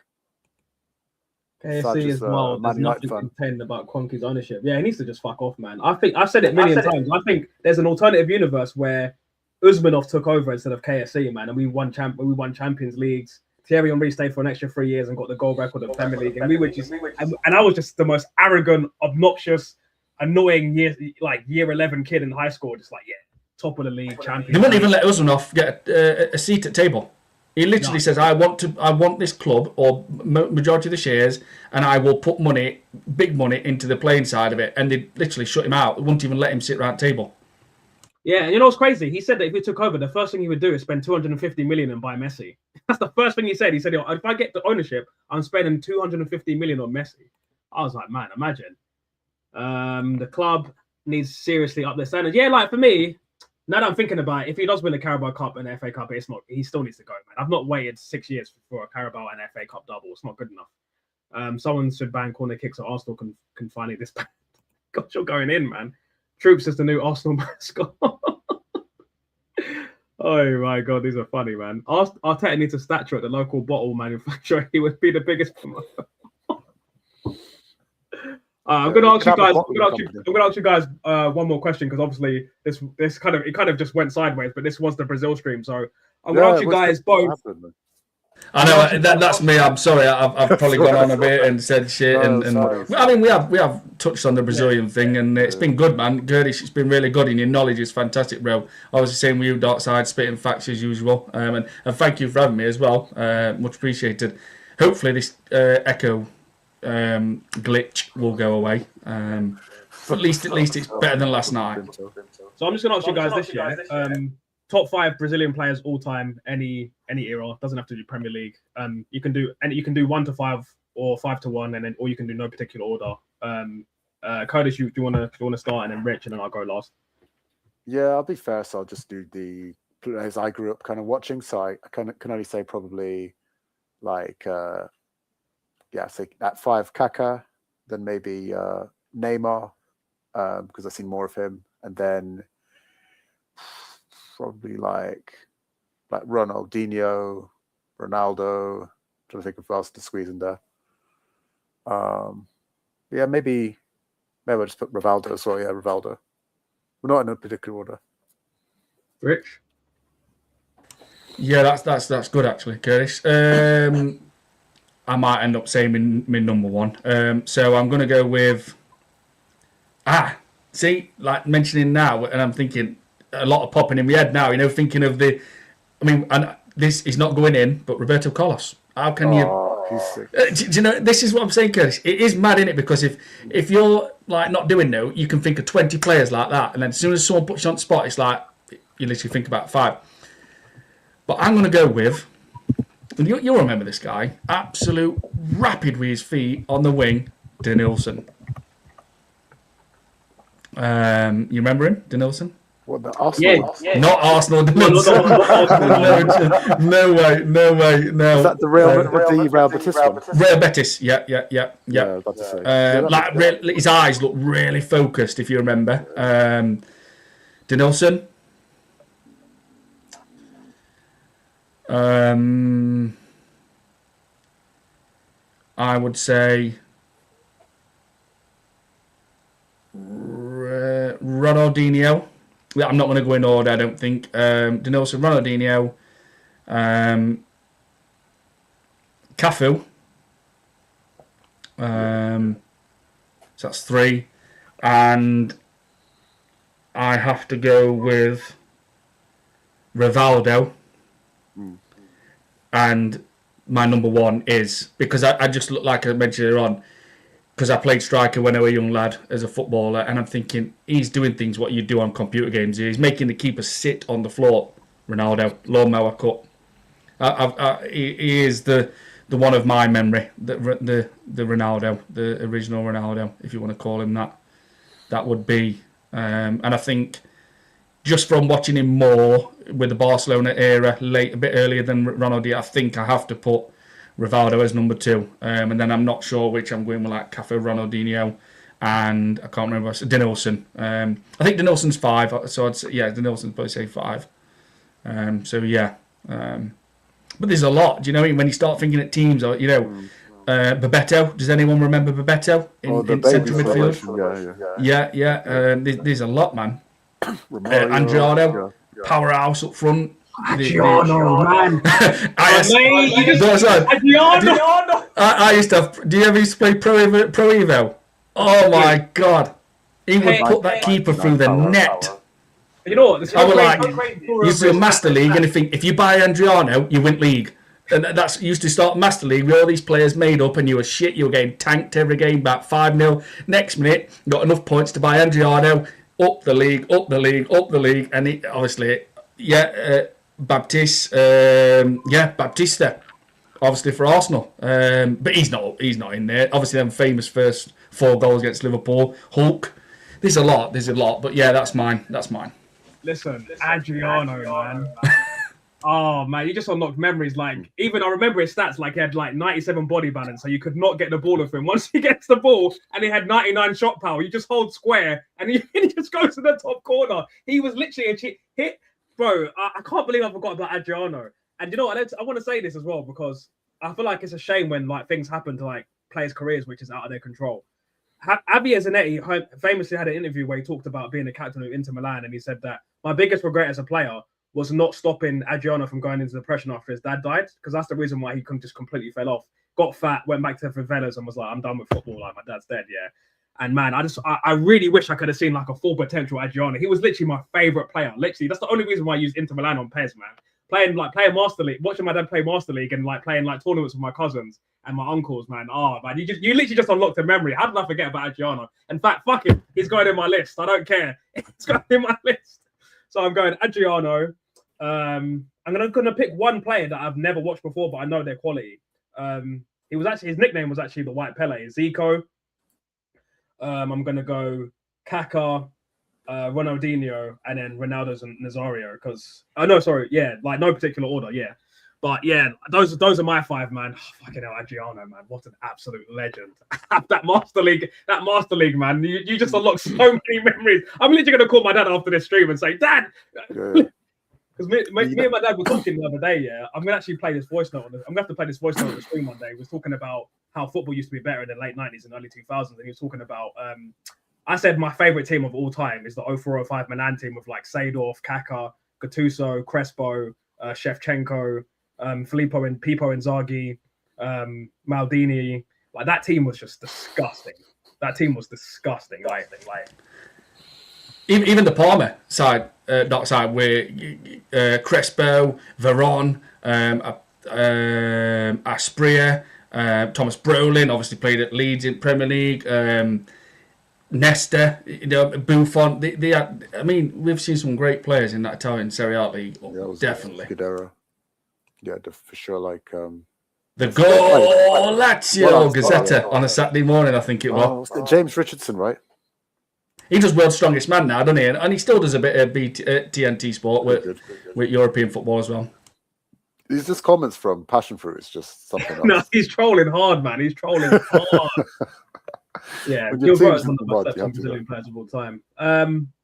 KFC is wild. There's nothing contained about Kroenke's ownership. Yeah, he needs to just fuck off, man. I think I've said it a million times. I think there's an alternative universe where Usmanov took over instead of KFC, man, and we won Champions Leagues. Thierry Henry stayed for an extra 3 years and got the goal record of Premier League, and we were just, and I was just the most arrogant, obnoxious, annoying year 11 kid in high school, just like top of the league, champion. He wouldn't even let Usmanov get a seat at table. He literally says, "I want this club or majority of the shares, and I will put money, big money, into the playing side of it." And they literally shut him out. They wouldn't even let him sit around the table. Yeah, and you know what's crazy? He said that if he took over, the first thing he would do is spend 250 million and buy Messi. That's the first thing he said. He said, if I get the ownership, I'm spending 250 million on Messi. I was like, man, imagine. The club needs seriously up their standards. Yeah, like for me, now that I'm thinking about it, if he does win a Carabao Cup and FA Cup, he still needs to go, man. I've not waited 6 years for a Carabao and FA Cup double. It's not good enough. Someone should ban corner kicks so Arsenal can finally disband. God, you're going in, man. Troops is the new Arsenal mascot. Oh my God, these are funny, man. Arteta needs a statue at the local bottle manufacturer. He would be the biggest promoter. I'm going to ask you guys one more question because obviously this kind of just went sideways, but this was the Brazil stream, so I'm going to ask you guys both. I know that's me. I'm sorry. I've probably gone on a bit and said shit. And I mean, we have touched on the Brazilian thing, and it's been good, man. Kurdish, it's been really good, and your knowledge is fantastic, bro. Obviously, same with you, Darkside, spitting facts as usual. And thank you for having me as well. Much appreciated. Hopefully, this echo glitch will go away. At least it's better than last night. So I'm just going to ask you guys this year. Top 5 Brazilian players all time, any era. Doesn't have to be Premier League. You can do 1 to 5 or 5 to 1, or you can do no particular order. Kurdish, do you want to start, and then Rich, and then I'll go last. Yeah, I'll be fair, so I'll just do the players I grew up kind of watching. So I can only say probably like say at 5 Kaka, then maybe Neymar, because I've seen more of him, and then probably like Ronaldinho, Ronaldo. Trying to think of who else to squeeze in there. Maybe I'll just put Rivaldo as well. Yeah, Rivaldo. We're not in a particular order. Rich? Yeah, that's good actually, Kurdish. I might end up saying my number one. So I'm going to go with... see, like mentioning now, and I'm thinking a lot of popping in my head now, thinking of the... I mean, and this is not going in, but Roberto Carlos. How can you... He's sick. Do you know, this is what I'm saying, Curtis. It is mad, innit? Because if you're like not doing no, you can think of 20 players like that, and then as soon as someone puts you on the spot, it's like you literally think about 5. But I'm going to go with, and you'll remember this guy, absolute rapid with his feet on the wing, Denilson. You remember him, Denilson? What, the Arsenal? Yeah. Not Arsenal. No, no way. Is that the Real Betis one? Real Betis. Yeah. I was about to say. His eyes look really focused, if you remember. Denilson. I would say Ronaldinho. I'm not going to go in order, I don't think. Denilson, Ronaldinho, Cafu. So that's 3. And I have to go with Rivaldo. And my number 1 is, because I just look like I mentioned earlier on, because I played striker when I was a young lad as a footballer, and I'm thinking he's doing things what you do on computer games. He's making the keeper sit on the floor. Ronaldo, lawnmower cut. He is the one of my memory, the Ronaldo, the original Ronaldo, if you want to call him that. That would be, and I think just from watching him more with the Barcelona era, a bit earlier than Ronaldo, I think I have to put Rivaldo as number 2, and then I'm not sure which I'm going with, like Cafu, Ronaldinho, and I can't remember Denilson. I think Denilson's 5, so I'd say Denilson's probably say 5. But there's a lot. Do you know what I mean? When you start thinking at teams, or Bebeto. Does anyone remember Bebeto in central midfield? Yeah. There's a lot, man. Andriano, powerhouse up front. Adriano, man. I used to have... Do you ever used to play Pro Evo? Oh my God. He would put that keeper through the net. You know what? I would like... Used to Master League, and if you buy Adriano, you win league. And that's used to start Master League with all these players made up, and you were shit. You were getting tanked every game back 5-0. Next minute, got enough points to buy Adriano. Up the league. And it, obviously, Baptista, obviously for Arsenal, but he's not in there. Obviously, them famous first 4 goals against Liverpool. Hulk, there's a lot, but yeah, that's mine. Listen, Adriano, man. Oh man, you just unlocked memories. Like, even I remember his stats. Like, he had like 97 body balance, so you could not get the ball off him. Once he gets the ball, and he had 99 shot power, you just hold square, and he just goes to the top corner. He was literally a cheat hit. Bro, I can't believe I forgot about Adriano. And you know what? I want to say this as well, because I feel like it's a shame when like things happen to like players' careers which is out of their control. Javier Zanetti famously had an interview where he talked about being the captain of Inter Milan, and he said that my biggest regret as a player was not stopping Adriano from going into depression after his dad died, because that's the reason why he just completely fell off, got fat, went back to the favelas, and was like, I'm done with football, like my dad's dead, yeah. And man, I really wish I could have seen like a full potential Adriano. He was literally my favorite player. Literally, that's the only reason why I used Inter Milan on PES, man. Playing Master League, watching my dad play Master League, and like playing like tournaments with my cousins and my uncles, man. Oh man, you literally just unlocked a memory. How did I forget about Adriano? In fact, fuck him, he's going in my list. I don't care. He's going in my list. So I'm going Adriano. I'm gonna pick one player that I've never watched before, but I know their quality. His nickname was actually the White Pele, Zico. I'm going to go Kaká, Ronaldinho, and then Ronaldo's and Nazario. Because no particular order. Yeah, but yeah, those are my 5, man. Oh, fucking hell, Adriano, man, what an absolute legend! that Master League, man. You just unlocked so many memories. I'm literally going to call my dad after this stream and say, Dad. Yeah. Because me and my dad were talking the other day, yeah. I'm gonna actually play this voice note. I'm gonna have to play this voice note on the stream one day. We was talking about how football used to be better in the late 90s and early 2000s, and he was talking about. I said my favorite team of all time is the 04-05 Milan team with like Seedorf, Kaká, Gattuso, Crespo, Shevchenko, Filippo and Pippo Inzaghi, Maldini. Like that team was just disgusting. Like even the Parma side, Darkside, where Crespo, Veron, Aspria, Thomas Brolin obviously played at Leeds in Premier League. Nesta, Buffon. They had, I mean, we've seen some great players in that Italian Serie A league. Yeah, it was definitely a good era. Yeah, for sure. Like the goal, Lazio Gazzetta on a Saturday morning, I think it was. James Richardson, right? He does World's Strongest Man now, doesn't he? And he still does a bit of TNT Sport with European football as well. These just comments from Passion Fruit. It's just something else. No, he's trolling hard, man. He's trolling hard. Yeah, Gilbert's one of the best Brazilian players of all time.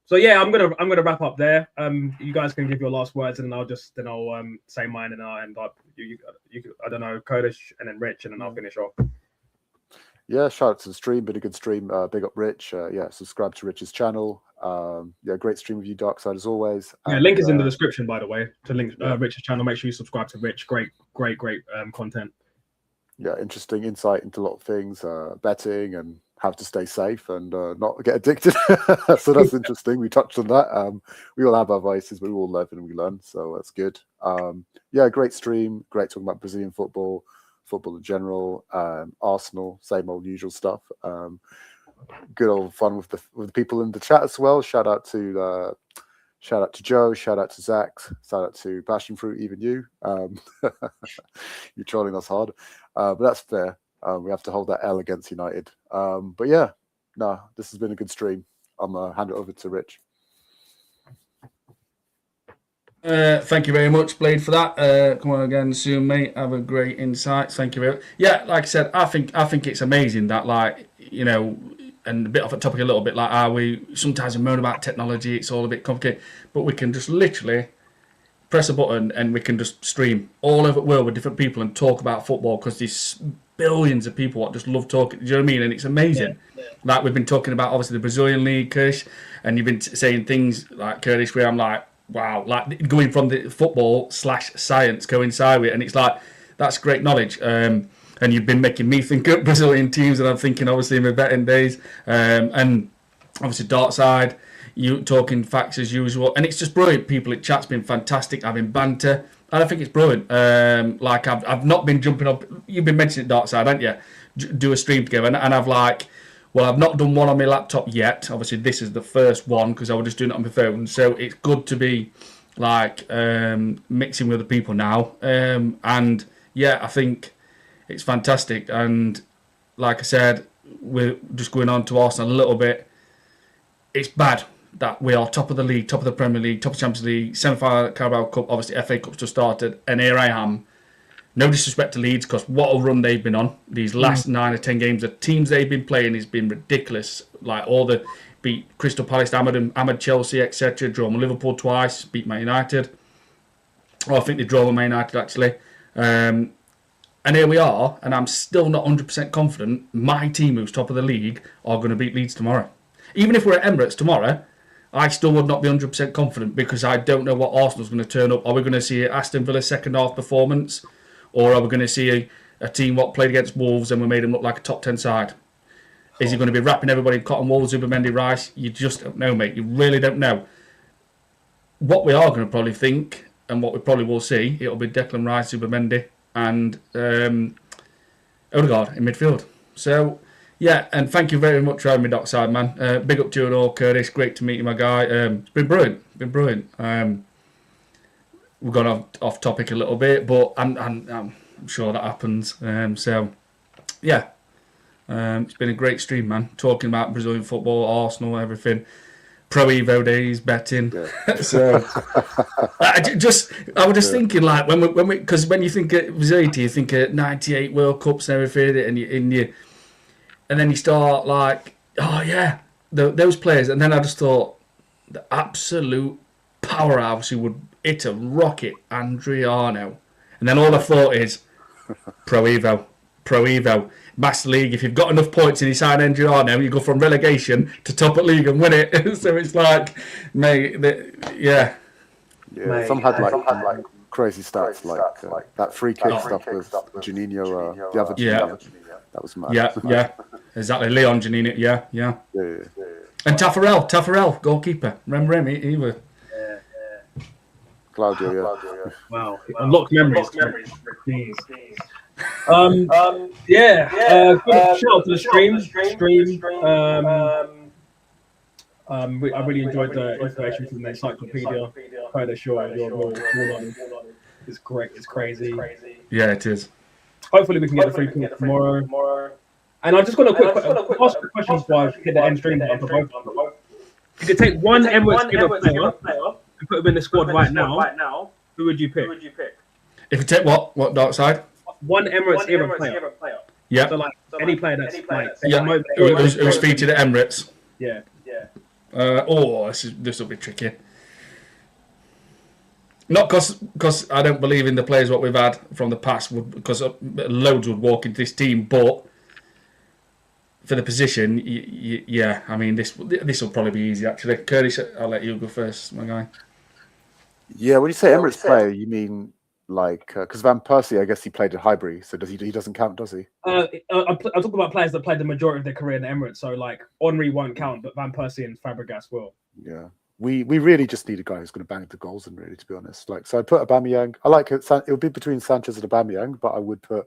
So yeah, I'm gonna wrap up there. You guys can give your last words, and then I'll say mine, and I'll end up. You I don't know, Kurdish, and then Rich, and then I'll finish off. Yeah, shout out to the stream. Been a good stream. Big up Rich. Subscribe to Rich's channel. Great stream with you, Darkside, as always. Yeah, link is in the description, by the way, to link Rich's channel. Make sure you subscribe to Rich. Great content. Yeah, interesting insight into a lot of things, betting and how to stay safe and not get addicted. So that's interesting. We touched on that. We all have our vices, but we all live and we learn. So that's good. Great stream. Great talking about Brazilian football in general, Arsenal, same old usual stuff. Good old fun with the people in the chat as well. Shout out to Joe, shout out to Zach, shout out to Passion Fruit, even you. You're trolling us hard, but that's fair. We have to hold that L against United. This has been a good stream. I'm gonna hand it over to Rich. Thank you very much, Blade, for that. Come on again soon, mate. Have a great insight. Thank you very much. Yeah, like I said, I think it's amazing that, like, you know, and a bit off the topic a little bit, like how we sometimes moan about technology, it's all a bit complicated, but we can just literally press a button and we can just stream all over the world with different people and talk about football, because there's billions of people that just love talking. Do you know what I mean? And it's amazing. Yeah. Like we've been talking about, obviously, the Brazilian league, Kurdish, and you've been saying things like Kurdish where I'm like, wow, like going from the football / science coincide with it, and it's like, that's great knowledge. And you've been making me think of Brazilian teams, and I'm thinking obviously in my betting days, and obviously Darkside, you talking facts as usual, and it's just brilliant. People in chat's been fantastic, having banter, and I think it's brilliant. Like I've not been jumping up. You've been mentioning Darkside, haven't you? Do a stream together, and I've like. Well, I've not done one on my laptop yet. Obviously, this is the first one because I was just doing it on my phone. So it's good to be like mixing with other people now. And yeah, I think it's fantastic. And like I said, we're just going on to Arsenal a little bit. It's bad that we are top of the league, top of the Premier League, top of the Champions League, semi-final Carabao Cup. Obviously, FA Cup's just started, and here I am. No disrespect to Leeds, because what a run they've been on. These last 9 or 10 games, the teams they've been playing has been ridiculous. Like all the beat Crystal Palace, Ahmed Chelsea, etc. Draw Liverpool twice, beat Man United. I think they draw Man United actually. And here we are, and I'm still not 100% confident my team, who's top of the league, are going to beat Leeds tomorrow. Even if we're at Emirates tomorrow, I still would not be 100% confident, because I don't know what Arsenal's going to turn up. Are we going to see Aston Villa's second half performance? Or are we going to see a team what played against Wolves and we made them look like a top 10 side? Is he going to be wrapping everybody in cotton wool, Zubimendi, Rice? You just don't know, mate. You really don't know. What we are going to probably think, and what we probably will see, it'll be Declan Rice, Zubimendi, and Odegaard in midfield. So, yeah, and thank you very much for having me, Darkside, man. Big up to you and all, Kurdish. Great to meet you, my guy. It's been brilliant. We've gone off topic a little bit, but I'm sure that happens. So, yeah, It's been a great stream, man. Talking about Brazilian football, Arsenal, everything. Pro Evo days, betting. Yeah. So I was just thinking, like, when we, because when you think of Brazil, you think of '98 World Cups and everything, and then you start like, oh yeah, those players, and then I just thought the absolute powerhouse who would hit a rocket, Adriano, and then all I thought is Pro Evo. Master League, if you've got enough points and you sign Adriano, you go from relegation to top at league and win it. So it's like, mate, yeah. Mate, some had like crazy stats, like that free kick stuff with Juninho, the other Juninho. That was mad. Yeah, exactly. Leon Juninho, yeah. And Taffarel, goalkeeper. Remember him? He was. Claudio, yeah. Wow, unlocked memories. Jeez. Good shout out to the stream. I really enjoyed the information from the encyclopedia. Kurdish, your is correct. It's crazy. Yeah, it is. Hopefully, we can get the 3 points tomorrow. And I just got a quick ask the question before I hit the end stream. You could take one Emirates player and put him in the squad right now. Who would you pick? If you take what Darkside? One Emirates era player. Yeah. So any player that's it was featured at Emirates. Yeah. This will be tricky. Not because I don't believe in the players what we've had from the past, because loads would walk into this team, but for the position, yeah. I mean, this will probably be easy actually. Kurdish, I'll let you go first, my guy. Yeah, when you say Emirates player, you mean like because Van Persie, I guess he played at Highbury, so he doesn't count, does he? I'm talking about players that played the majority of their career in the Emirates, so like Henry won't count, but Van Persie and Fabregas will. Yeah, we really just need a guy who's going to bang the goals, and really, to be honest, like, so I put Aubameyang. I like it. It would be between Sanchez and Aubameyang, but I would put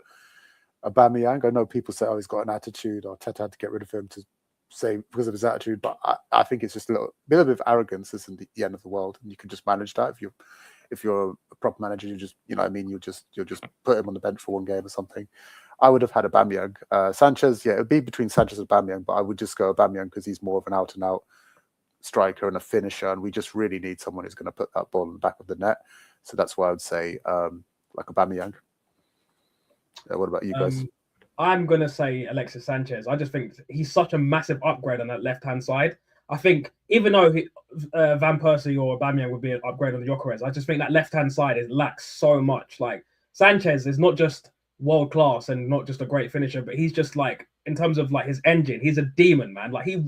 Aubameyang. I know people say, oh, he's got an attitude, or Teta had to get rid of him to say because of his attitude, but I think it's just a bit of arrogance isn't the end of the world, and you can just manage that if you're a proper manager. You just, you'll just put him on the bench for one game or something. I would have had Aubameyang. Sanchez, yeah, it would be between Sanchez and Aubameyang, but I would just go Aubameyang because he's more of an out and out striker and a finisher, and we just really need someone who's going to put that ball in the back of the net. So that's why I would say like Aubameyang. What about you guys? I'm going to say Alexis Sanchez. I just think he's such a massive upgrade on that left-hand side. I think even though Van Persie or Aubameyang would be an upgrade on the Gyökeres, I just think that left-hand side lacks so much. Like, Sanchez is not just world-class and not just a great finisher, but he's just like, in terms of like his engine, he's a demon, man. Like I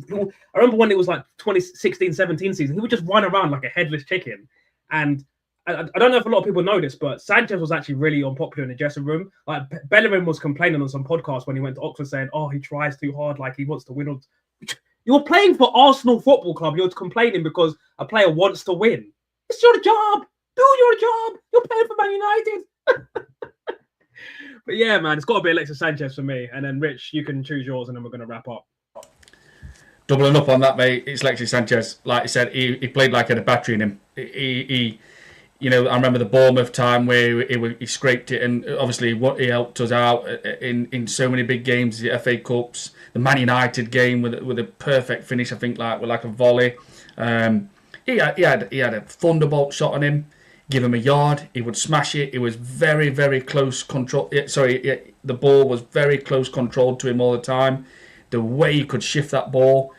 remember when it was like 2016-17 season, he would just run around like a headless chicken. And I don't know if a lot of people know this, but Sanchez was actually really unpopular in the dressing room. Like Bellerin was complaining on some podcast when he went to Oxford saying, oh, he tries too hard, like he wants to win. You're playing for Arsenal Football Club. You're complaining because a player wants to win. It's your job. Do your job. You're playing for Man United. But yeah, man, it's got to be Alexis Sanchez for me. And then, Rich, you can choose yours, and then we're going to wrap up. Doubling up on that, mate, it's Alexis Sanchez. Like I said, he played like he had a battery in him. He I remember the Bournemouth time where he scraped it, and obviously what he helped us out in so many big games, the FA Cups, the Man United game with a perfect finish, I think, with a volley. He had a thunderbolt shot on him. Give him a yard, he would smash it. It was very, very close control. The ball was very close controlled to him all the time. The way he could shift that ball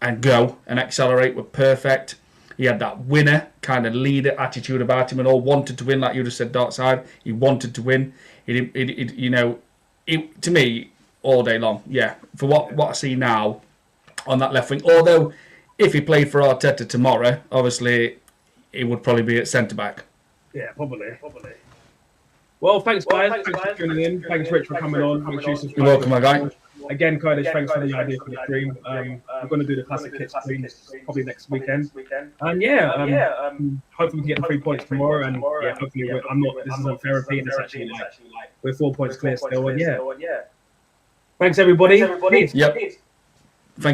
and go and accelerate were perfect. He had that winner kind of leader attitude about him, and all wanted to win, like you just said, Darkside. He wanted to win. To me, all day long. Yeah, for what I see now on that left wing. Although, if he played for Arteta tomorrow, obviously, he would probably be at centre back. Yeah, probably. Well, thanks, guys. Thanks for tuning in. Thanks, Rich, for coming on. You're welcome, my guy. Again, Kurdish, thanks for the idea for the stream. We're going to do the classic kit stream probably next weekend. And hopefully we can get the 3 points tomorrow. And hopefully this isn't therapy, and it's actually like we're 4 points clear still. And thanks everybody. Peace. Yep.